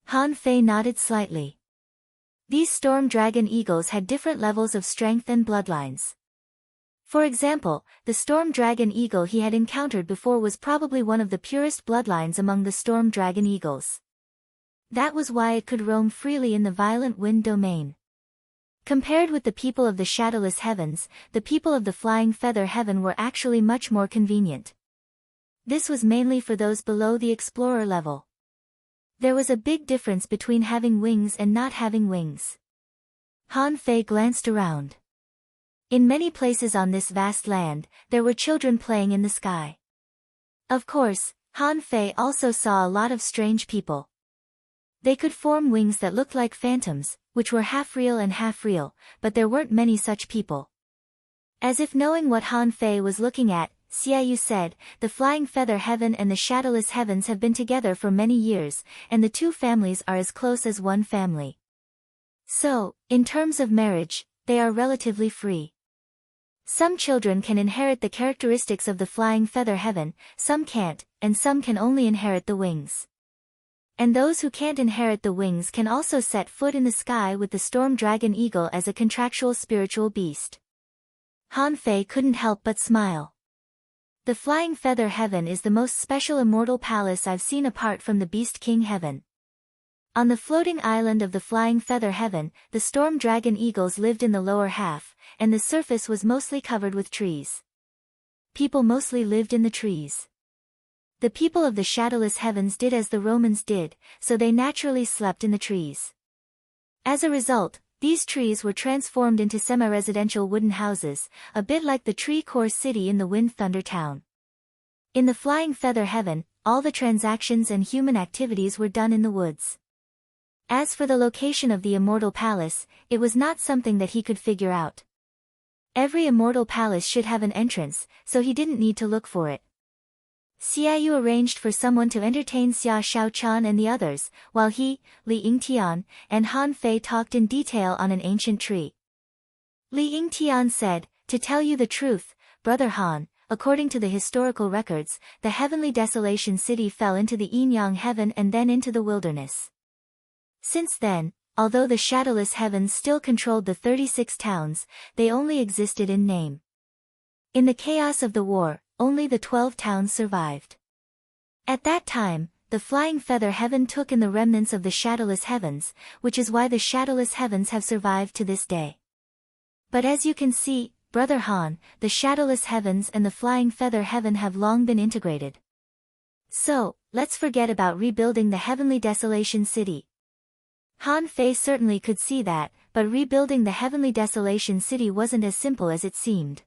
Han Fei nodded slightly. These Storm Dragon Eagles had different levels of strength and bloodlines. For example, the Storm Dragon Eagle he had encountered before was probably one of the purest bloodlines among the Storm Dragon Eagles. That was why it could roam freely in the Violent Wind domain. Compared with the people of the Shadowless Heavens, the people of the Flying Feather Heaven were actually much more convenient. This was mainly for those below the Explorer level. There was a big difference between having wings and not having wings. Han Fei glanced around. In many places on this vast land, there were children playing in the sky. Of course, Han Fei also saw a lot of strange people. They could form wings that looked like phantoms, which were half real and half real, but there weren't many such people. As if knowing what Han Fei was looking at, Xia Yu said, "The Flying Feather Heaven and the Shadowless Heavens have been together for many years, and the two families are as close as one family. So, in terms of marriage, they are relatively free. Some children can inherit the characteristics of the Flying Feather Heaven, some can't, and some can only inherit the wings. And those who can't inherit the wings can also set foot in the sky with the Storm Dragon Eagle as a contractual spiritual beast." Han Fei couldn't help but smile. "The Flying Feather Heaven is the most special immortal palace I've seen apart from the Beast King Heaven. On the floating island of the Flying Feather Heaven, the Storm Dragon Eagles lived in the lower half, and the surface was mostly covered with trees. People mostly lived in the trees. The people of the Shadowless Heavens did as the Romans did, so they naturally slept in the trees. As a result, these trees were transformed into semi-residential wooden houses, a bit like the Tree Core City in the Wind Thunder Town. In the Flying Feather Heaven, all the transactions and human activities were done in the woods. As for the location of the Immortal Palace, it was not something that he could figure out. Every Immortal Palace should have an entrance, so he didn't need to look for it. Xiaoyu arranged for someone to entertain Xia Shaochan and the others, while he, Li Yingtian, and Han Fei talked in detail on an ancient tree. Li Yingtian said, "To tell you the truth, Brother Han, according to the historical records, the heavenly desolation city fell into the yin-yang heaven and then into the wilderness. Since then, although the shadowless heavens still controlled the 36 towns, they only existed in name. In the chaos of the war, only the 12 towns survived. At that time, the flying feather heaven took in the remnants of the shadowless heavens, which is why the shadowless heavens have survived to this day. But as you can see, Brother Han, the shadowless heavens and the flying feather heaven have long been integrated. So, let's forget about rebuilding the heavenly desolation city." Han Fei certainly could see that, but rebuilding the heavenly desolation city wasn't as simple as it seemed.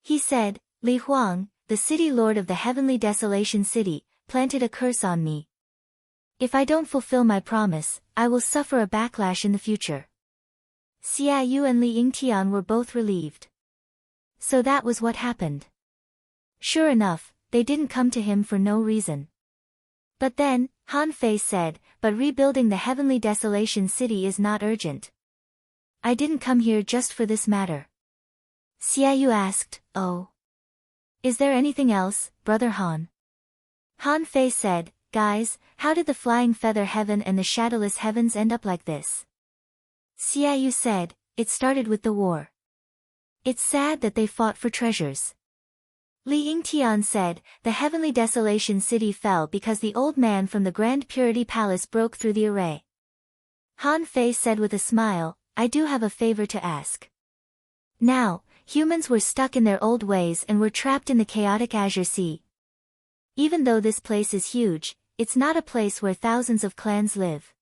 He said, "Li Huang, the city lord of the heavenly desolation city, planted a curse on me. If I don't fulfill my promise, I will suffer a backlash in the future." Xiaoyu and Li Yingtian were both relieved. So that was what happened. Sure enough, they didn't come to him for no reason. But then, Han Fei said, "But rebuilding the heavenly desolation city is not urgent. I didn't come here just for this matter." Xiaoyu asked, "Oh? Is there anything else, Brother Han?" Han Fei said, "Guys, how did the flying feather heaven and the shadowless heavens end up like this?" Xiaoyu said, "It started with the war. It's sad that they fought for treasures." Li Yingtian said, "The heavenly desolation city fell because the old man from the Grand Purity Palace broke through the array." Han Fei said with a smile, "I do have a favor to ask. Now, humans were stuck in their old ways and were trapped in the chaotic Azure Sea. Even though this place is huge, it's not a place where thousands of clans live.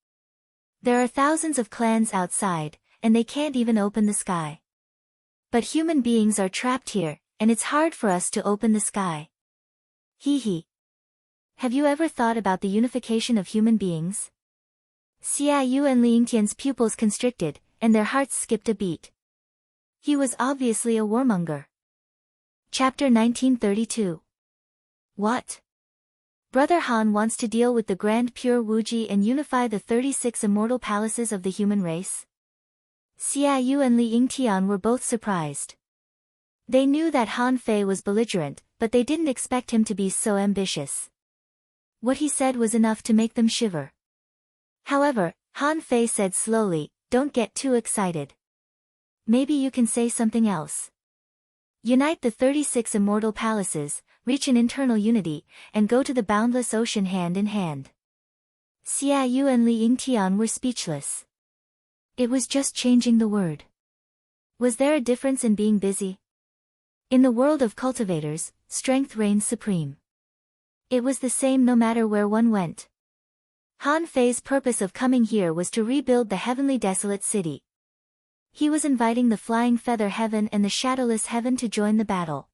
There are thousands of clans outside, and they can't even open the sky. But human beings are trapped here, and it's hard for us to open the sky. Hee hee. Have you ever thought about the unification of human beings?" Xiaoyu and Li Yingtian's pupils constricted, and their hearts skipped a beat. He was obviously a warmonger. Chapter 1932. What? Brother Han wants to deal with the Grand Pure Wuji and unify the 36 immortal palaces of the human race? Xiaoyu and Li Yingtian were both surprised. They knew that Han Fei was belligerent, but they didn't expect him to be so ambitious. What he said was enough to make them shiver. However, Han Fei said slowly, "Don't get too excited. Maybe you can say something else. Unite the 36 immortal palaces, reach an internal unity, and go to the boundless ocean hand in hand." Xiaoyu and Li Yingtian were speechless. It was just changing the word. Was there a difference in being busy? In the world of cultivators, strength reigns supreme. It was the same no matter where one went. Han Fei's purpose of coming here was to rebuild the heavenly desolate city. He was inviting the flying feather heaven and the shadowless heaven to join the battle.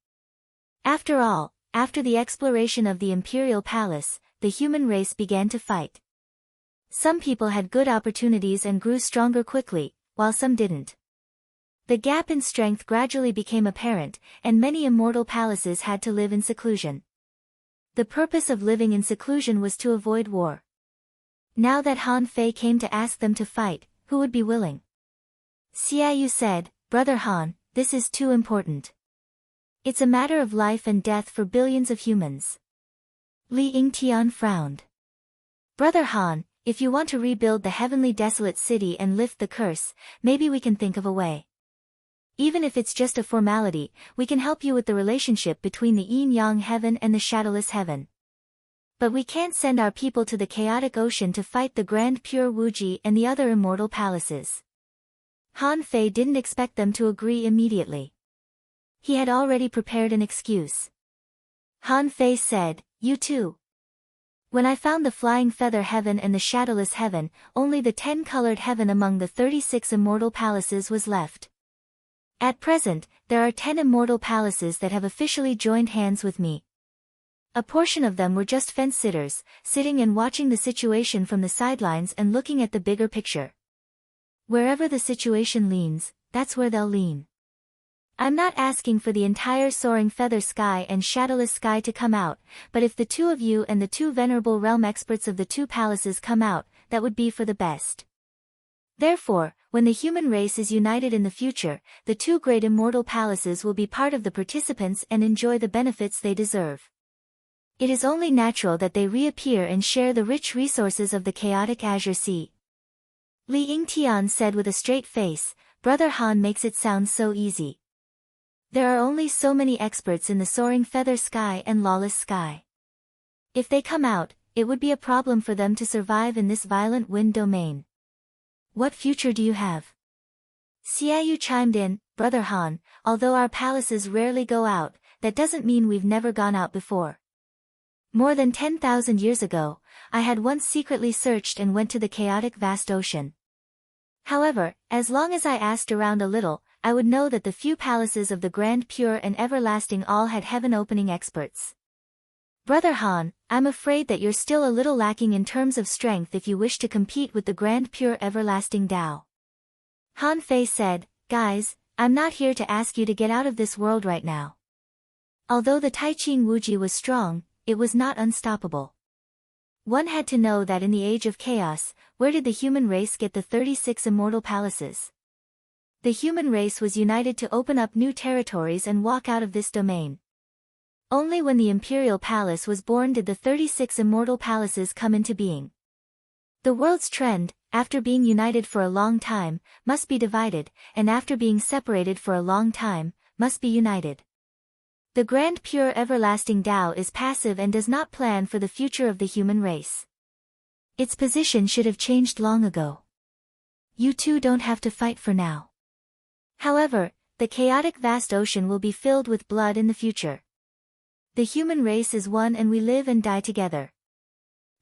After all, after the exploration of the imperial palace, the human race began to fight. Some people had good opportunities and grew stronger quickly, while some didn't. The gap in strength gradually became apparent, and many immortal palaces had to live in seclusion. The purpose of living in seclusion was to avoid war. Now that Han Fei came to ask them to fight, who would be willing? Xiaoyu said, "Brother Han, this is too important. It's a matter of life and death for billions of humans." Li Yingtian frowned. "Brother Han, if you want to rebuild the heavenly desolate city and lift the curse, maybe we can think of a way. Even if it's just a formality, we can help you with the relationship between the yin-yang heaven and the shadowless heaven. But we can't send our people to the chaotic ocean to fight the Grand Pure Wuji and the other immortal palaces." Han Fei didn't expect them to agree immediately. He had already prepared an excuse. Han Fei said, "You too. When I found the flying feather heaven and the shadowless heaven, only the 10-colored heaven among the 36 immortal palaces was left. At present, there are 10 immortal palaces that have officially joined hands with me. A portion of them were just fence-sitters, sitting and watching the situation from the sidelines and looking at the bigger picture. Wherever the situation leans, that's where they'll lean. I'm not asking for the entire soaring feather sky and shadowless sky to come out, but if the two of you and the two venerable realm experts of the two palaces come out, that would be for the best. Therefore, when the human race is united in the future, the two great immortal palaces will be part of the participants and enjoy the benefits they deserve. It is only natural that they reappear and share the rich resources of the chaotic Azure Sea. Li Yingtian said with a straight face, Brother Han makes it sound so easy. There are only so many experts in the soaring feather sky and lawless sky. If they come out, it would be a problem for them to survive in this violent wind domain. What future do you have? Xiaoyu chimed in, Brother Han, although our palaces rarely go out, that doesn't mean we've never gone out before. More than 10,000 years ago, I had once secretly searched and went to the chaotic vast ocean. However, as long as I asked around a little, I would know that the few palaces of the Grand Pure and Everlasting all had heaven-opening experts. Brother Han, I'm afraid that you're still a little lacking in terms of strength if you wish to compete with the Grand Pure Everlasting Tao. Han Fei said, Guys, I'm not here to ask you to get out of this world right now. Although the Taiqing Wuji was strong, it was not unstoppable. One had to know that in the age of chaos, where did the human race get the 36 immortal palaces? The human race was united to open up new territories and walk out of this domain. Only when the Imperial Palace was born did the 36 immortal palaces come into being. The world's trend, after being united for a long time, must be divided, and after being separated for a long time, must be united. The Grand Pure Everlasting Tao is passive and does not plan for the future of the human race. Its position should have changed long ago. You two don't have to fight for now. However, the chaotic vast ocean will be filled with blood in the future. The human race is one and we live and die together.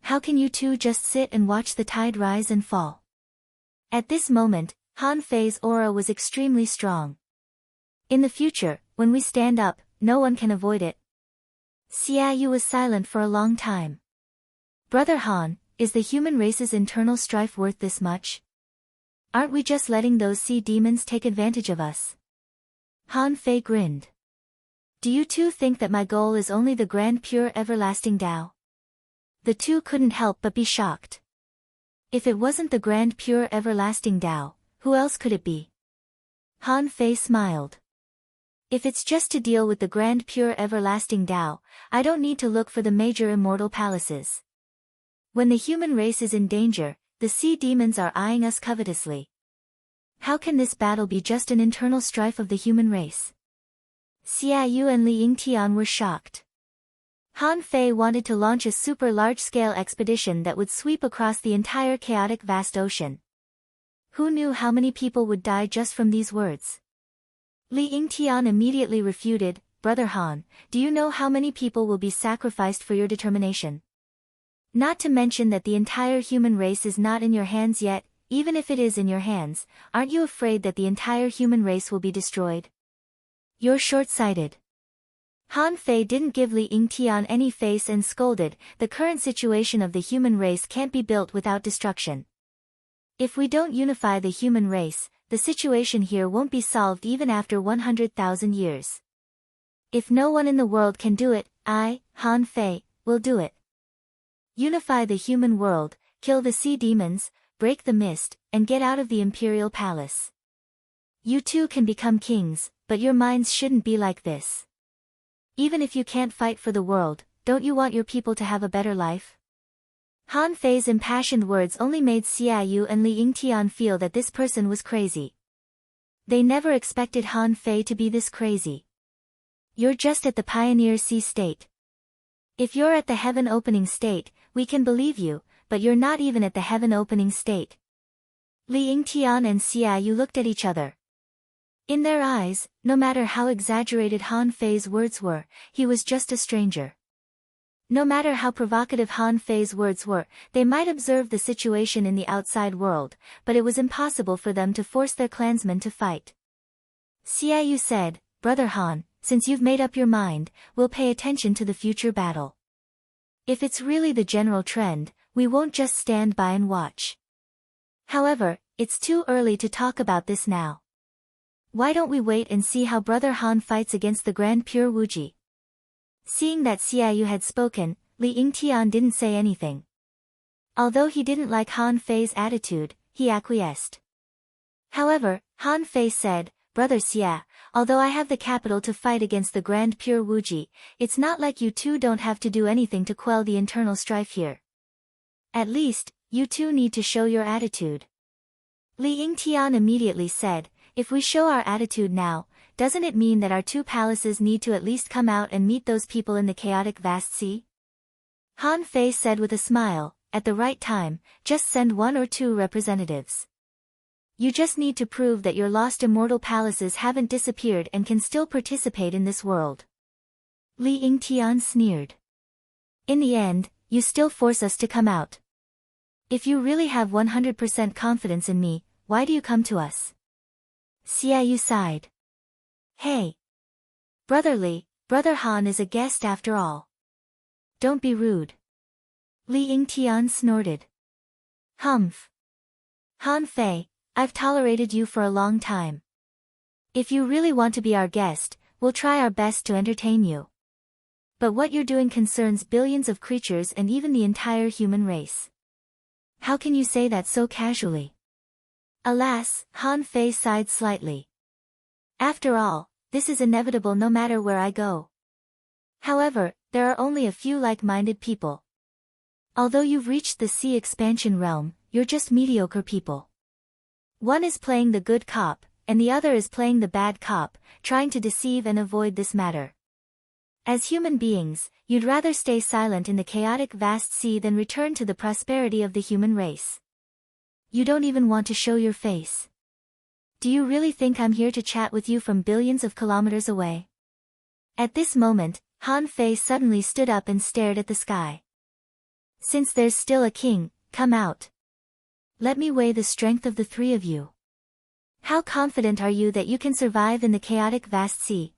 How can you two just sit and watch the tide rise and fall? At this moment, Han Fei's aura was extremely strong. In the future, when we stand up, no one can avoid it. Xiaoyu was silent for a long time. Brother Han, is the human race's internal strife worth this much? Aren't we just letting those sea demons take advantage of us? Han Fei grinned. Do you two think that my goal is only the Grand Pure Everlasting Tao? The two couldn't help but be shocked. If it wasn't the Grand Pure Everlasting Tao, who else could it be? Han Fei smiled. If it's just to deal with the Grand Pure Everlasting Tao, I don't need to look for the major immortal palaces. When the human race is in danger, the sea demons are eyeing us covetously. How can this battle be just an internal strife of the human race? Xiaoyu and Li Yingtian were shocked. Han Fei wanted to launch a super large-scale expedition that would sweep across the entire chaotic vast ocean. Who knew how many people would die just from these words? Li Yingtian immediately refuted, Brother Han, do you know how many people will be sacrificed for your determination? Not to mention that the entire human race is not in your hands yet, even if it is in your hands, aren't you afraid that the entire human race will be destroyed? You're short-sighted. Han Fei didn't give Li Yingtian any face and scolded, the current situation of the human race can't be built without destruction. If we don't unify the human race, the situation here won't be solved even after 100,000 years. If no one in the world can do it, I, Han Fei, will do it. Unify the human world, kill the sea demons, break the mist, and get out of the Imperial Palace. You too can become kings, but your minds shouldn't be like this. Even if you can't fight for the world, don't you want your people to have a better life? Han Fei's impassioned words only made Xiaoyu and Li Yingtian feel that this person was crazy. They never expected Han Fei to be this crazy. You're just at the Pioneer Sea state. If you're at the Heaven Opening state, we can believe you, but you're not even at the Heaven Opening state. Li Yingtian and Xiaoyu looked at each other. In their eyes, no matter how exaggerated Han Fei's words were, he was just a stranger. No matter how provocative Han Fei's words were, they might observe the situation in the outside world, but it was impossible for them to force their clansmen to fight. Xiaoyu said, Brother Han, since you've made up your mind, we'll pay attention to the future battle. If it's really the general trend, we won't just stand by and watch. However, it's too early to talk about this now. Why don't we wait and see how Brother Han fights against the Grand Pure Wuji? Seeing that Xiaoyu had spoken, Li Yingtian didn't say anything. Although he didn't like Han Fei's attitude, he acquiesced. However, Han Fei said, Brother Xia, although I have the capital to fight against the Grand Pure Wuji, it's not like you two don't have to do anything to quell the internal strife here. At least, you two need to show your attitude. Li Yingtian immediately said, if we show our attitude now, doesn't it mean that our two palaces need to at least come out and meet those people in the chaotic vast sea? Han Fei said with a smile, at the right time, just send one or two representatives. You just need to prove that your lost immortal palaces haven't disappeared and can still participate in this world. Li Yingtian sneered. In the end, you still force us to come out. If you really have 100% confidence in me, why do you come to us? Xiaoyu sighed. Hey! Brother Li, Brother Han is a guest after all. Don't be rude. Li Yingtian snorted. Humph. Han Fei, I've tolerated you for a long time. If you really want to be our guest, we'll try our best to entertain you. But what you're doing concerns billions of creatures and even the entire human race. How can you say that so casually? Alas, Han Fei sighed slightly. After all, this is inevitable no matter where I go. However, there are only a few like-minded people. Although you've reached the sea expansion realm, you're just mediocre people. One is playing the good cop, and the other is playing the bad cop, trying to deceive and avoid this matter. As human beings, you'd rather stay silent in the chaotic vast sea than return to the prosperity of the human race. You don't even want to show your face. Do you really think I'm here to chat with you from billions of kilometers away? At this moment, Han Fei suddenly stood up and stared at the sky. Since there's still a king, come out. Let me weigh the strength of the three of you. How confident are you that you can survive in the chaotic vast sea?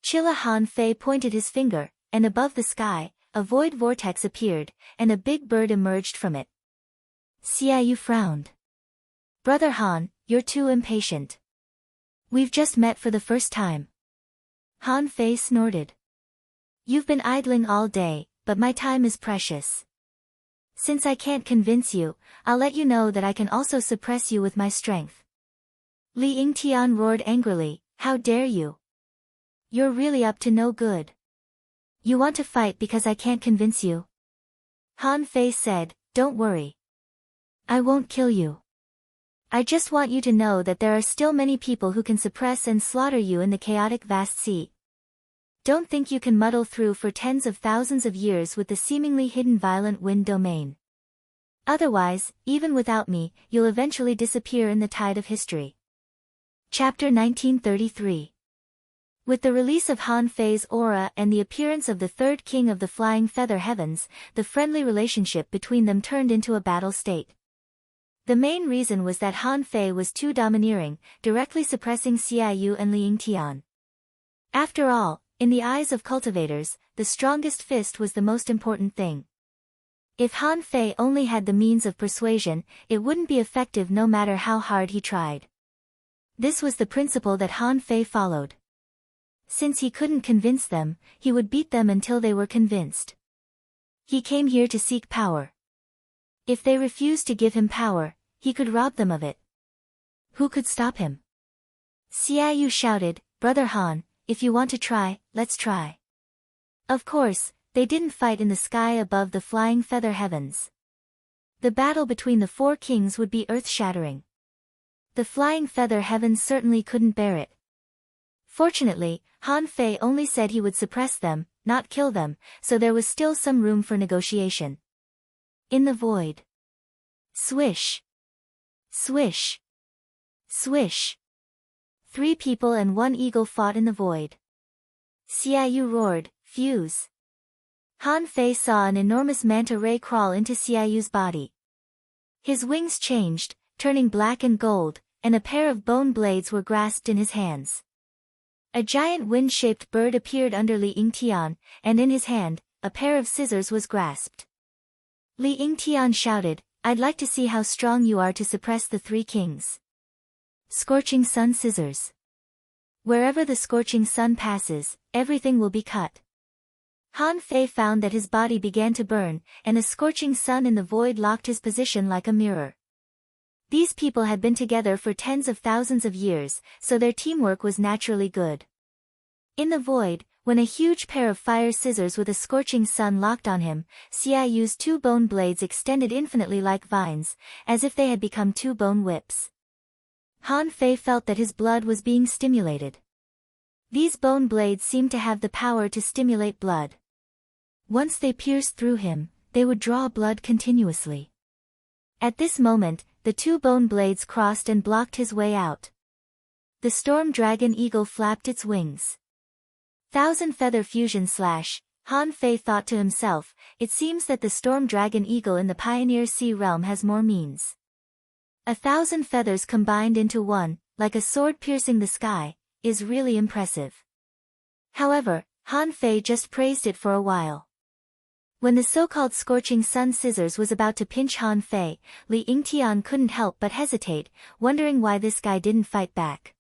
Chilla Han Fei pointed his finger, and above the sky, a void vortex appeared, and a big bird emerged from it. Xiaoyu frowned. Brother Han, you're too impatient. We've just met for the first time. Han Fei snorted. You've been idling all day, but my time is precious. Since I can't convince you, I'll let you know that I can also suppress you with my strength. Li Yingtian roared angrily, how dare you? You're really up to no good. You want to fight because I can't convince you? Han Fei said, don't worry. I won't kill you. I just want you to know that there are still many people who can suppress and slaughter you in the chaotic vast sea. Don't think you can muddle through for tens of thousands of years with the seemingly hidden violent wind domain. Otherwise, even without me, you'll eventually disappear in the tide of history. Chapter 1933. With the release of Han Fei's aura and the appearance of the third king of the flying feather heavens, the friendly relationship between them turned into a battle state. The main reason was that Han Fei was too domineering, directly suppressing Xiaoyu and Li Yingtian. After all, in the eyes of cultivators, the strongest fist was the most important thing. If Han Fei only had the means of persuasion, it wouldn't be effective no matter how hard he tried. This was the principle that Han Fei followed. Since he couldn't convince them, he would beat them until they were convinced. He came here to seek power. If they refused to give him power, he could rob them of it. Who could stop him? Xiaoyu shouted, Brother Han, if you want to try, let's try. Of course, they didn't fight in the sky above the flying feather heavens. The battle between the four kings would be earth-shattering. The flying feather heavens certainly couldn't bear it. Fortunately, Han Fei only said he would suppress them, not kill them, so there was still some room for negotiation. In the void. Swish. Swish. Swish. 3 people and 1 eagle fought in the void. Xiaoyu roared, fuse. Han Fei saw an enormous manta ray crawl into Xiaoyu's body. His wings changed, turning black and gold, and a pair of bone blades were grasped in his hands. A giant wind-shaped bird appeared under Li Yingtian, and in his hand, a pair of scissors was grasped. Li Yingtian shouted, I'd like to see how strong you are to suppress the 3 kings. Scorching sun scissors. Wherever the scorching sun passes, everything will be cut. Han Fei found that his body began to burn, and a scorching sun in the void locked his position like a mirror. These people had been together for tens of thousands of years, so their teamwork was naturally good. In the void, when a huge pair of fire scissors with a scorching sun locked on him, Xiaoyu's two bone blades extended infinitely like vines, as if they had become two bone whips. Han Fei felt that his blood was being stimulated. These bone blades seemed to have the power to stimulate blood. Once they pierced through him, they would draw blood continuously. At this moment, the two bone blades crossed and blocked his way out. The storm dragon eagle flapped its wings. Thousand feather fusion / Han Fei thought to himself, it seems that the storm dragon eagle in the Pioneer Sea realm has more means. 1,000 feathers combined into one, like a sword piercing the sky, is really impressive. However, Han Fei just praised it for a while. When the so-called scorching sun scissors was about to pinch Han Fei, Li Yingtian couldn't help but hesitate, wondering why this guy didn't fight back.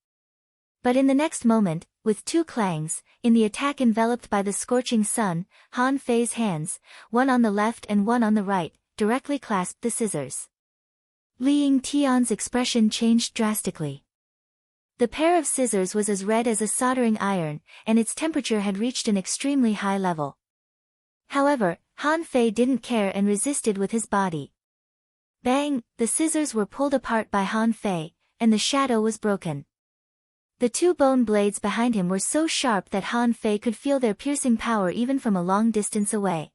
But in the next moment, with two clangs, in the attack enveloped by the scorching sun, Han Fei's hands, one on the left and one on the right, directly clasped the scissors. Li Yingtian's expression changed drastically. The pair of scissors was as red as a soldering iron, and its temperature had reached an extremely high level. However, Han Fei didn't care and resisted with his body. Bang! The scissors were pulled apart by Han Fei, and the shadow was broken. The two bone blades behind him were so sharp that Han Fei could feel their piercing power even from a long distance away.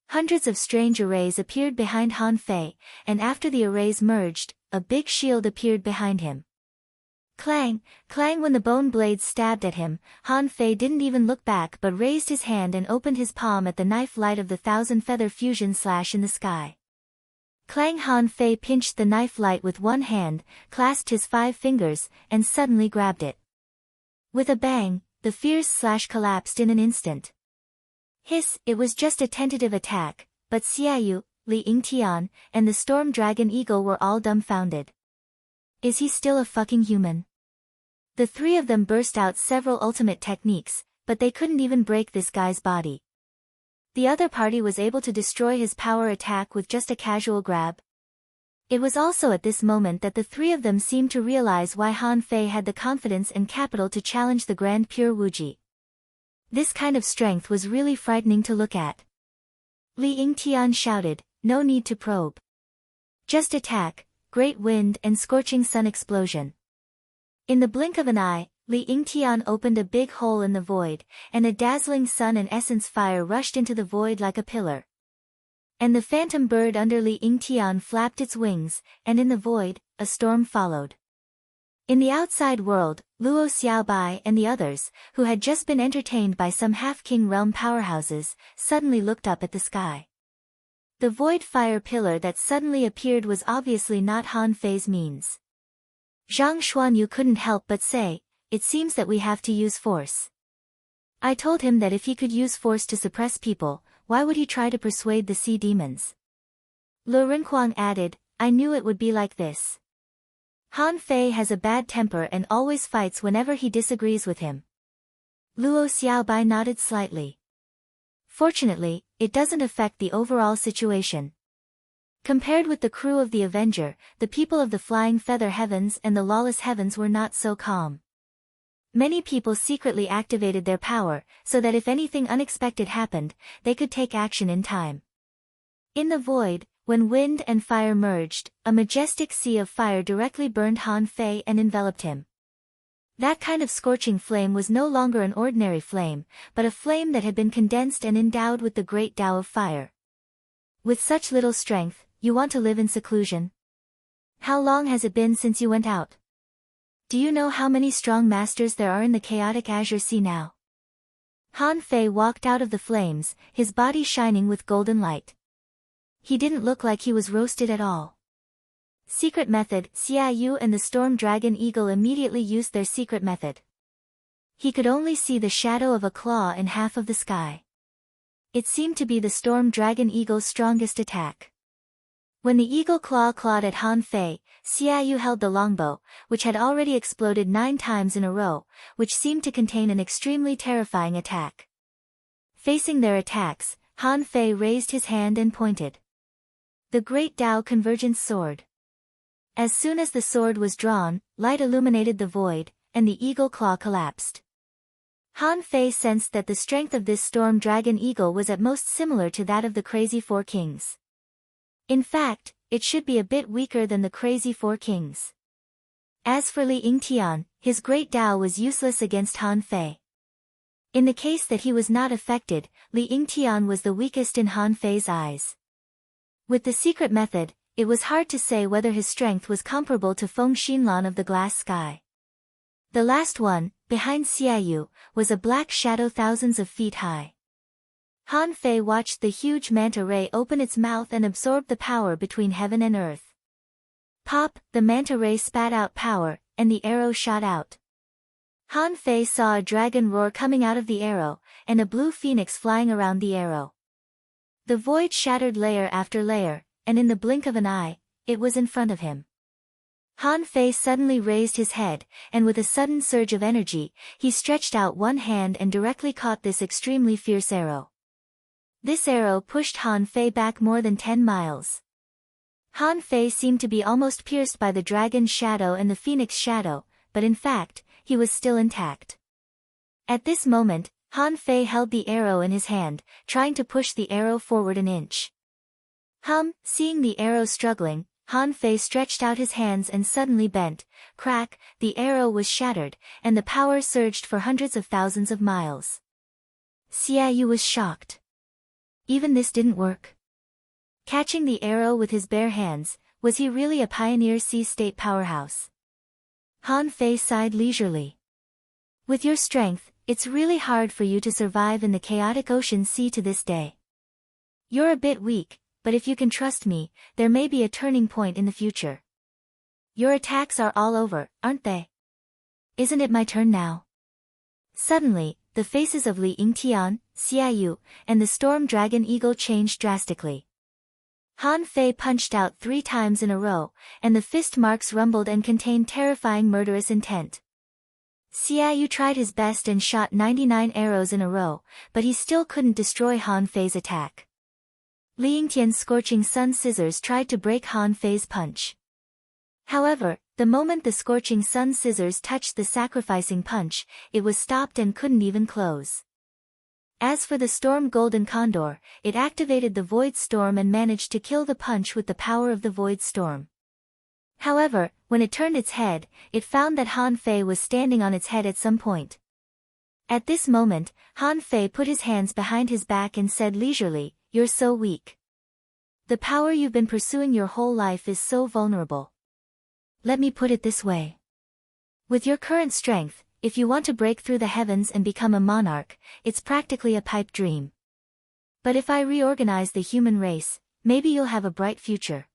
Hundreds of strange arrays appeared behind Han Fei, and after the arrays merged, a big shield appeared behind him. Clang, clang when the bone blades stabbed at him, Han Fei didn't even look back but raised his hand and opened his palm at the knife light of the 1,000 feather fusion / in the sky. Clang! Han Fei pinched the knife light with one hand, clasped his 5 fingers, and suddenly grabbed it. With a bang, the fierce / collapsed in an instant. Hiss! It was just a tentative attack, but Xiaoyu, Li Yingtian, and the storm dragon eagle were all dumbfounded. Is he still a fucking human? The three of them burst out several ultimate techniques, but they couldn't even break this guy's body. The other party was able to destroy his power attack with just a casual grab. It was also at this moment that the three of them seemed to realize why Han Fei had the confidence and capital to challenge the Grand Pure Wuji. This kind of strength was really frightening to look at. Li Yingtian shouted, "No need to probe. Just attack, great wind and scorching sun explosion." In the blink of an eye, Li Yingtian opened a big hole in the void, and a dazzling sun and essence fire rushed into the void like a pillar. And the phantom bird under Li Yingtian flapped its wings, and in the void, a storm followed. In the outside world, Luo Xiaobai and the others, who had just been entertained by some half-king realm powerhouses, suddenly looked up at the sky. The void fire pillar that suddenly appeared was obviously not Han Fei's means. Zhang Xuanyu couldn't help but say, "It seems that we have to use force." I told him that if he could use force to suppress people, why would he try to persuade the sea demons? Lu Renhuang added, "I knew it would be like this. Han Fei has a bad temper and always fights whenever he disagrees with him." Luo Xiaobai nodded slightly. Fortunately, it doesn't affect the overall situation. Compared with the crew of the Avenger, the people of the Flying Feather Heavens and the Lawless Heavens were not so calm. Many people secretly activated their power, so that if anything unexpected happened, they could take action in time. In the void, when wind and fire merged, a majestic sea of fire directly burned Han Fei and enveloped him. That kind of scorching flame was no longer an ordinary flame, but a flame that had been condensed and endowed with the great Tao of fire. With such little strength, you want to live in seclusion? How long has it been since you went out? Do you know how many strong masters there are in the chaotic Azure Sea now? Han Fei walked out of the flames, his body shining with golden light. He didn't look like he was roasted at all. Secret method. Xiaoyu and the storm dragon eagle immediately used their secret method. He could only see the shadow of a claw in half of the sky. It seemed to be the storm dragon eagle's strongest attack. When the eagle claw clawed at Han Fei, Xiaoyu held the longbow, which had already exploded 9 times in a row, which seemed to contain an extremely terrifying attack. Facing their attacks, Han Fei raised his hand and pointed. The Great Tao Convergence Sword. As soon as the sword was drawn, light illuminated the void, and the eagle claw collapsed. Han Fei sensed that the strength of this storm dragon eagle was at most similar to that of the Crazy Four Kings. In fact, it should be a bit weaker than the Crazy Four Kings. As for Li Yingtian, his great Tao was useless against Han Fei. In the case that he was not affected, Li Yingtian was the weakest in Han Fei's eyes. With the secret method, it was hard to say whether his strength was comparable to Feng Xinlan of the glass sky. The last one, behind Xiaoyu, was a black shadow thousands of feet high. Han Fei watched the huge manta ray open its mouth and absorb the power between heaven and earth. Pop, the manta ray spat out power, and the arrow shot out. Han Fei saw a dragon roar coming out of the arrow, and a blue phoenix flying around the arrow. The void shattered layer after layer, and in the blink of an eye, it was in front of him. Han Fei suddenly raised his head, and with a sudden surge of energy, he stretched out one hand and directly caught this extremely fierce arrow. This arrow pushed Han Fei back more than 10 miles. Han Fei seemed to be almost pierced by the dragon's shadow and the phoenix shadow, but in fact, he was still intact. At this moment, Han Fei held the arrow in his hand, trying to push the arrow forward an inch. Seeing the arrow struggling, Han Fei stretched out his hands and suddenly bent, crack, the arrow was shattered, and the power surged for hundreds of thousands of miles. Xiaoyu was shocked. Even this didn't work. Catching the arrow with his bare hands, was he really a pioneer sea-state powerhouse? Han Fei sighed leisurely. With your strength, it's really hard for you to survive in the chaotic ocean sea to this day. You're a bit weak, but if you can trust me, there may be a turning point in the future. Your attacks are all over, aren't they? Isn't it my turn now? Suddenly, the faces of Li Yingtian, Xiaoyu, and the storm dragon eagle changed drastically. Han Fei punched out 3 times in a row, and the fist marks rumbled and contained terrifying murderous intent. Xiaoyu tried his best and shot 99 arrows in a row, but he still couldn't destroy Han Fei's attack. Li Yingtian's scorching sun scissors tried to break Han Fei's punch. However, the moment the scorching sun scissors touched the sacrificing punch, it was stopped and couldn't even close. As for the storm golden condor, it activated the void storm and managed to kill the punch with the power of the void storm. However, when it turned its head, it found that Han Fei was standing on its head at some point. At this moment, Han Fei put his hands behind his back and said leisurely, "You're so weak. The power you've been pursuing your whole life is so vulnerable. Let me put it this way. With your current strength, if you want to break through the heavens and become a monarch, it's practically a pipe dream. But if I reorganize the human race, maybe you'll have a bright future."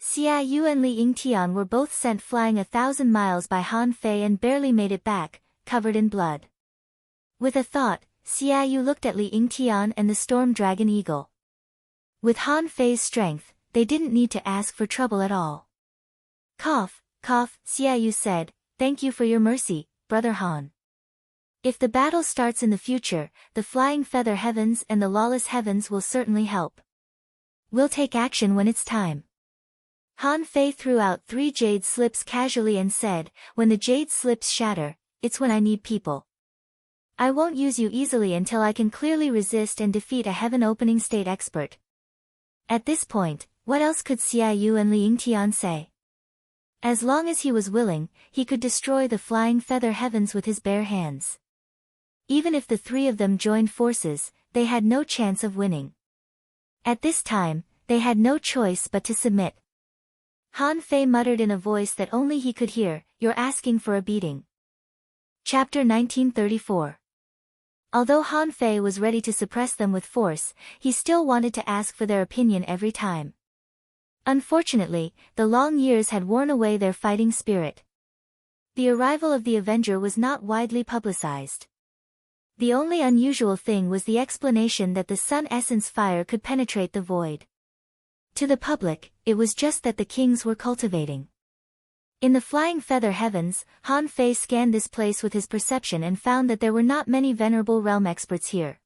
Xiaoyu and Li Yingtian were both sent flying 1,000 miles by Han Fei and barely made it back, covered in blood. With a thought, Xiaoyu looked at Li Yingtian and the storm dragon eagle. With Han Fei's strength, they didn't need to ask for trouble at all. "Cough, cough," Xiaoyu said, "Thank you for your mercy, Brother Han. If the battle starts in the future, the flying feather heavens and the lawless heavens will certainly help. We'll take action when it's time." Han Fei threw out 3 jade slips casually and said, "When the jade slips shatter, it's when I need people. I won't use you easily until I can clearly resist and defeat a heaven-opening state expert." At this point, what else could Xiaoyu and Li Yingtian say? As long as he was willing, he could destroy the flying feather heavens with his bare hands. Even if the 3 of them joined forces, they had no chance of winning. At this time, they had no choice but to submit. Han Fei muttered in a voice that only he could hear, "You're asking for a beating." Chapter 1934. Although Han Fei was ready to suppress them with force, he still wanted to ask for their opinion every time. Unfortunately, the long years had worn away their fighting spirit. The arrival of the Avenger was not widely publicized. The only unusual thing was the explanation that the sun essence fire could penetrate the void. To the public, it was just that the kings were cultivating. In the flying feather heavens, Han Fei scanned this place with his perception and found that there were not many venerable realm experts here.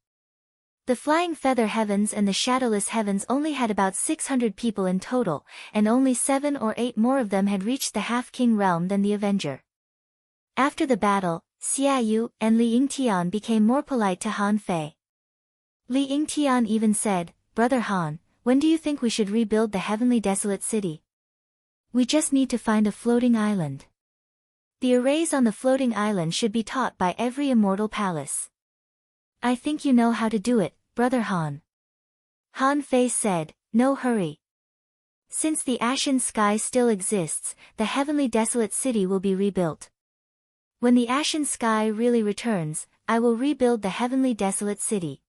The flying feather heavens and the shadowless heavens only had about 600 people in total, and only 7 or 8 more of them had reached the half-king realm than the Avenger. After the battle, Xia Yu and Li Yingtian became more polite to Han Fei. Li Yingtian even said, "Brother Han, when do you think we should rebuild the heavenly desolate city? We just need to find a floating island. The arrays on the floating island should be taught by every immortal palace. I think you know how to do it, Brother Han." Han Fei said, "No hurry. Since the ashen sky still exists, the heavenly desolate city will be rebuilt. When the ashen sky really returns, I will rebuild the heavenly desolate city."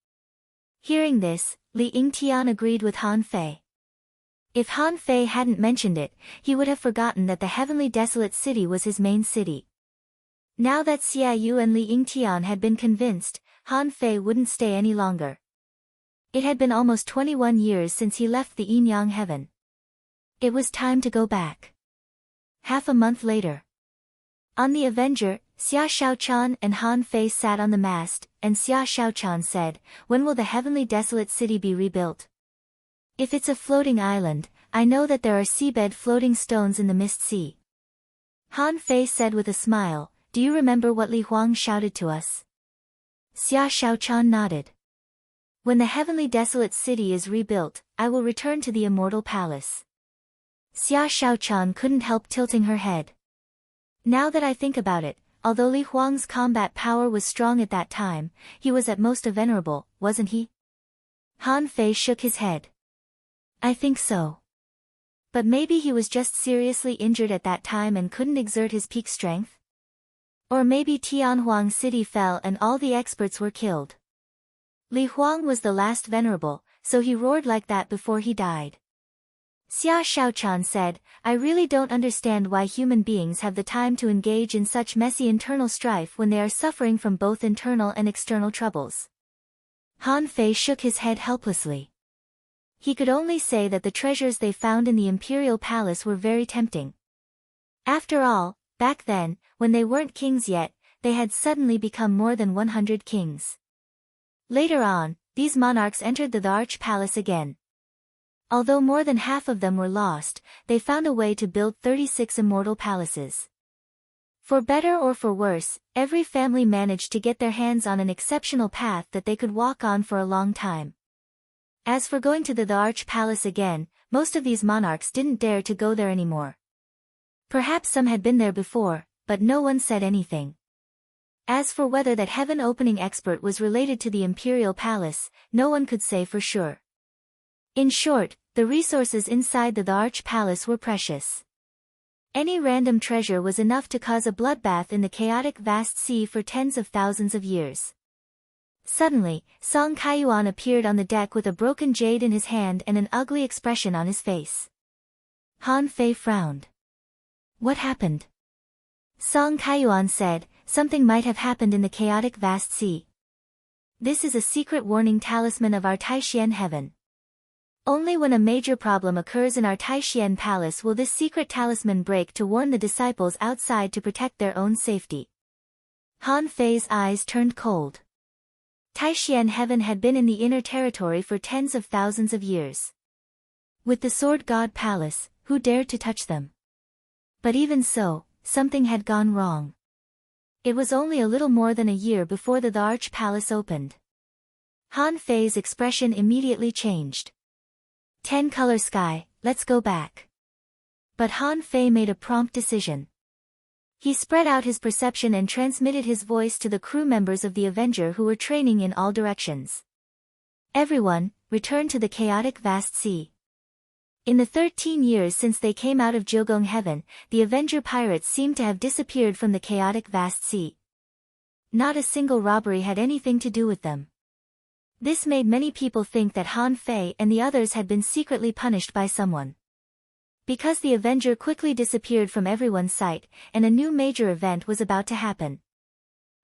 Hearing this, Li Yingtian agreed with Han Fei. If Han Fei hadn't mentioned it, he would have forgotten that the heavenly desolate city was his main city. Now that Xia Yu and Li Yingtian had been convinced, Han Fei wouldn't stay any longer. It had been almost 21 years since he left the Yin-Yang heaven. It was time to go back. Half a month later. On the Avenger, Xia Shaochan and Han Fei sat on the mast, and Xia Shaochan said, "When will the heavenly desolate city be rebuilt? If it's a floating island, I know that there are seabed floating stones in the mist sea." Han Fei said with a smile, "Do you remember what Li Huang shouted to us?" Xia Shaochan nodded. "When the heavenly desolate city is rebuilt, I will return to the immortal palace." Xia Shaochan couldn't help tilting her head. Now that I think about it, although Li Huang's combat power was strong at that time, he was at most a venerable, wasn't he? Han Fei shook his head. "I think so. But maybe he was just seriously injured at that time and couldn't exert his peak strength? Or maybe Tianhuang City fell and all the experts were killed. Li Huang was the last venerable, so he roared like that before he died." Xia Shaochan said, "I really don't understand why human beings have the time to engage in such messy internal strife when they are suffering from both internal and external troubles." Han Fei shook his head helplessly. He could only say that the treasures they found in the imperial palace were very tempting. After all, back then, when they weren't kings yet, they had suddenly become more than 100 kings. Later on, these monarchs entered the Arch Palace again. Although more than half of them were lost, they found a way to build 36 immortal palaces. For better or for worse, every family managed to get their hands on an exceptional path that they could walk on for a long time. As for going to the Arch Palace again, most of these monarchs didn't dare to go there anymore. Perhaps some had been there before, but no one said anything. As for whether that heaven-opening expert was related to the imperial palace, no one could say for sure. In short, the resources inside the Arch Palace were precious. Any random treasure was enough to cause a bloodbath in the chaotic vast sea for tens of thousands of years. Suddenly, Song Kaiyuan appeared on the deck with a broken jade in his hand and an ugly expression on his face. Han Fei frowned. "What happened?" Song Kaiyuan said, "Something might have happened in the chaotic vast sea. This is a secret warning talisman of our Taishian heaven. Only when a major problem occurs in our Taishian palace will this secret talisman break to warn the disciples outside to protect their own safety." Han Fei's eyes turned cold. Taishian heaven had been in the inner territory for tens of thousands of years. With the Sword God Palace, who dared to touch them? But even so, something had gone wrong. It was only a little more than a year before the Arch Palace opened. Han Fei's expression immediately changed. 10-color sky, let's go back." But Han Fei made a prompt decision. He spread out his perception and transmitted his voice to the crew members of the Avenger who were training in all directions. "Everyone, return to the chaotic vast sea." In the 13 years since they came out of Jiugong Heaven, the Avenger pirates seemed to have disappeared from the chaotic vast sea. Not a single robbery had anything to do with them. This made many people think that Han Fei and the others had been secretly punished by someone. Because the Avenger quickly disappeared from everyone's sight, and a new major event was about to happen.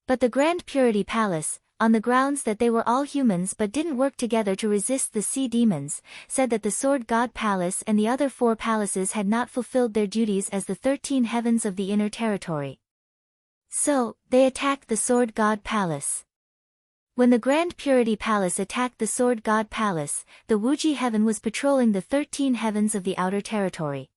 But the Grand Purity Palace, on the grounds that they were all humans but didn't work together to resist the sea demons, said that the Sword God Palace and the other 4 palaces had not fulfilled their duties as the 13 heavens of the inner territory. So, they attacked the Sword God Palace. When the Grand Purity Palace attacked the Sword God Palace, the Wuji Heaven was patrolling the 13 heavens of the outer territory.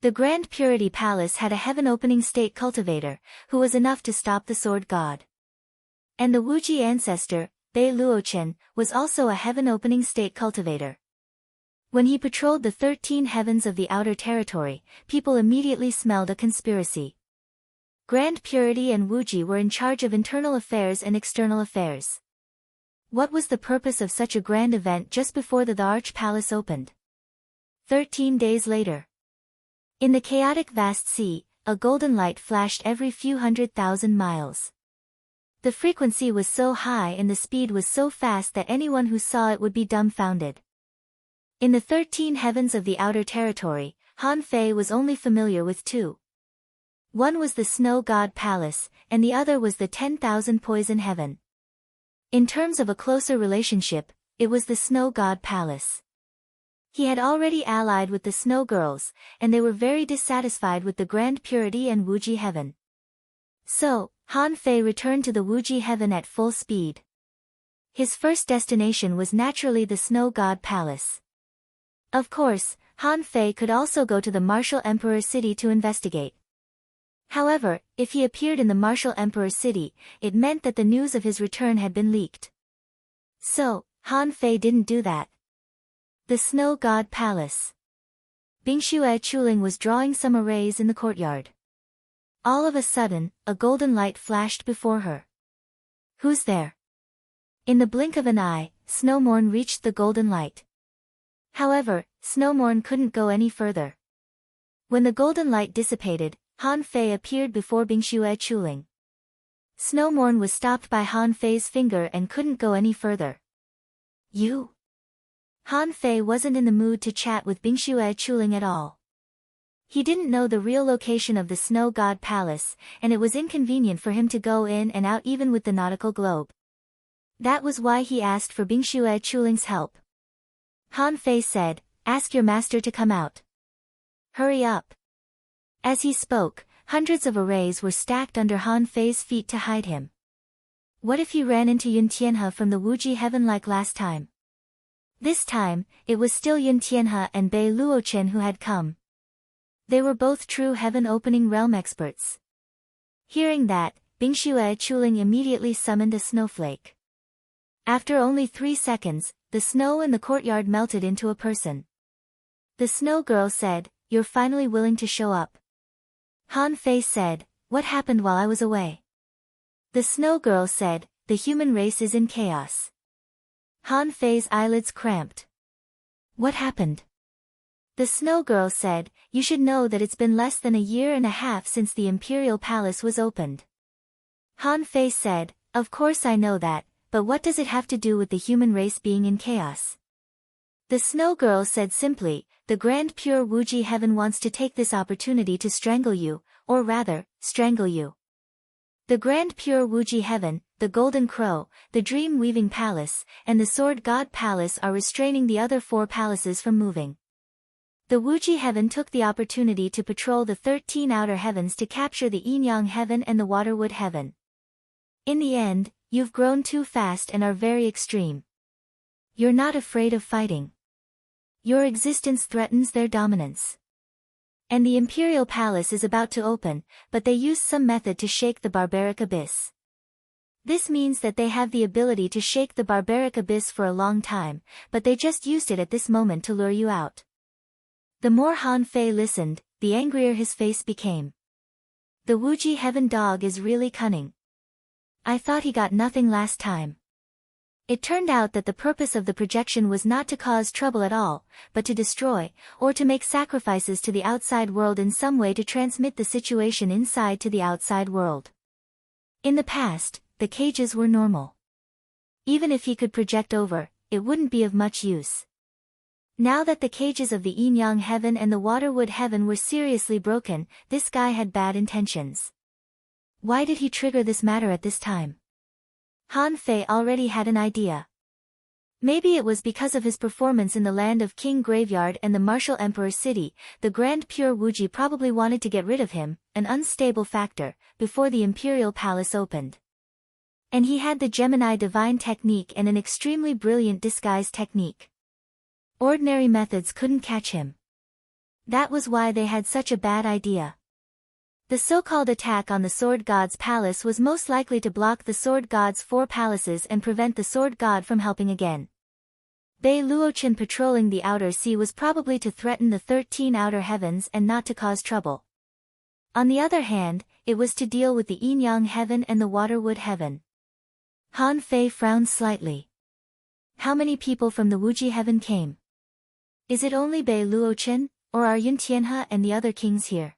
The Grand Purity Palace had a heaven-opening state cultivator, who was enough to stop the Sword God. And the Wuji ancestor, Bei Luochen, was also a heaven-opening state cultivator. When he patrolled the 13 heavens of the outer territory, people immediately smelled a conspiracy. Grand Purity and Wuji were in charge of internal affairs and external affairs. What was the purpose of such a grand event just before the Arch Palace opened? 13 days later. In the chaotic vast sea, a golden light flashed every few 100,000 miles. The frequency was so high and the speed was so fast that anyone who saw it would be dumbfounded. In the 13 heavens of the outer territory, Han Fei was only familiar with 2. One was the Snow God Palace, and the other was the 10,000 Poison Heaven. In terms of a closer relationship, it was the Snow God Palace. He had already allied with the Snow Girls, and they were very dissatisfied with the Grand Purity and Wuji Heaven. So, Han Fei returned to the Wuji Heaven at full speed. His first destination was naturally the Snow God Palace. Of course, Han Fei could also go to the Martial Emperor City to investigate. However, if he appeared in the Martial Emperor City, it meant that the news of his return had been leaked. So, Han Fei didn't do that. The Snow God Palace. Bingxue Chuling was drawing some arrays in the courtyard. All of a sudden, a golden light flashed before her. Who's there? In the blink of an eye, Snowmorn reached the golden light. However, Snowmorn couldn't go any further. When the golden light dissipated, Han Fei appeared before Bingxue Chuling. Snowmorn was stopped by Han Fei's finger and couldn't go any further. You? Han Fei wasn't in the mood to chat with Bingxue Chuling at all. He didn't know the real location of the Snow God Palace, and it was inconvenient for him to go in and out even with the nautical globe. That was why he asked for Bingxue Chuling's help. Han Fei said, "Ask your master to come out. Hurry up." As he spoke, hundreds of arrays were stacked under Han Fei's feet to hide him. What if he ran into Yun Tianhe from the Wuji Heaven like last time? This time, it was still Yun Tianhe and Bei Luochen who had come. They were both true heaven-opening realm experts. Hearing that, Bingxue Chuling immediately summoned a snowflake. After only 3 seconds, the snow in the courtyard melted into a person. The snow girl said, "You're finally willing to show up." Han Fei said, "What happened while I was away?" The snow girl said, "The human race is in chaos." Han Fei's eyelids cramped. What happened? The snow girl said, "You should know that it's been less than a year and a half since the Imperial Palace was opened." Han Fei said, "Of course I know that, but what does it have to do with the human race being in chaos?" The snow girl said simply, "The Grand Pure Wuji Heaven wants to take this opportunity to strangle you, or rather, strangle you. The Grand Pure Wuji Heaven, the Golden Crow, the Dream-Weaving Palace, and the Sword God Palace are restraining the other 4 palaces from moving. The Wuji Heaven took the opportunity to patrol the 13 outer heavens to capture the Yinyang Heaven and the Waterwood Heaven. In the end, you've grown too fast and are very extreme. You're not afraid of fighting. Your existence threatens their dominance. And the Imperial Palace is about to open, but they use some method to shake the barbaric abyss. This means that they have the ability to shake the barbaric abyss for a long time, but they just used it at this moment to lure you out." The more Han Fei listened, the angrier his face became. The Wuji Heaven dog is really cunning. I thought he got nothing last time. It turned out that the purpose of the projection was not to cause trouble at all, but to destroy, or to make sacrifices to the outside world in some way to transmit the situation inside to the outside world. In the past, the cages were normal. Even if he could project over, it wouldn't be of much use. Now that the cages of the Yinyang Heaven and the Waterwood Heaven were seriously broken, this guy had bad intentions. Why did he trigger this matter at this time? Han Fei already had an idea. Maybe it was because of his performance in the land of King Graveyard and the Martial Emperor City. The Grand Pure Wuji probably wanted to get rid of him, an unstable factor, before the Imperial Palace opened. And he had the Gemini Divine Technique and an extremely brilliant disguise technique. Ordinary methods couldn't catch him. That was why they had such a bad idea. The so-called attack on the Sword God's palace was most likely to block the Sword God's 4 palaces and prevent the Sword God from helping again. Bei Luochen patrolling the outer sea was probably to threaten the 13 outer heavens and not to cause trouble. On the other hand, it was to deal with the Yin-Yang heaven and the Waterwood heaven. Han Fei frowned slightly. How many people from the Wuji heaven came? Is it only Bei Luochen, or are Yun Tianhe and the other kings here?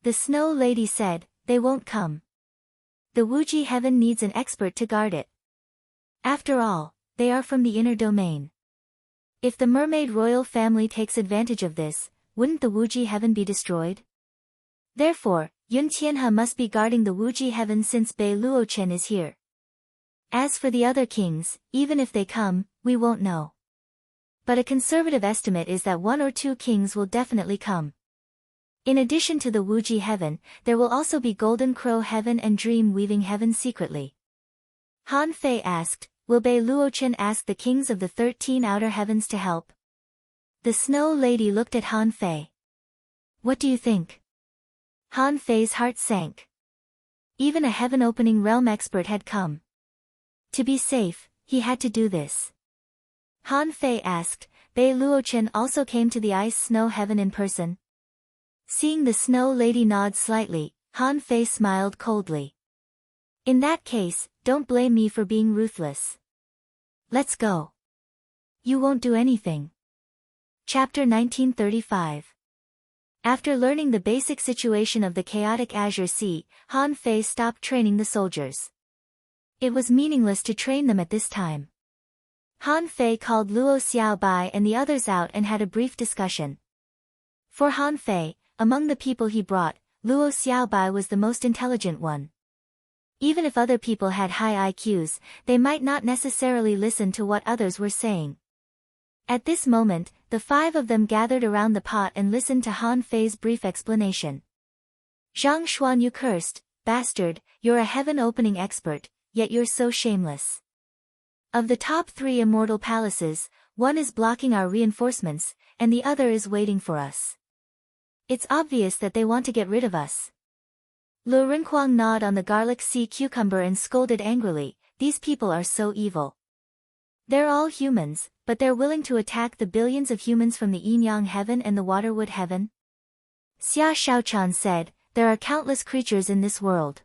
The Snow Lady said, they won't come. The Wuji heaven needs an expert to guard it. After all, they are from the inner domain. If the mermaid royal family takes advantage of this, wouldn't the Wuji heaven be destroyed? Therefore, Yun Tianhe must be guarding the Wuji heaven since Bei Luochen is here. As for the other kings, even if they come, we won't know. But a conservative estimate is that 1 or 2 kings will definitely come. In addition to the Wuji heaven, there will also be Golden Crow heaven and Dream Weaving heaven secretly. Han Fei asked, will Bei Luochen ask the kings of the 13 outer heavens to help? The Snow Lady looked at Han Fei. What do you think? Han Fei's heart sank. Even a heaven-opening realm expert had come. To be safe, he had to do this. Han Fei asked, Bei Luochen also came to the ice snow heaven in person? Seeing the Snow Lady nod slightly, Han Fei smiled coldly. In that case, don't blame me for being ruthless. Let's go. You won't do anything. Chapter 1935. After learning the basic situation of the chaotic Azure Sea, Han Fei stopped training the soldiers. It was meaningless to train them at this time. Han Fei called Luo Xiaobai and the others out and had a brief discussion. For Han Fei, among the people he brought, Luo Xiaobai was the most intelligent one. Even if other people had high IQs, they might not necessarily listen to what others were saying. At this moment, the 5 of them gathered around the pot and listened to Han Fei's brief explanation. Zhang Xuan, you cursed bastard, you're a heaven-opening expert, yet you're so shameless. Of the top 3 immortal palaces, one is blocking our reinforcements, and the other is waiting for us. It's obvious that they want to get rid of us. Lu Rinquang gnawed on the garlic sea cucumber and scolded angrily, these people are so evil. They're all humans, but they're willing to attack the billions of humans from the Yin-Yang heaven and the Waterwood heaven? Xia Shaochan said, there are countless creatures in this world.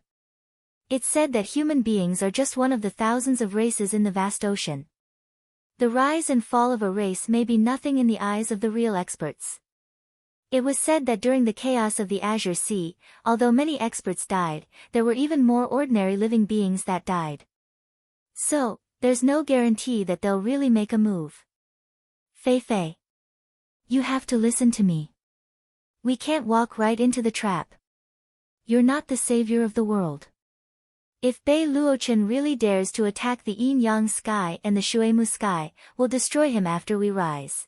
It's said that human beings are just one of the thousands of races in the vast ocean. The rise and fall of a race may be nothing in the eyes of the real experts. It was said that during the chaos of the Azure Sea, although many experts died, there were even more ordinary living beings that died. So, there's no guarantee that they'll really make a move. Fei Fei. You have to listen to me. We can't walk right into the trap. You're not the savior of the world. If Bei Luochen really dares to attack the Yin-Yang sky and the Shuemu sky, we'll destroy him after we rise.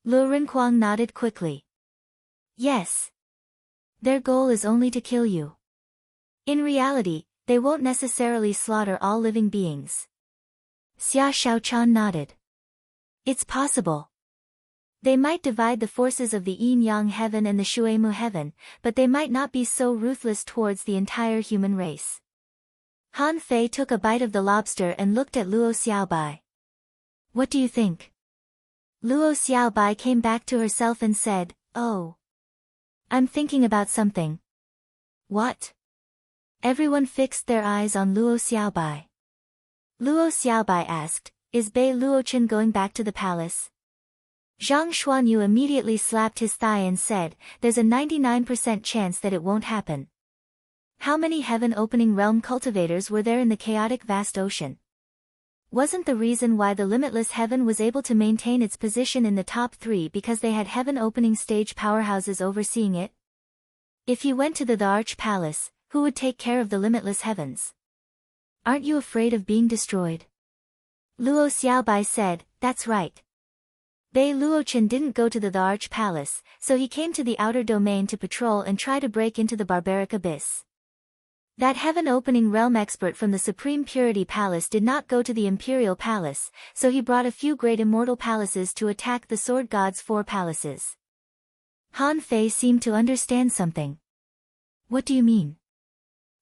Lu Rinquang nodded quickly. Yes. Their goal is only to kill you. In reality, they won't necessarily slaughter all living beings. Xia Shaochan nodded. It's possible. They might divide the forces of the Yin-Yang heaven and the Shuemu heaven, but they might not be so ruthless towards the entire human race. Han Fei took a bite of the lobster and looked at Luo Xiaobai. What do you think? Luo Xiaobai came back to herself and said, oh. I'm thinking about something. What? Everyone fixed their eyes on Luo Xiaobai. Luo Xiaobai asked, is Bei Luochen going back to the palace? Zhang Xuanyu immediately slapped his thigh and said, there's a 99% chance that it won't happen. How many heaven-opening realm cultivators were there in the chaotic vast ocean? Wasn't the reason why the limitless heaven was able to maintain its position in the top 3 because they had heaven-opening stage powerhouses overseeing it? If he went to the Arch Palace, who would take care of the limitless heavens? Aren't you afraid of being destroyed? Luo Xiaobai said, that's right. Bei Luochen didn't go to the Arch Palace, so he came to the outer domain to patrol and try to break into the barbaric abyss. That heaven-opening realm expert from the Supreme Purity Palace did not go to the Imperial Palace, so he brought a few great immortal palaces to attack the Sword God's 4 palaces. Han Fei seemed to understand something. What do you mean?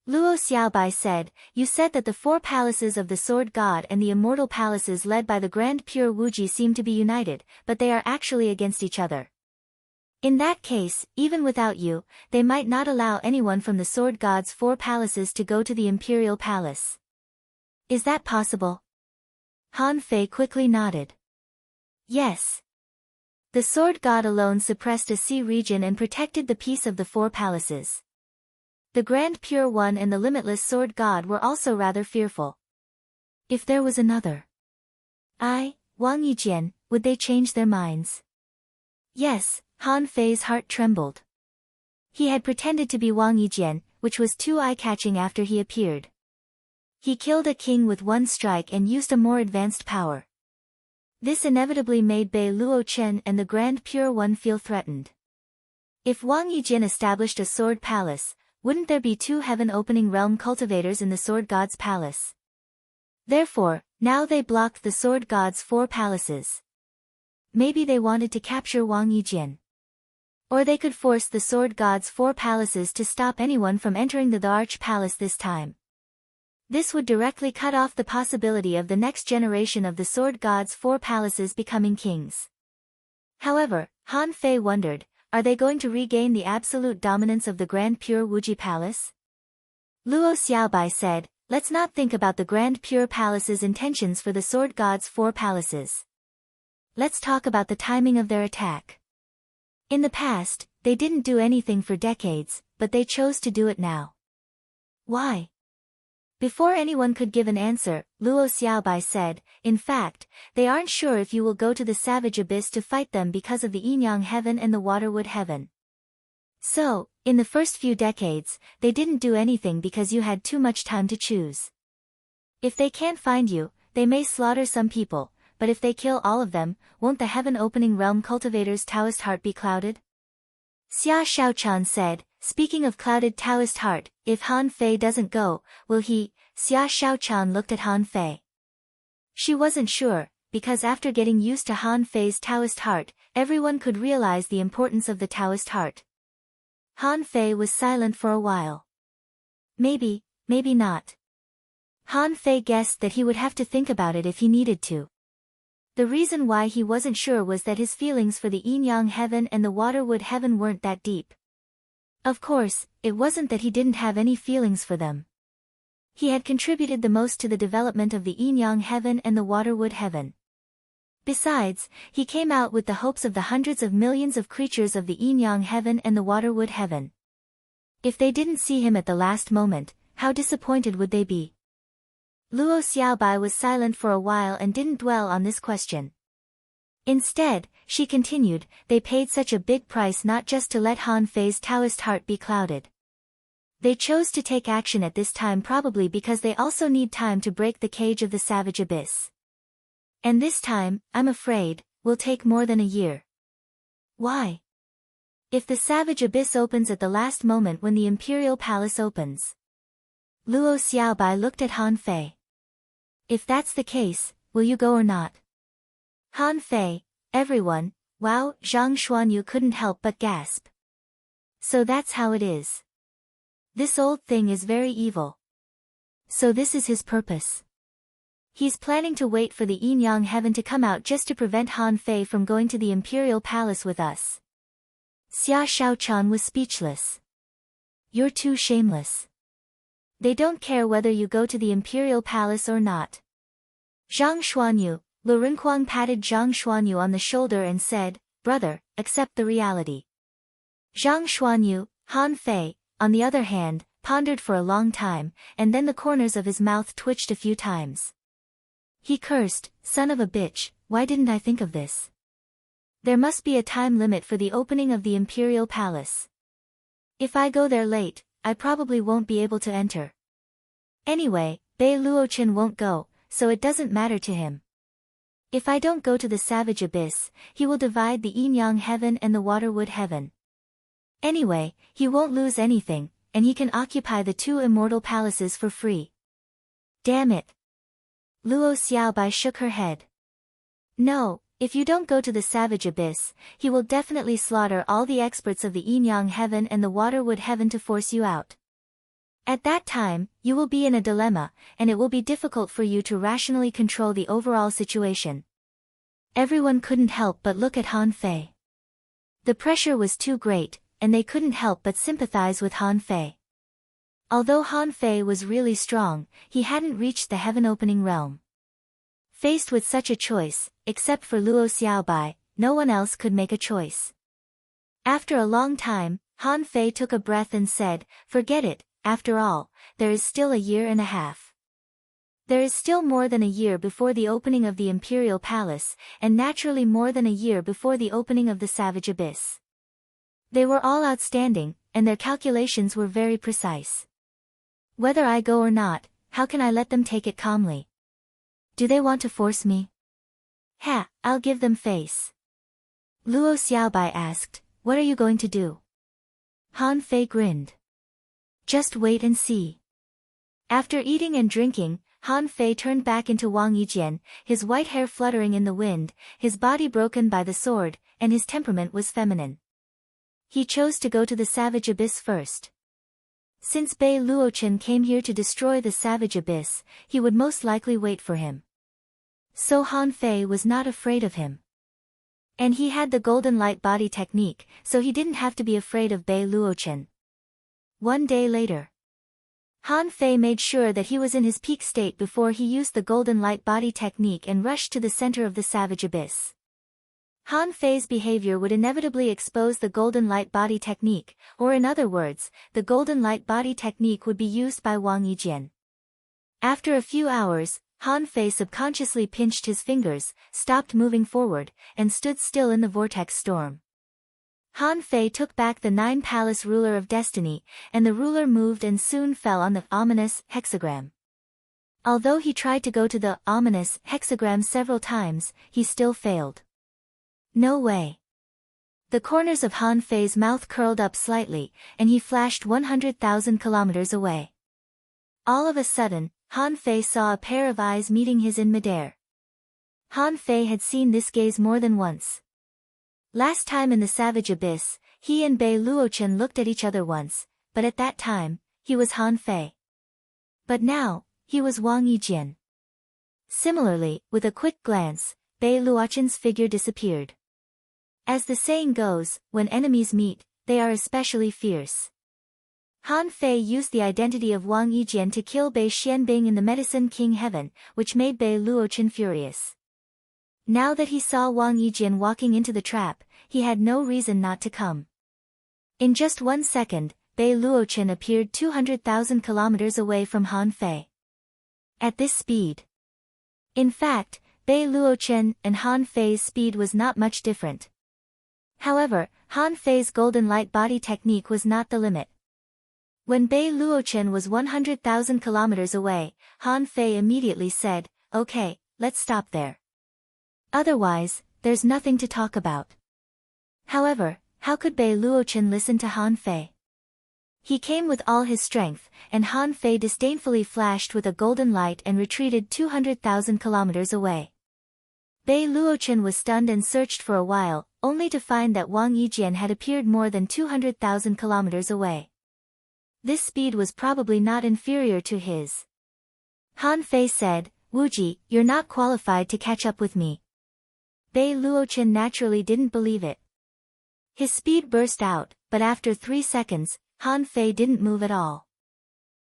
Luo Xiaobai said, you said that the 4 palaces of the Sword God and the immortal palaces led by the Grand Pure Wuji seem to be united, but they are actually against each other. In that case, even without you, they might not allow anyone from the Sword God's 4 palaces to go to the Imperial Palace. Is that possible? Han Fei quickly nodded. Yes. The Sword God alone suppressed a sea region and protected the peace of the 4 palaces. The Grand Pure One and the Limitless Sword God were also rather fearful. If there was another, Wang Yijian, would they change their minds? Yes, Han Fei's heart trembled. He had pretended to be Wang Yijian, which was too eye-catching after he appeared. He killed a king with 1 strike and used a more advanced power. This inevitably made Bei Luochen and the Grand Pure One feel threatened. If Wang Yijian established a sword palace, wouldn't there be 2 heaven-opening realm cultivators in the Sword God's palace? Therefore, now they blocked the Sword God's 4 palaces. Maybe they wanted to capture Wang Yijian. Or they could force the Sword God's 4 palaces to stop anyone from entering the Arch Palace this time. This would directly cut off the possibility of the next generation of the Sword God's 4 palaces becoming kings. However, Han Fei wondered, are they going to regain the absolute dominance of the Grand Pure Wuji Palace? Luo Xiaobai said, let's not think about the Grand Pure Palace's intentions for the Sword God's 4 palaces. Let's talk about the timing of their attack. In the past, they didn't do anything for decades, but they chose to do it now. Why? Before anyone could give an answer, Luo Xiaobai said, in fact, they aren't sure if you will go to the Savage Abyss to fight them because of the Yinyang Heaven and the Waterwood Heaven. So, in the first few decades, they didn't do anything because you had too much time to choose. If they can't find you, they may slaughter some people, but if they kill all of them, won't the heaven-opening realm cultivator's Taoist heart be clouded? Xia Shaochan said, speaking of clouded Taoist heart, if Han Fei doesn't go, will he? Xia Shaochan looked at Han Fei. She wasn't sure, because after getting used to Han Fei's Taoist heart, everyone could realize the importance of the Taoist heart. Han Fei was silent for a while. Maybe, maybe not. Han Fei guessed that he would have to think about it if he needed to. The reason why he wasn't sure was that his feelings for the Yinyang Heaven and the Waterwood Heaven weren't that deep. Of course, it wasn't that he didn't have any feelings for them. He had contributed the most to the development of the Yinyang Heaven and the Waterwood Heaven. Besides, he came out with the hopes of the hundreds of millions of creatures of the Yinyang Heaven and the Waterwood Heaven. If they didn't see him at the last moment, how disappointed would they be? Luo Xiaobai was silent for a while and didn't dwell on this question. Instead, she continued, they paid such a big price not just to let Han Fei's Taoist heart be clouded. They chose to take action at this time probably because they also need time to break the cage of the Savage Abyss. And this time, I'm afraid, will take more than a year. Why? If the Savage Abyss opens at the last moment when the Imperial Palace opens. Luo Xiaobai looked at Han Fei. If that's the case, will you go or not? Han Fei, everyone, wow, Zhang Xuanyu couldn't help but gasp. So that's how it is. This old thing is very evil. So this is his purpose. He's planning to wait for the Yinyang Heaven to come out just to prevent Han Fei from going to the Imperial Palace with us. Xia Shaochan was speechless. You're too shameless. They don't care whether you go to the Imperial Palace or not. Zhang Xuanyu, Lu Renquang patted Zhang Xuanyu on the shoulder and said, brother, accept the reality. Zhang Xuanyu, Han Fei, on the other hand, pondered for a long time, and then the corners of his mouth twitched a few times. He cursed, son of a bitch, why didn't I think of this? There must be a time limit for the opening of the Imperial Palace. If I go there late, I probably won't be able to enter. Anyway, Bei Luochen won't go, so it doesn't matter to him. If I don't go to the savage abyss, he will divide the yin-yang heaven and the waterwood heaven. Anyway, he won't lose anything, and he can occupy the two immortal palaces for free. Damn it. Luo Xiaobai shook her head. No, if you don't go to the savage abyss, he will definitely slaughter all the experts of the yin-yang heaven and the waterwood heaven to force you out. At that time, you will be in a dilemma, and it will be difficult for you to rationally control the overall situation. Everyone couldn't help but look at Han Fei. The pressure was too great, and they couldn't help but sympathize with Han Fei. Although Han Fei was really strong, he hadn't reached the heaven-opening realm. Faced with such a choice, except for Luo Xiaobai, no one else could make a choice. After a long time, Han Fei took a breath and said, "Forget it. After all, there is still a year and a half. There is still more than a year before the opening of the Imperial Palace, and naturally more than a year before the opening of the Savage Abyss." They were all outstanding, and their calculations were very precise. Whether I go or not, how can I let them take it calmly? Do they want to force me? Ha, I'll give them face. Luo Xiaobai asked, "What are you going to do?" Han Fei grinned. "Just wait and see." After eating and drinking, Han Fei turned back into Wang Yijian, his white hair fluttering in the wind, his body broken by the sword, and his temperament was feminine. He chose to go to the Savage Abyss first. Since Bei Luochen came here to destroy the Savage Abyss, he would most likely wait for him. So Han Fei was not afraid of him. And he had the golden light body technique, so he didn't have to be afraid of Bei Luochen. One day later, Han Fei made sure that he was in his peak state before he used the golden light body technique and rushed to the center of the Savage Abyss. Han Fei's behavior would inevitably expose the golden light body technique, or in other words, the golden light body technique would be used by Wang Yijian. After a few hours, Han Fei subconsciously pinched his fingers, stopped moving forward, and stood still in the vortex storm. Han Fei took back the 9-palace ruler of destiny, and the ruler moved and soon fell on the ominous hexagram. Although he tried to go to the ominous hexagram several times, he still failed. No way. The corners of Han Fei's mouth curled up slightly, and he flashed 100,000 kilometers away. All of a sudden, Han Fei saw a pair of eyes meeting his in midair. Han Fei had seen this gaze more than once. Last time in the Savage Abyss, he and Bei Luochen looked at each other once, but at that time, he was Han Fei. But now, he was Wang Yijian. Similarly, with a quick glance, Bei Luochen's figure disappeared. As the saying goes, when enemies meet, they are especially fierce. Han Fei used the identity of Wang Yijian to kill Bei Xianbing in the Medicine King Heaven, which made Bei Luochen furious. Now that he saw Wang Yijian walking into the trap, he had no reason not to come. In just 1 second, Bei Luochen appeared 200,000 kilometers away from Han Fei. At this speed. In fact, Bei Luochen and Han Fei's speed was not much different. However, Han Fei's golden light body technique was not the limit. When Bei Luochen was 100,000 kilometers away, Han Fei immediately said, "Okay, let's stop there. Otherwise, there's nothing to talk about." However, how could Bei Luochen listen to Han Fei? He came with all his strength, and Han Fei disdainfully flashed with a golden light and retreated 200,000 kilometers away. Bei Luochen was stunned and searched for a while, only to find that Wang Yijian had appeared more than 200,000 kilometers away. This speed was probably not inferior to his. Han Fei said, "Wuji, you're not qualified to catch up with me." Bei Luochen naturally didn't believe it. His speed burst out, but after 3 seconds, Han Fei didn't move at all.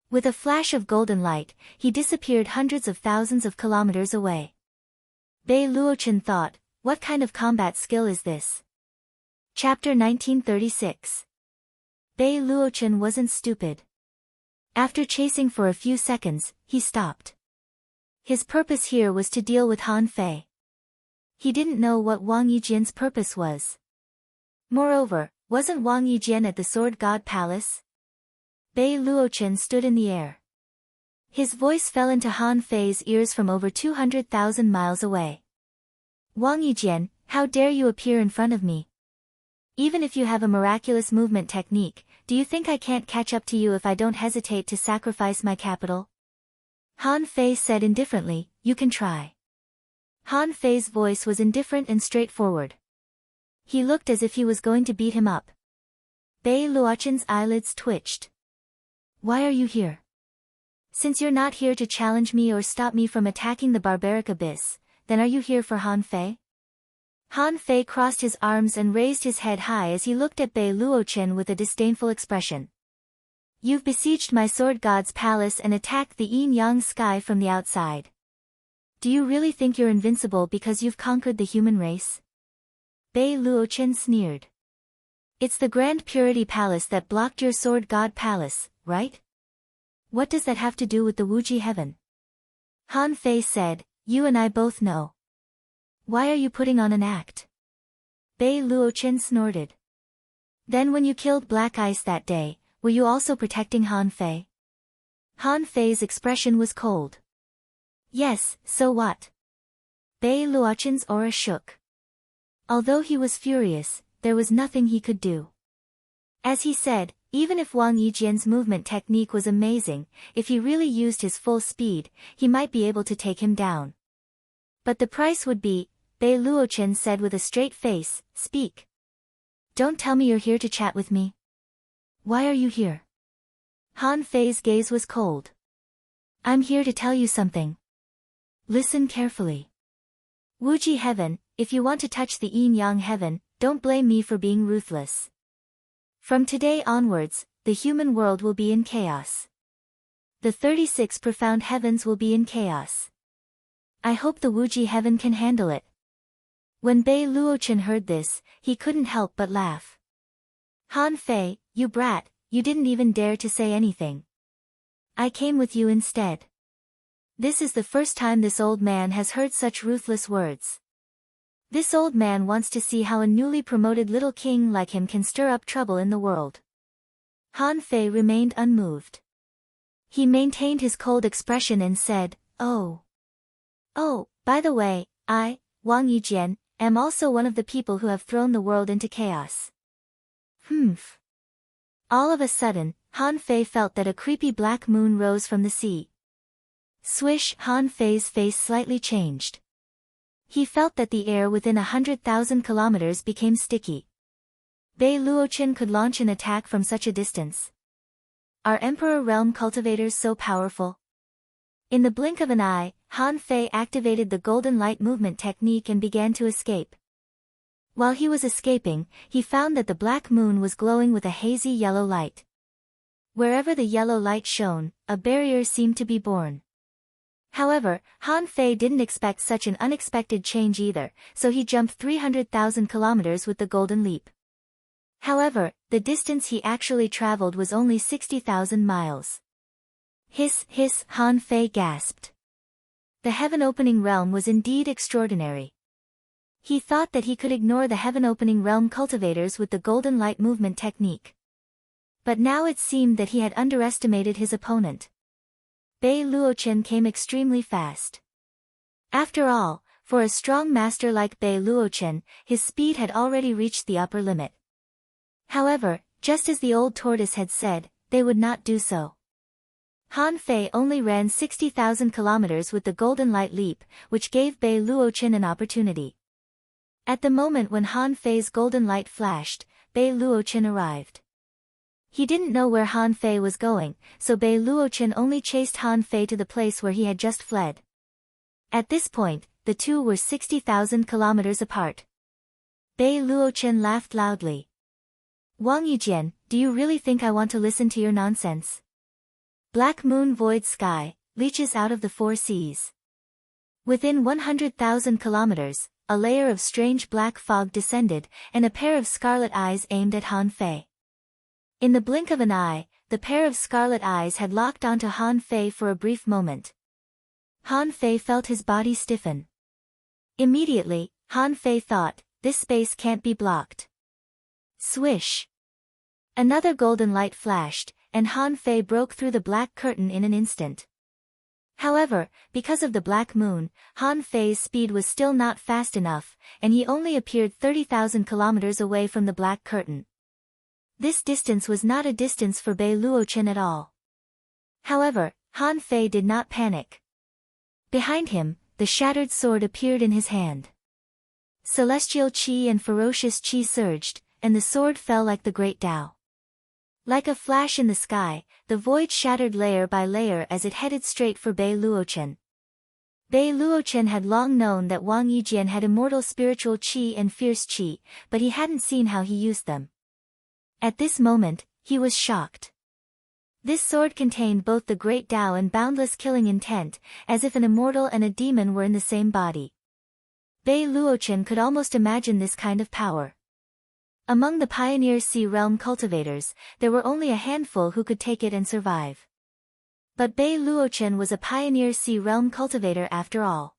With a flash of golden light, he disappeared hundreds of thousands of kilometers away. Bei Luochen thought, what kind of combat skill is this? Chapter 1936. Bei Luochen wasn't stupid. After chasing for a few seconds, he stopped. His purpose here was to deal with Han Fei. He didn't know what Wang Yijian's purpose was. Moreover, wasn't Wang Yijian at the Sword God Palace? Bei Luochen stood in the air. His voice fell into Han Fei's ears from over 200,000 miles away. Wang Yijian, how dare you appear in front of me? Even if you have a miraculous movement technique, do you think I can't catch up to you if I don't hesitate to sacrifice my capital? Han Fei said indifferently, you can try. Han Fei's voice was indifferent and straightforward. He looked as if he was going to beat him up. Bei Luoqin's eyelids twitched. Why are you here? Since you're not here to challenge me or stop me from attacking the barbaric abyss, then are you here for Han Fei? Han Fei crossed his arms and raised his head high as he looked at Bei Luoqin with a disdainful expression. You've besieged my sword god's palace and attacked the yin-yang sky from the outside. Do you really think you're invincible because you've conquered the human race? Bei Luoqin sneered. It's the Grand Purity Palace that blocked your sword god palace, right? What does that have to do with the Wuji heaven? Han Fei said, you and I both know. Why are you putting on an act? Bei Luoqin snorted. Then when you killed Black Ice that day, were you also protecting Han Fei? Han Fei's expression was cold. Yes, so what? Bei Luoqin's aura shook. Although he was furious, there was nothing he could do. As he said, even if Wang Yijian's movement technique was amazing, if he really used his full speed, he might be able to take him down. But the price would be, Bei Luoqin said with a straight face, speak. Don't tell me you're here to chat with me. Why are you here? Han Fei's gaze was cold. I'm here to tell you something. Listen carefully. Wuji heaven, if you want to touch the yin-yang heaven, don't blame me for being ruthless. From today onwards, the human world will be in chaos. The 36 profound heavens will be in chaos. I hope the Wuji heaven can handle it. When Bei Luoqin heard this, he couldn't help but laugh. Han Fei, you brat, you didn't even dare to say anything. I came with you instead. This is the first time this old man has heard such ruthless words. This old man wants to see how a newly promoted little king like him can stir up trouble in the world. Han Fei remained unmoved. He maintained his cold expression and said, Oh, by the way, I, Wang Yijian, am also one of the people who have thrown the world into chaos. Humph. All of a sudden, Han Fei felt that a creepy black moon rose from the sea. Swish! Han Fei's face slightly changed. He felt that the air within 100,000 kilometers became sticky. Bei Luoqin could launch an attack from such a distance. Are Emperor Realm cultivators so powerful? In the blink of an eye, Han Fei activated the golden light movement technique and began to escape. While he was escaping, he found that the black moon was glowing with a hazy yellow light. Wherever the yellow light shone, a barrier seemed to be born. However, Han Fei didn't expect such an unexpected change either, so he jumped 300,000 kilometers with the golden leap. However, the distance he actually traveled was only 60,000 miles. Hiss, hiss, Han Fei gasped. The heaven-opening realm was indeed extraordinary. He thought that he could ignore the heaven-opening realm cultivators with the golden light movement technique. But now it seemed that he had underestimated his opponent. Bei Luoqin came extremely fast. After all, for a strong master like Bei Luoqin, his speed had already reached the upper limit. However, just as the old tortoise had said, they would not do so. Han Fei only ran 60,000 kilometers with the golden light leap, which gave Bei Luoqin an opportunity. At the moment when Han Fei's golden light flashed, Bei Luoqin arrived. He didn't know where Han Fei was going, so Bei Luoqin only chased Han Fei to the place where he had just fled. At this point, the two were 60,000 kilometers apart. Bei Luoqin laughed loudly. Wang Yijian, do you really think I want to listen to your nonsense? Black moon void sky, leeches out of the four seas. Within 100,000 kilometers, a layer of strange black fog descended, and a pair of scarlet eyes aimed at Han Fei. In the blink of an eye, the pair of scarlet eyes had locked onto Han Fei for a brief moment. Han Fei felt his body stiffen. Immediately, Han Fei thought, this space can't be blocked. Swish! Another golden light flashed, and Han Fei broke through the black curtain in an instant. However, because of the black moon, Han Fei's speed was still not fast enough, and he only appeared 30,000 kilometers away from the black curtain. This distance was not a distance for Bei Luochen at all. However, Han Fei did not panic. Behind him, the shattered sword appeared in his hand. Celestial qi and ferocious qi surged, and the sword fell like the great Tao. Like a flash in the sky, the void shattered layer by layer as it headed straight for Bei Luochen. Bei Luochen had long known that Wang Yijian had immortal spiritual qi and fierce qi, but he hadn't seen how he used them. At this moment, he was shocked. This sword contained both the great Tao and boundless killing intent, as if an immortal and a demon were in the same body. Bei Luochen could almost imagine this kind of power. Among the Pioneer Sea Realm cultivators, there were only a handful who could take it and survive. But Bei Luochen was a Pioneer Sea Realm cultivator after all.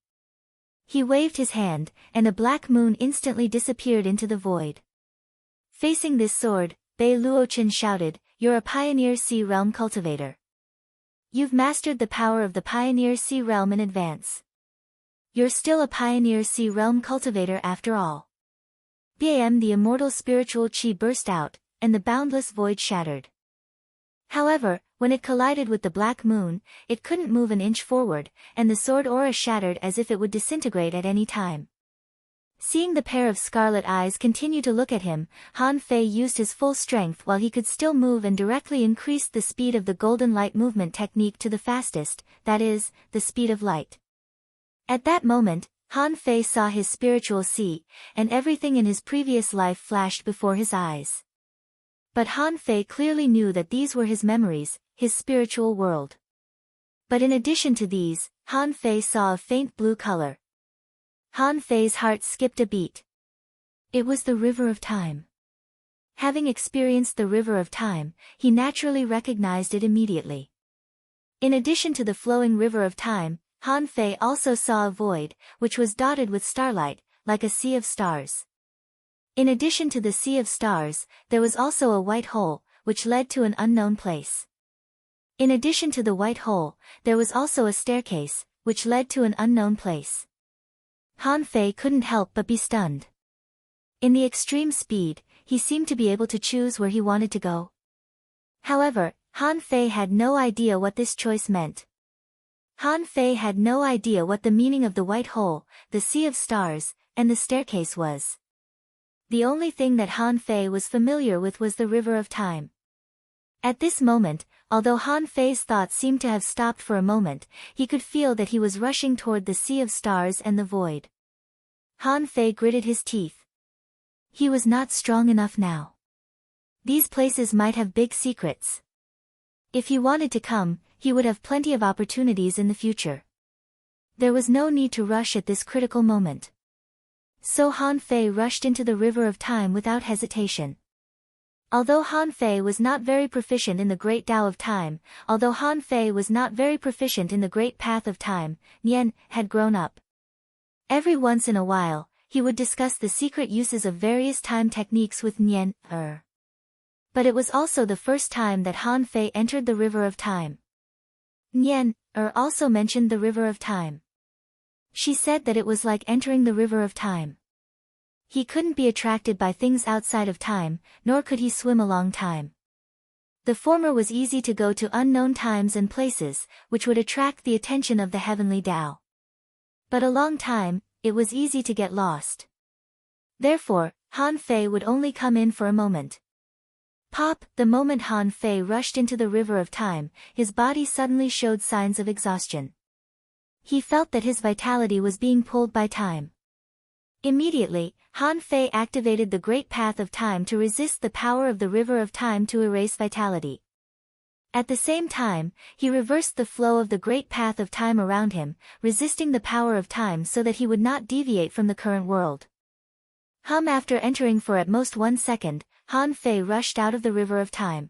He waved his hand, and a black moon instantly disappeared into the void. Facing this sword, Bei Luochen shouted, "You're a Pioneer Sea Realm cultivator. You've mastered the power of the Pioneer Sea Realm in advance. You're still a Pioneer Sea Realm cultivator after all." Bam! The immortal spiritual qi burst out, and the boundless void shattered. However, when it collided with the black moon, it couldn't move an inch forward, and the sword aura shattered as if it would disintegrate at any time. Seeing the pair of scarlet eyes continue to look at him, Han Fei used his full strength while he could still move and directly increased the speed of the golden light movement technique to the fastest, that is, the speed of light. At that moment, Han Fei saw his spiritual sea, and everything in his previous life flashed before his eyes. But Han Fei clearly knew that these were his memories, his spiritual world. But in addition to these, Han Fei saw a faint blue color. Han Fei's heart skipped a beat. It was the river of time. Having experienced the river of time, he naturally recognized it immediately. In addition to the flowing river of time, Han Fei also saw a void, which was dotted with starlight, like a sea of stars. In addition to the sea of stars, there was also a white hole, which led to an unknown place. In addition to the white hole, there was also a staircase, which led to an unknown place. Han Fei couldn't help but be stunned. In the extreme speed, he seemed to be able to choose where he wanted to go. However, Han Fei had no idea what this choice meant. Han Fei had no idea what the meaning of the white hole, the sea of stars, and the staircase was. The only thing that Han Fei was familiar with was the river of time. At this moment, although Han Fei's thoughts seemed to have stopped for a moment, he could feel that he was rushing toward the sea of stars and the void. Han Fei gritted his teeth. He was not strong enough now. These places might have big secrets. If he wanted to come, he would have plenty of opportunities in the future. There was no need to rush at this critical moment. So Han Fei rushed into the river of time without hesitation. Although Han Fei was not very proficient in the great Tao of time, although Han Fei was not very proficient in the great path of time, Nian had grown up. Every once in a while, he would discuss the secret uses of various time techniques with Nian. But it was also the first time that Han Fei entered the river of time. Nian also mentioned the river of time. She said that it was like entering the river of time. He couldn't be attracted by things outside of time, nor could he swim along time. The former was easy to go to unknown times and places, which would attract the attention of the heavenly Tao. But along time, it was easy to get lost. Therefore, Han Fei would only come in for a moment. Pop! The moment Han Fei rushed into the river of time, his body suddenly showed signs of exhaustion. He felt that his vitality was being pulled by time. Immediately, Han Fei activated the great path of time to resist the power of the river of time to erase vitality. At the same time, he reversed the flow of the great path of time around him, resisting the power of time so that he would not deviate from the current world. After entering for at most 1 second, Han Fei rushed out of the river of time.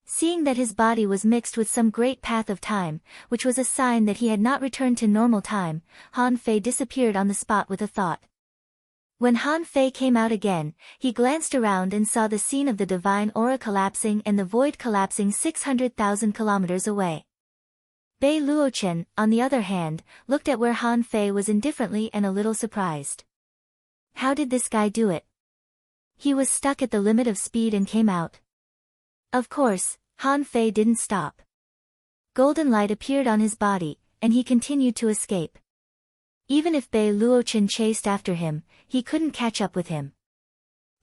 Seeing that his body was mixed with some great path of time, which was a sign that he had not returned to normal time, Han Fei disappeared on the spot with a thought. When Han Fei came out again, he glanced around and saw the scene of the divine aura collapsing and the void collapsing 600,000 kilometers away. Bei Luochen, on the other hand, looked at where Han Fei was indifferently and a little surprised. How did this guy do it? He was stuck at the limit of speed and came out. Of course, Han Fei didn't stop. Golden light appeared on his body, and he continued to escape. Even if Bei Luochen chased after him, he couldn't catch up with him.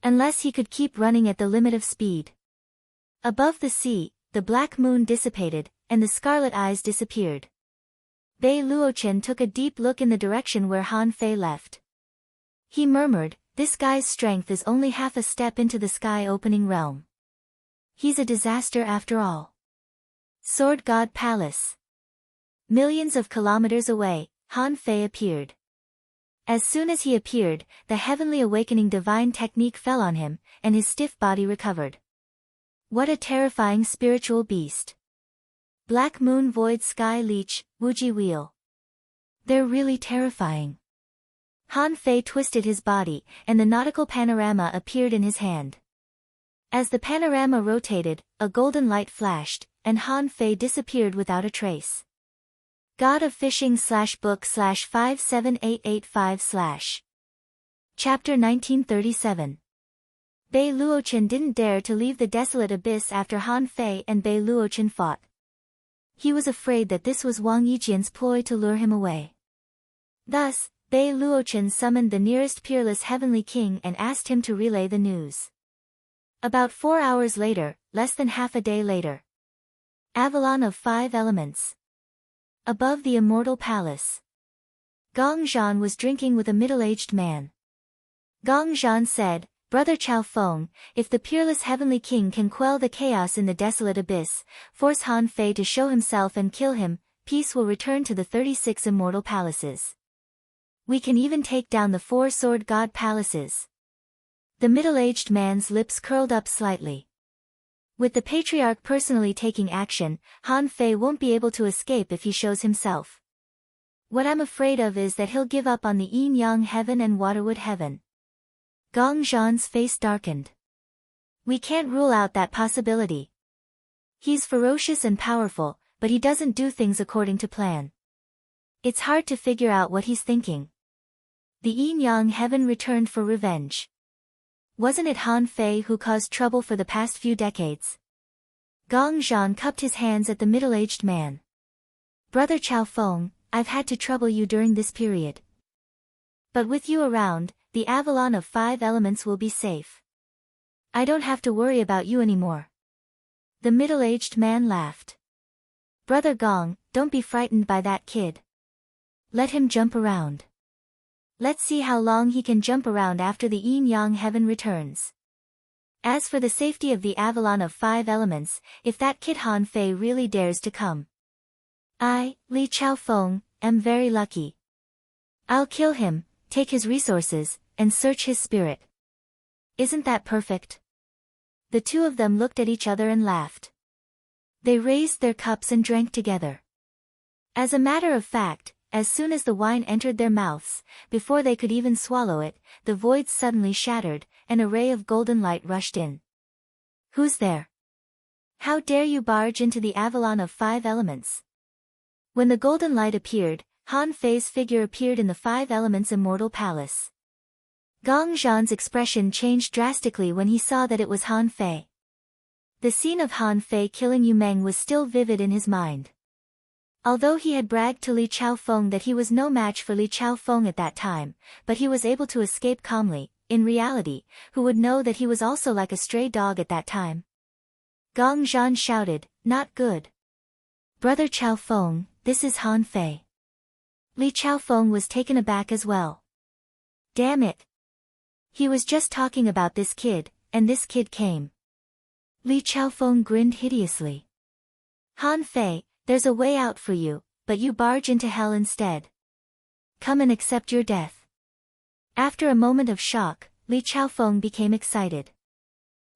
Unless he could keep running at the limit of speed. Above the sea, the black moon dissipated, and the scarlet eyes disappeared. Bei Luochen took a deep look in the direction where Han Fei left. He murmured, "This guy's strength is only half a step into the sky-opening realm. He's a disaster after all." Sword God Palace. Millions of kilometers away, Han Fei appeared. As soon as he appeared, the heavenly awakening divine technique fell on him, and his stiff body recovered. What a terrifying spiritual beast. Black Moon Void Sky Leech, Wuji Wheel. They're really terrifying. Han Fei twisted his body, and the nautical panorama appeared in his hand. As the panorama rotated, a golden light flashed, and Han Fei disappeared without a trace. God of Fishing /book /57885/. Chapter 1937. Bei Luochen didn't dare to leave the desolate abyss after Han Fei and Bei Luochen fought. He was afraid that this was Wang Yijian's ploy to lure him away. Thus, Bei Luochen summoned the nearest peerless heavenly king and asked him to relay the news. About 4 hours later, less than half a day later. Avalon of 5 elements. Above the immortal palace. Gong Zhan was drinking with a middle-aged man. Gong Zhan said, "Brother Chao Feng, if the peerless heavenly king can quell the chaos in the desolate abyss, force Han Fei to show himself and kill him, peace will return to the 36 immortal palaces. We can even take down the 4 sword god palaces." The middle-aged man's lips curled up slightly. With the patriarch personally taking action, Han Fei won't be able to escape if he shows himself. What I'm afraid of is that he'll give up on the yin-yang heaven and waterwood heaven. Gong Zhan's face darkened. We can't rule out that possibility. He's ferocious and powerful, but he doesn't do things according to plan. It's hard to figure out what he's thinking. The yin-yang heaven returned for revenge. Wasn't it Han Fei who caused trouble for the past few decades? Gong Zhan cupped his hands at the middle-aged man. Brother Chao Feng, I've had to trouble you during this period. But with you around, the Avalon of 5 elements will be safe. I don't have to worry about you anymore. The middle-aged man laughed. Brother Gong, don't be frightened by that kid. Let him jump around. Let's see how long he can jump around after the yin-yang heaven returns. As for the safety of the Avalon of 5 elements, if that kid Han Fei really dares to come. I, Li Chao Feng, am very lucky. I'll kill him, take his resources, and search his spirit. Isn't that perfect? The two of them looked at each other and laughed. They raised their cups and drank together. As a matter of fact, as soon as the wine entered their mouths, before they could even swallow it, the void suddenly shattered, and a ray of golden light rushed in. Who's there? How dare you barge into the Avalon of 5 elements? When the golden light appeared, Han Fei's figure appeared in the 5 elements immortal palace. Gong Zhan's expression changed drastically when he saw that it was Han Fei. The scene of Han Fei killing Yu Meng was still vivid in his mind. Although he had bragged to Li Chao Feng that he was no match for Li Chao Feng at that time, but he was able to escape calmly, in reality, who would know that he was also like a stray dog at that time? Gong Zhan shouted, "Not good. Brother Chao Feng, this is Han Fei." Li Chao Feng was taken aback as well. Damn it. He was just talking about this kid, and this kid came. Li Chao Feng grinned hideously. Han Fei, there's a way out for you, but you barge into hell instead. Come and accept your death. After a moment of shock, Li Chao Feng became excited.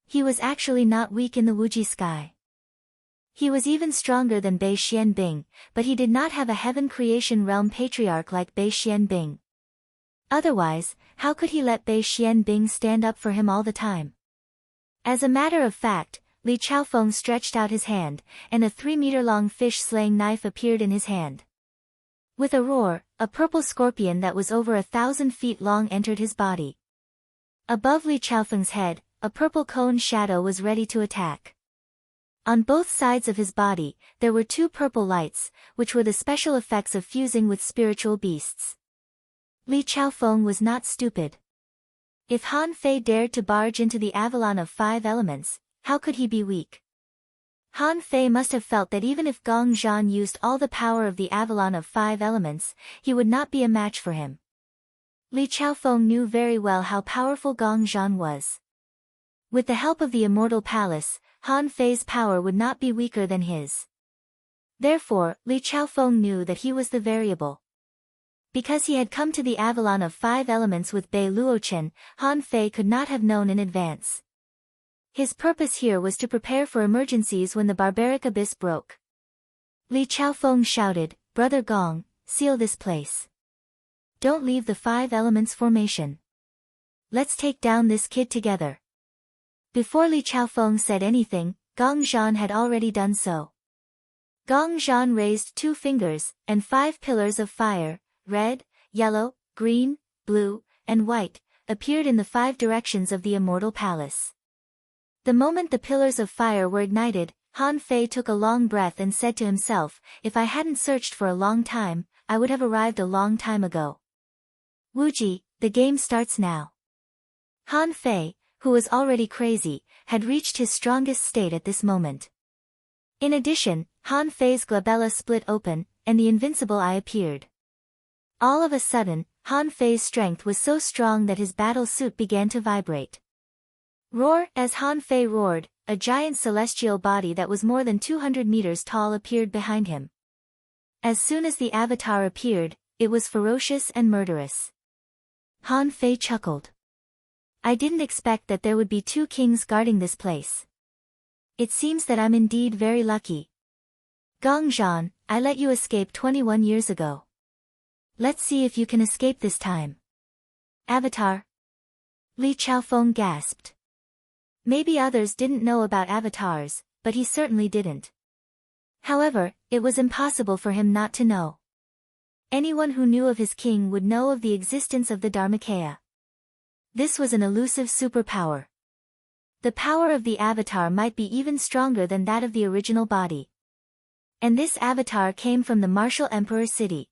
He was actually not weak in the Wuji sky. He was even stronger than Bei Xianbing, but he did not have a heaven creation realm patriarch like Bei Xianbing. Otherwise, how could he let Bei Xianbing stand up for him all the time? As a matter of fact, Li Chaofeng stretched out his hand, and a 3-meter-long fish-slaying knife appeared in his hand. With a roar, a purple scorpion that was over 1,000 feet long entered his body. Above Li Chaofeng's head, a purple cone shadow was ready to attack. On both sides of his body, there were 2 purple lights, which were the special effects of fusing with spiritual beasts. Li Chaofeng was not stupid. If Han Fei dared to barge into the Avalon of 5 elements, how could he be weak? Han Fei must have felt that even if Gong Zhan used all the power of the Avalon of 5 elements, he would not be a match for him. Li Chaofeng knew very well how powerful Gong Zhan was. With the help of the Immortal Palace, Han Fei's power would not be weaker than his. Therefore, Li Chaofeng knew that he was the variable. Because he had come to the Avalon of 5 elements with Bei Luochen, Han Fei could not have known in advance. His purpose here was to prepare for emergencies when the barbaric abyss broke. Li Chaofeng shouted, "Brother Gong, seal this place. Don't leave the 5 elements formation. Let's take down this kid together." Before Li Chaofeng said anything, Gong Zhan had already done so. Gong Zhan raised 2 fingers, and 5 pillars of fire, red, yellow, green, blue, and white, appeared in the 5 directions of the Immortal Palace. The moment the pillars of fire were ignited, Han Fei took a long breath and said to himself, "If I hadn't searched for a long time, I would have arrived a long time ago." Wuji, the game starts now. Han Fei, who was already crazy, had reached his strongest state at this moment. In addition, Han Fei's glabella split open, and the invincible eye appeared. All of a sudden, Han Fei's strength was so strong that his battle suit began to vibrate. Roar! As Han Fei roared, a giant celestial body that was more than 200 meters tall appeared behind him. As soon as the avatar appeared, it was ferocious and murderous. Han Fei chuckled. "I didn't expect that there would be 2 kings guarding this place. It seems that I'm indeed very lucky. Gong Zhan, I let you escape 21 years ago. Let's see if you can escape this time." "Avatar?" Li Chaofeng gasped. Maybe others didn't know about avatars, but he certainly didn't. However, it was impossible for him not to know. Anyone who knew of his king would know of the existence of the Dharmakaya. This was an elusive superpower. The power of the avatar might be even stronger than that of the original body. And this avatar came from the martial emperor city.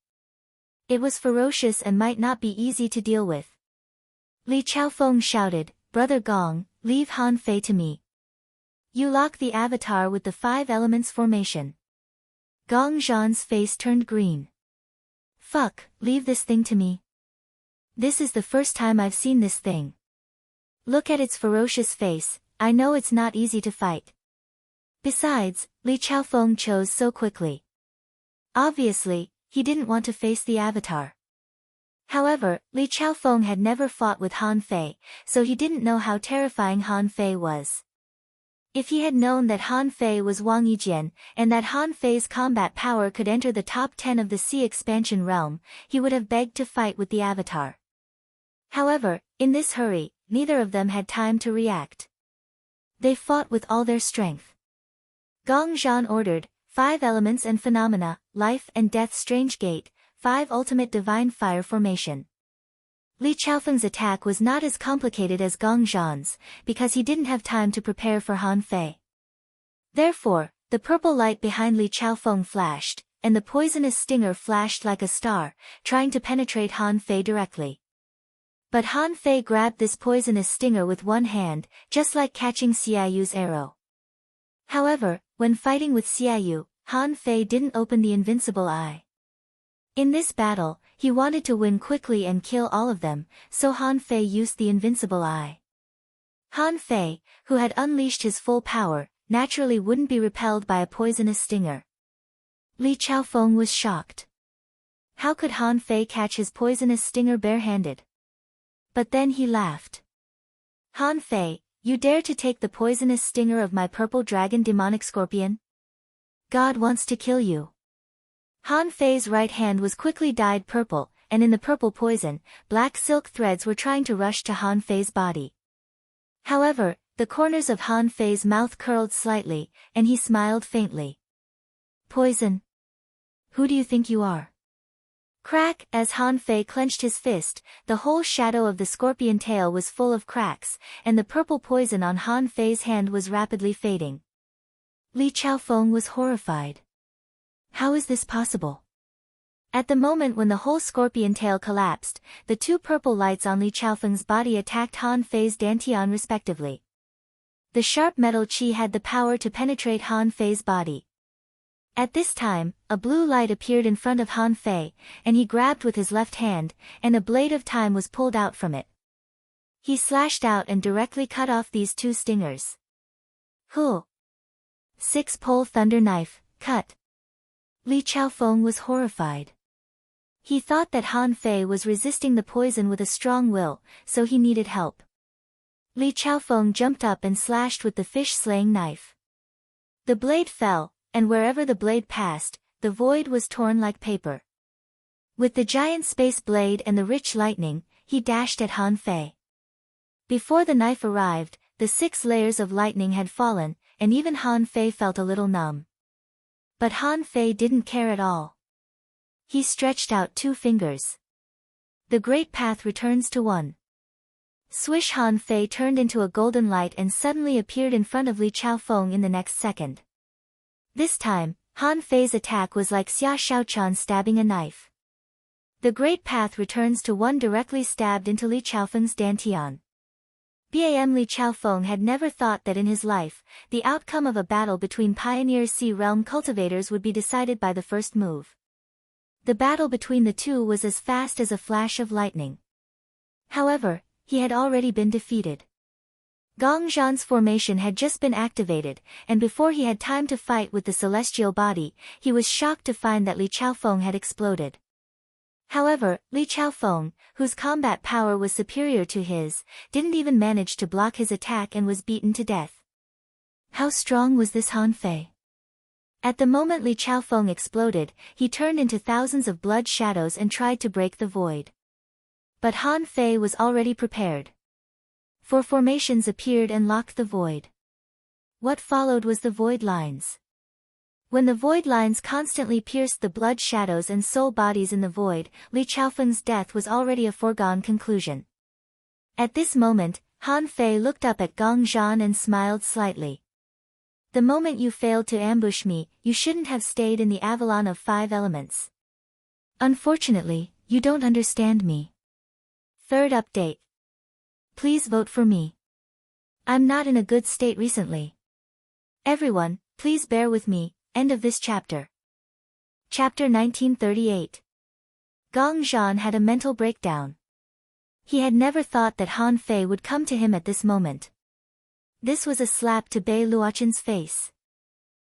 It was ferocious and might not be easy to deal with. Li Chaofeng shouted, "Brother Gong, leave Han Fei to me. You lock the avatar with the 5 elements formation." Gong Zhan's face turned green. "Fuck, leave this thing to me. This is the first time I've seen this thing. Look at its ferocious face, I know it's not easy to fight." Besides, Li Chaofeng chose so quickly. Obviously, he didn't want to face the avatar. However, Li Chaofeng had never fought with Han Fei, so he didn't know how terrifying Han Fei was. If he had known that Han Fei was Wang Yijian, and that Han Fei's combat power could enter the top 10 of the Sea Expansion realm, he would have begged to fight with the avatar. However, in this hurry, neither of them had time to react. They fought with all their strength. Gong Zhan ordered, 5 elements and phenomena, life and death strange gate, 5 ultimate divine fire formation. Li Chaofeng's attack was not as complicated as Gong Zhan's, because he didn't have time to prepare for Han Fei. Therefore, the purple light behind Li Chaofeng flashed, and the poisonous stinger flashed like a star, trying to penetrate Han Fei directly. But Han Fei grabbed this poisonous stinger with one hand, just like catching Xiaoyu's arrow. However, when fighting with Xiaoyu, Han Fei didn't open the invincible eye. In this battle, he wanted to win quickly and kill all of them, so Han Fei used the invincible eye. Han Fei, who had unleashed his full power, naturally wouldn't be repelled by a poisonous stinger. Li Chaofeng was shocked. How could Han Fei catch his poisonous stinger barehanded? But then he laughed. "Han Fei, you dare to take the poisonous stinger of my purple dragon demonic scorpion? God wants to kill you." Han Fei's right hand was quickly dyed purple, and in the purple poison, black silk threads were trying to rush to Han Fei's body. However, The corners of Han Fei's mouth curled slightly, and he smiled faintly. Poison? Who do you think you are? Crack! As Han Fei clenched his fist, the whole shadow of the scorpion tail was full of cracks, and the purple poison on Han Fei's hand was rapidly fading. Li Chaofeng was horrified. How is this possible? At the moment when the whole scorpion tail collapsed, the two purple lights on Li Chaofeng's body attacked Han Fei's dantian respectively. The sharp metal chi had the power to penetrate Han Fei's body. At this time, a blue light appeared in front of Han Fei, and he grabbed with his left hand, and a blade of time was pulled out from it. He slashed out and directly cut off these two stingers. Huh! 6-pole thunder knife, cut. Li Chaofeng was horrified. He thought that Han Fei was resisting the poison with a strong will, so he needed help. Li Chaofeng jumped up and slashed with the fish-slaying knife. The blade fell, and wherever the blade passed, the void was torn like paper. With the giant space blade and the rich lightning, he dashed at Han Fei. Before the knife arrived, the 6 layers of lightning had fallen, and even Han Fei felt a little numb. But Han Fei didn't care at all. He stretched out 2 fingers. The great path returns to 1. Swish! Han Fei turned into a golden light and suddenly appeared in front of Li Chaofeng in the next second. This time, Han Fei's attack was like Xia Shaochan stabbing a knife. The great path returns to 1 directly stabbed into Li Chaofeng's dantian. Bam! Li Chaofeng had never thought that in his life, the outcome of a battle between pioneer Sea Realm cultivators would be decided by the first move. The battle between the two was as fast as a flash of lightning. However, he had already been defeated. Gong Zhan's formation had just been activated, and before he had time to fight with the celestial body, he was shocked to find that Li Chaofeng had exploded. However, Li Chaofeng, whose combat power was superior to his, didn't even manage to block his attack and was beaten to death. How strong was this Han Fei? At the moment Li Chaofeng exploded, he turned into thousands of blood shadows and tried to break the void. But Han Fei was already prepared. 4 formations appeared and locked the void. What followed was the void lines. When the void lines constantly pierced the blood shadows and soul bodies in the void, Li Chaofeng's death was already a foregone conclusion. At this moment, Han Fei looked up at Gong Zhan and smiled slightly. The moment you failed to ambush me, you shouldn't have stayed in the Avalon of 5 elements. Unfortunately, you don't understand me. Third update. Please vote for me. I'm not in a good state recently. Everyone, please bear with me. End of this chapter. Chapter 1938. Gong Zhan had a mental breakdown. He had never thought that Han Fei would come to him at this moment. This was a slap to Bei Luochen's face.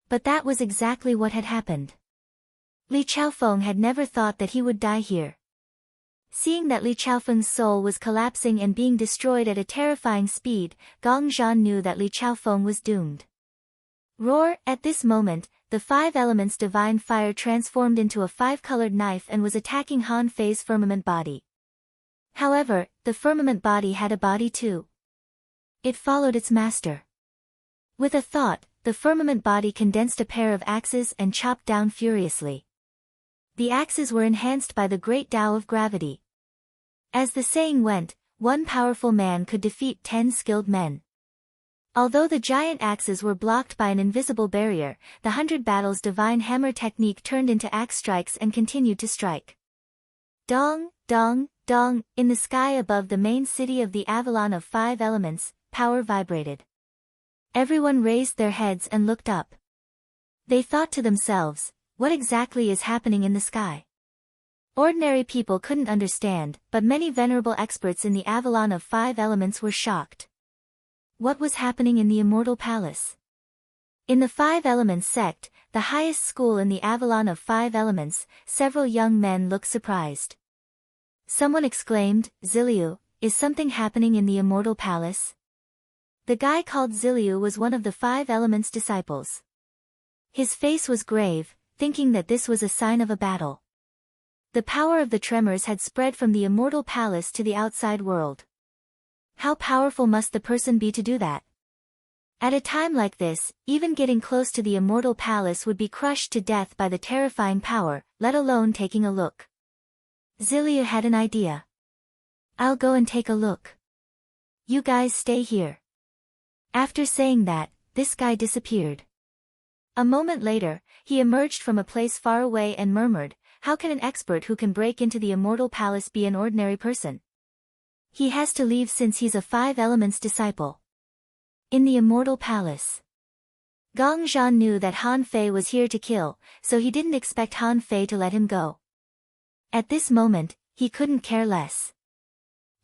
But that was exactly what had happened. Li Chaofeng had never thought that he would die here. Seeing that Li Chaofeng's soul was collapsing and being destroyed at a terrifying speed, Gong Zhan knew that Li Chaofeng was doomed. Roar! At this moment, the 5 elements divine fire transformed into a 5-colored knife and was attacking Han Fei's firmament body. However, the firmament body had a body too. It followed its master. With a thought, the firmament body condensed a pair of axes and chopped down furiously. The axes were enhanced by the great Tao of gravity. As the saying went, 1 powerful man could defeat 10 skilled men. Although the giant axes were blocked by an invisible barrier, the 100 battles divine hammer technique turned into axe strikes and continued to strike. Dong, dong, dong, in the sky above the main city of the Avalon of 5 elements, power vibrated. Everyone raised their heads and looked up. They thought to themselves, what exactly is happening in the sky? Ordinary people couldn't understand, but many venerable experts in the Avalon of 5 elements were shocked. What was happening in the Immortal Palace? In the 5 Elements sect, the highest school in the Avalon of 5 elements, several young men looked surprised. Someone exclaimed, Ziliu, is something happening in the Immortal Palace? The guy called Ziliu was one of the 5 elements disciples. His face was grave, thinking that this was a sign of a battle. The power of the tremors had spread from the Immortal Palace to the outside world. How powerful must the person be to do that? At a time like this, even getting close to the immortal palace would be crushed to death by the terrifying power, let alone taking a look. Zilia had an idea. "I'll go and take a look. You guys stay here." After saying that, this guy disappeared. A moment later, he emerged from a place far away and murmured, "How can an expert who can break into the immortal palace be an ordinary person? He has to leave since he's a five elements disciple." In the immortal palace, Gong Zhan knew that Han Fei was here to kill, so he didn't expect Han Fei to let him go. At this moment, he couldn't care less.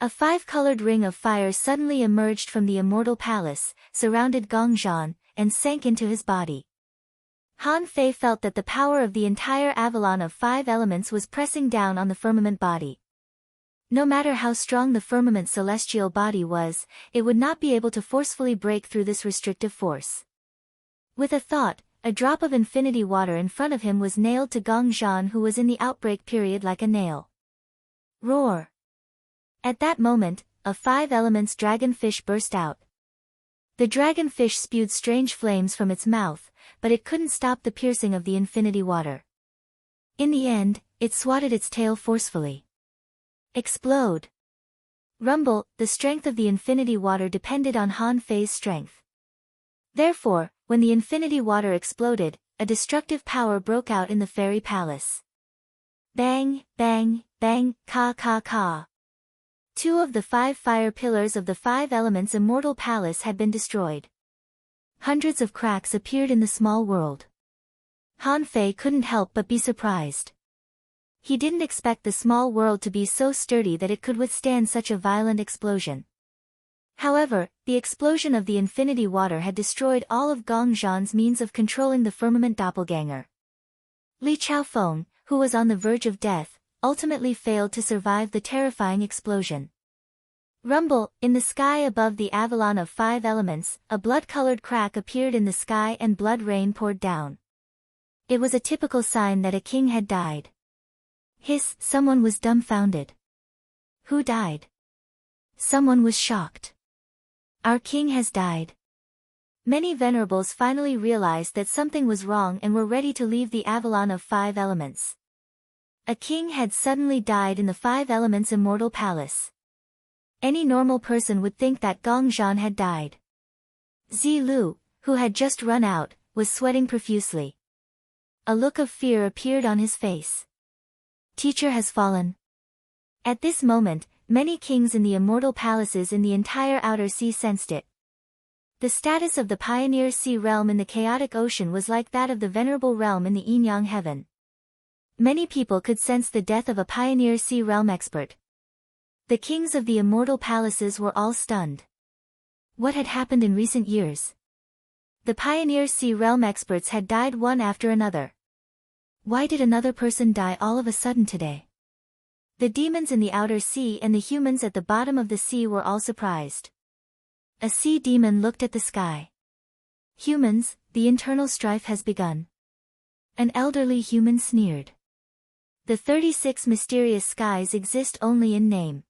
A five-colored ring of fire suddenly emerged from the immortal palace, surrounded Gong Zhan, and sank into his body. Han Fei felt that the power of the entire Avalon of five elements was pressing down on the firmament body. No matter how strong the firmament celestial body was, it would not be able to forcefully break through this restrictive force. With a thought, a drop of infinity water in front of him was nailed to Gong Zhan, who was in the outbreak period like a nail. Roar! At that moment, a five elements dragonfish burst out. The dragonfish spewed strange flames from its mouth, but it couldn't stop the piercing of the infinity water. In the end, it swatted its tail forcefully. Explode! Rumble, the strength of the infinity water depended on Han Fei's strength. Therefore, when the infinity water exploded, a destructive power broke out in the fairy palace. Bang, bang, bang, ka ka ka. Two of the five fire pillars of the five elements immortal palace had been destroyed. Hundreds of cracks appeared in the small world. Han Fei couldn't help but be surprised. He didn't expect the small world to be so sturdy that it could withstand such a violent explosion. However, the explosion of the infinity water had destroyed all of Gong Zhan's means of controlling the firmament doppelganger. Li Chaofeng, who was on the verge of death, ultimately failed to survive the terrifying explosion. Rumble, in the sky above the Avalon of five elements, a blood-colored crack appeared in the sky and blood rain poured down. It was a typical sign that a king had died. Hiss, someone was dumbfounded. Who died? Someone was shocked. Our king has died. Many venerables finally realized that something was wrong and were ready to leave the Avalon of five elements. A king had suddenly died in the five elements immortal palace. Any normal person would think that Gong Zhan had died. Zi Lu, who had just run out, was sweating profusely. A look of fear appeared on his face. Teacher has fallen. At this moment, many kings in the immortal palaces in the entire outer sea sensed it. The status of the pioneer sea realm in the chaotic ocean was like that of the venerable realm in the yin-yang heaven. Many people could sense the death of a pioneer sea realm expert. The kings of the immortal palaces were all stunned. What had happened in recent years? The pioneer sea realm experts had died one after another. Why did another person die all of a sudden today? The demons in the outer sea and the humans at the bottom of the sea were all surprised. A sea demon looked at the sky. Humans, the internal strife has begun. An elderly human sneered. The 36 mysterious skies exist only in name.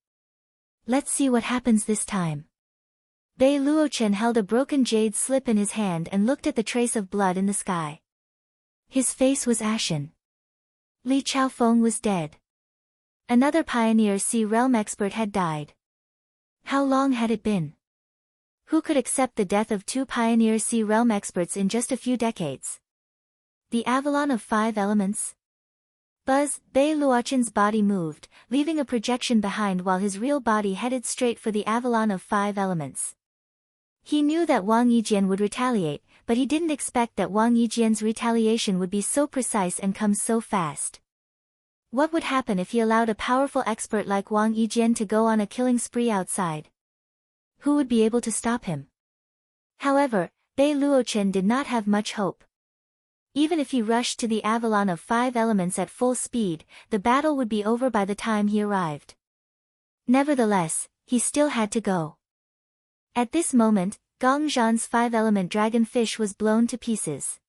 Let's see what happens this time. Bei Luochen held a broken jade slip in his hand and looked at the trace of blood in the sky. His face was ashen. Li Chaofeng was dead. Another pioneer sea realm expert had died. How long had it been? Who could accept the death of two pioneer sea realm experts in just a few decades? The Avalon of five elements? Buzz, Bei Luochen's body moved, leaving a projection behind while his real body headed straight for the Avalon of five elements. He knew that Wang Yijian would retaliate, but he didn't expect that Wang Yijian's retaliation would be so precise and come so fast. What would happen if he allowed a powerful expert like Wang Yijian to go on a killing spree outside? Who would be able to stop him? However, Bei Luochen did not have much hope. Even if he rushed to the Avalon of five elements at full speed, the battle would be over by the time he arrived. Nevertheless, he still had to go. At this moment, Gong Zhan's five-element dragonfish was blown to pieces.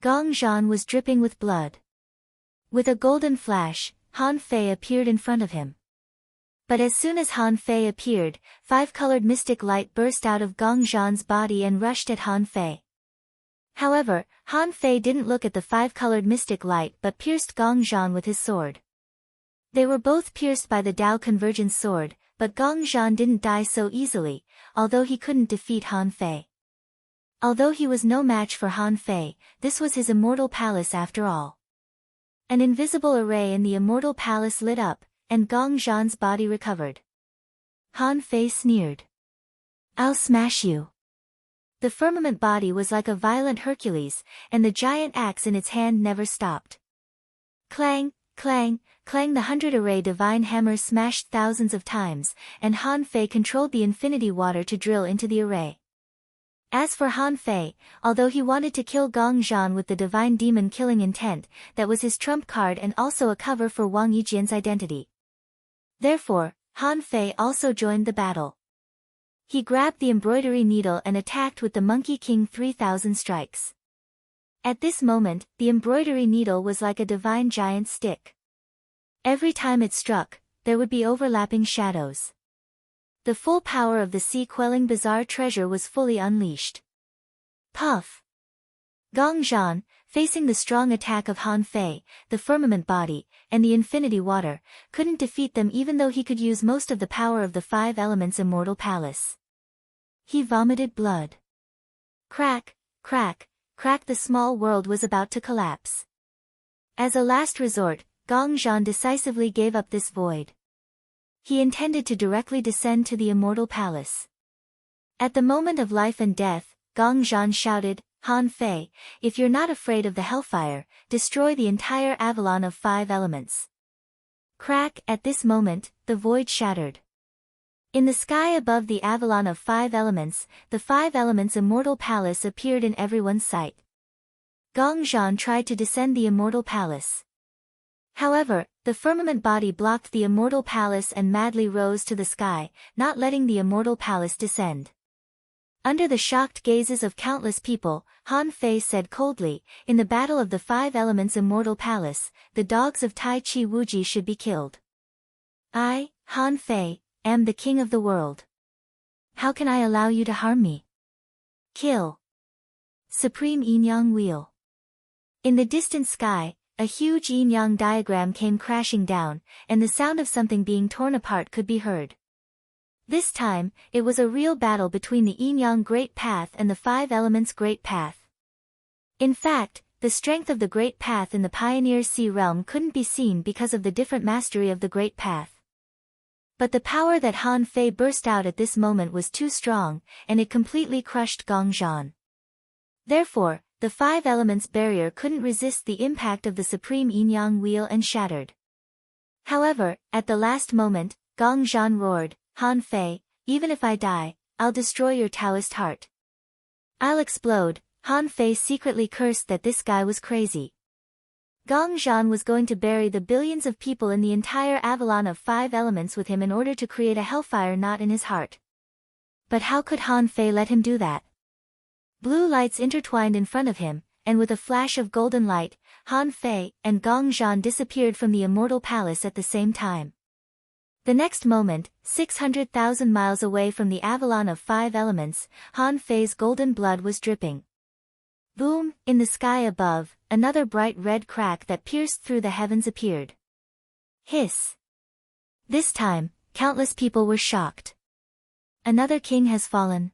Gong Zhan was dripping with blood. With a golden flash, Han Fei appeared in front of him. But as soon as Han Fei appeared, five-colored mystic light burst out of Gong Zhan's body and rushed at Han Fei. However, Han Fei didn't look at the five-colored mystic light but pierced Gong Zhan with his sword. They were both pierced by the Tao Convergence sword, but Gong Zhan didn't die so easily, although he couldn't defeat Han Fei. Although he was no match for Han Fei, this was his immortal palace after all. An invisible array in the immortal palace lit up, and Gong Zhan's body recovered. Han Fei sneered. "I'll smash you." The firmament body was like a violent Hercules, and the giant axe in its hand never stopped. Clang, clang, clang, the 100 divine hammers smashed thousands of times, and Han Fei controlled the infinity water to drill into the array. As for Han Fei, although he wanted to kill Gong Zhan with the divine demon killing intent, that was his trump card and also a cover for Wang Yijian's identity. Therefore, Han Fei also joined the battle. He grabbed the embroidery needle and attacked with the Monkey King 3000 strikes. At this moment, the embroidery needle was like a divine giant stick. Every time it struck, there would be overlapping shadows. The full power of the sea-quelling bizarre treasure was fully unleashed. Puff! Gong Zhan, facing the strong attack of Han Fei, the firmament body, and the infinity water, couldn't defeat them even though he could use most of the power of the five elements immortal palace. He vomited blood. Crack, crack, crack, the small world was about to collapse. As a last resort, Gong Zhan decisively gave up this void. He intended to directly descend to the immortal palace. At the moment of life and death, Gong Zhan shouted, "Han Fei, if you're not afraid of the hellfire, destroy the entire Avalon of five elements." Crack, at this moment, the void shattered. In the sky above the Avalon of five elements, the five elements immortal palace appeared in everyone's sight. Gong Zhan tried to descend the immortal palace. However, the firmament body blocked the immortal palace and madly rose to the sky, not letting the immortal palace descend. Under the shocked gazes of countless people, Han Fei said coldly, "In the battle of the five elements immortal palace, the dogs of Tai Chi Wuji should be killed. I, Han Fei, am the king of the world. How can I allow you to harm me? Kill." Supreme Yin-Yang Wheel. In the distant sky, a huge yin-yang diagram came crashing down, and the sound of something being torn apart could be heard. This time, it was a real battle between the yin-yang Great Path and the five elements Great Path. In fact, the strength of the Great Path in the Pioneer Sea realm couldn't be seen because of the different mastery of the Great Path. But the power that Han Fei burst out at this moment was too strong, and it completely crushed Gong Zhan. Therefore, the five elements barrier couldn't resist the impact of the supreme yin-yang wheel and shattered. However, at the last moment, Gong Zhan roared, "Han Fei, even if I die, I'll destroy your Taoist heart. I'll explode." Han Fei secretly cursed that this guy was crazy. Gong Zhan was going to bury the billions of people in the entire Avalon of five elements with him in order to create a hellfire knot in his heart. But how could Han Fei let him do that? Blue lights intertwined in front of him, and with a flash of golden light, Han Fei and Gong Zhan disappeared from the immortal palace at the same time. The next moment, 600,000 miles away from the Avalon of five elements, Han Fei's golden blood was dripping. Boom, in the sky above, another bright red crack that pierced through the heavens appeared. Hiss. This time, countless people were shocked. Another king has fallen.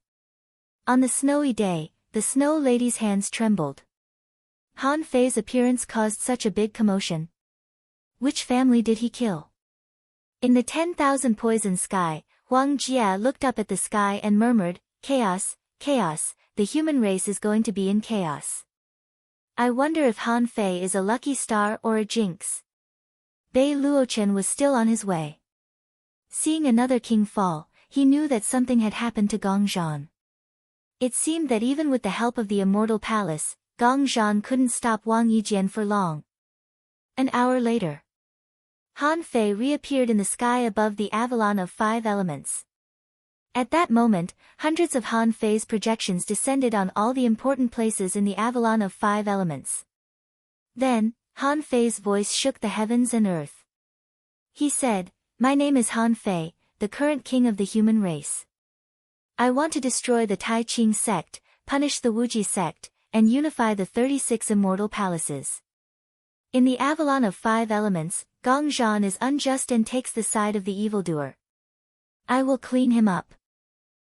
On the snowy day, the Snow Lady's hands trembled. Han Fei's appearance caused such a big commotion. Which family did he kill? In the 10,000 poison sky, Huang Jia looked up at the sky and murmured, "Chaos, chaos, the human race is going to be in chaos. I wonder if Han Fei is a lucky star or a jinx." Bei Luochen was still on his way. Seeing another king fall, he knew that something had happened to Gong Zhan. It seemed that even with the help of the immortal palace, Gong Zhan couldn't stop Wang Yijian for long. An hour later, Han Fei reappeared in the sky above the Avalon of five elements. At that moment, hundreds of Han Fei's projections descended on all the important places in the Avalon of five elements. Then, Han Fei's voice shook the heavens and earth. He said, My name is Han Fei, the current king of the human race. I want to destroy the Tai Ching sect, punish the Wuji sect, and unify the 36 immortal palaces. In the Avalon of 5 elements, Gong Zhan is unjust and takes the side of the evildoer. I will clean him up.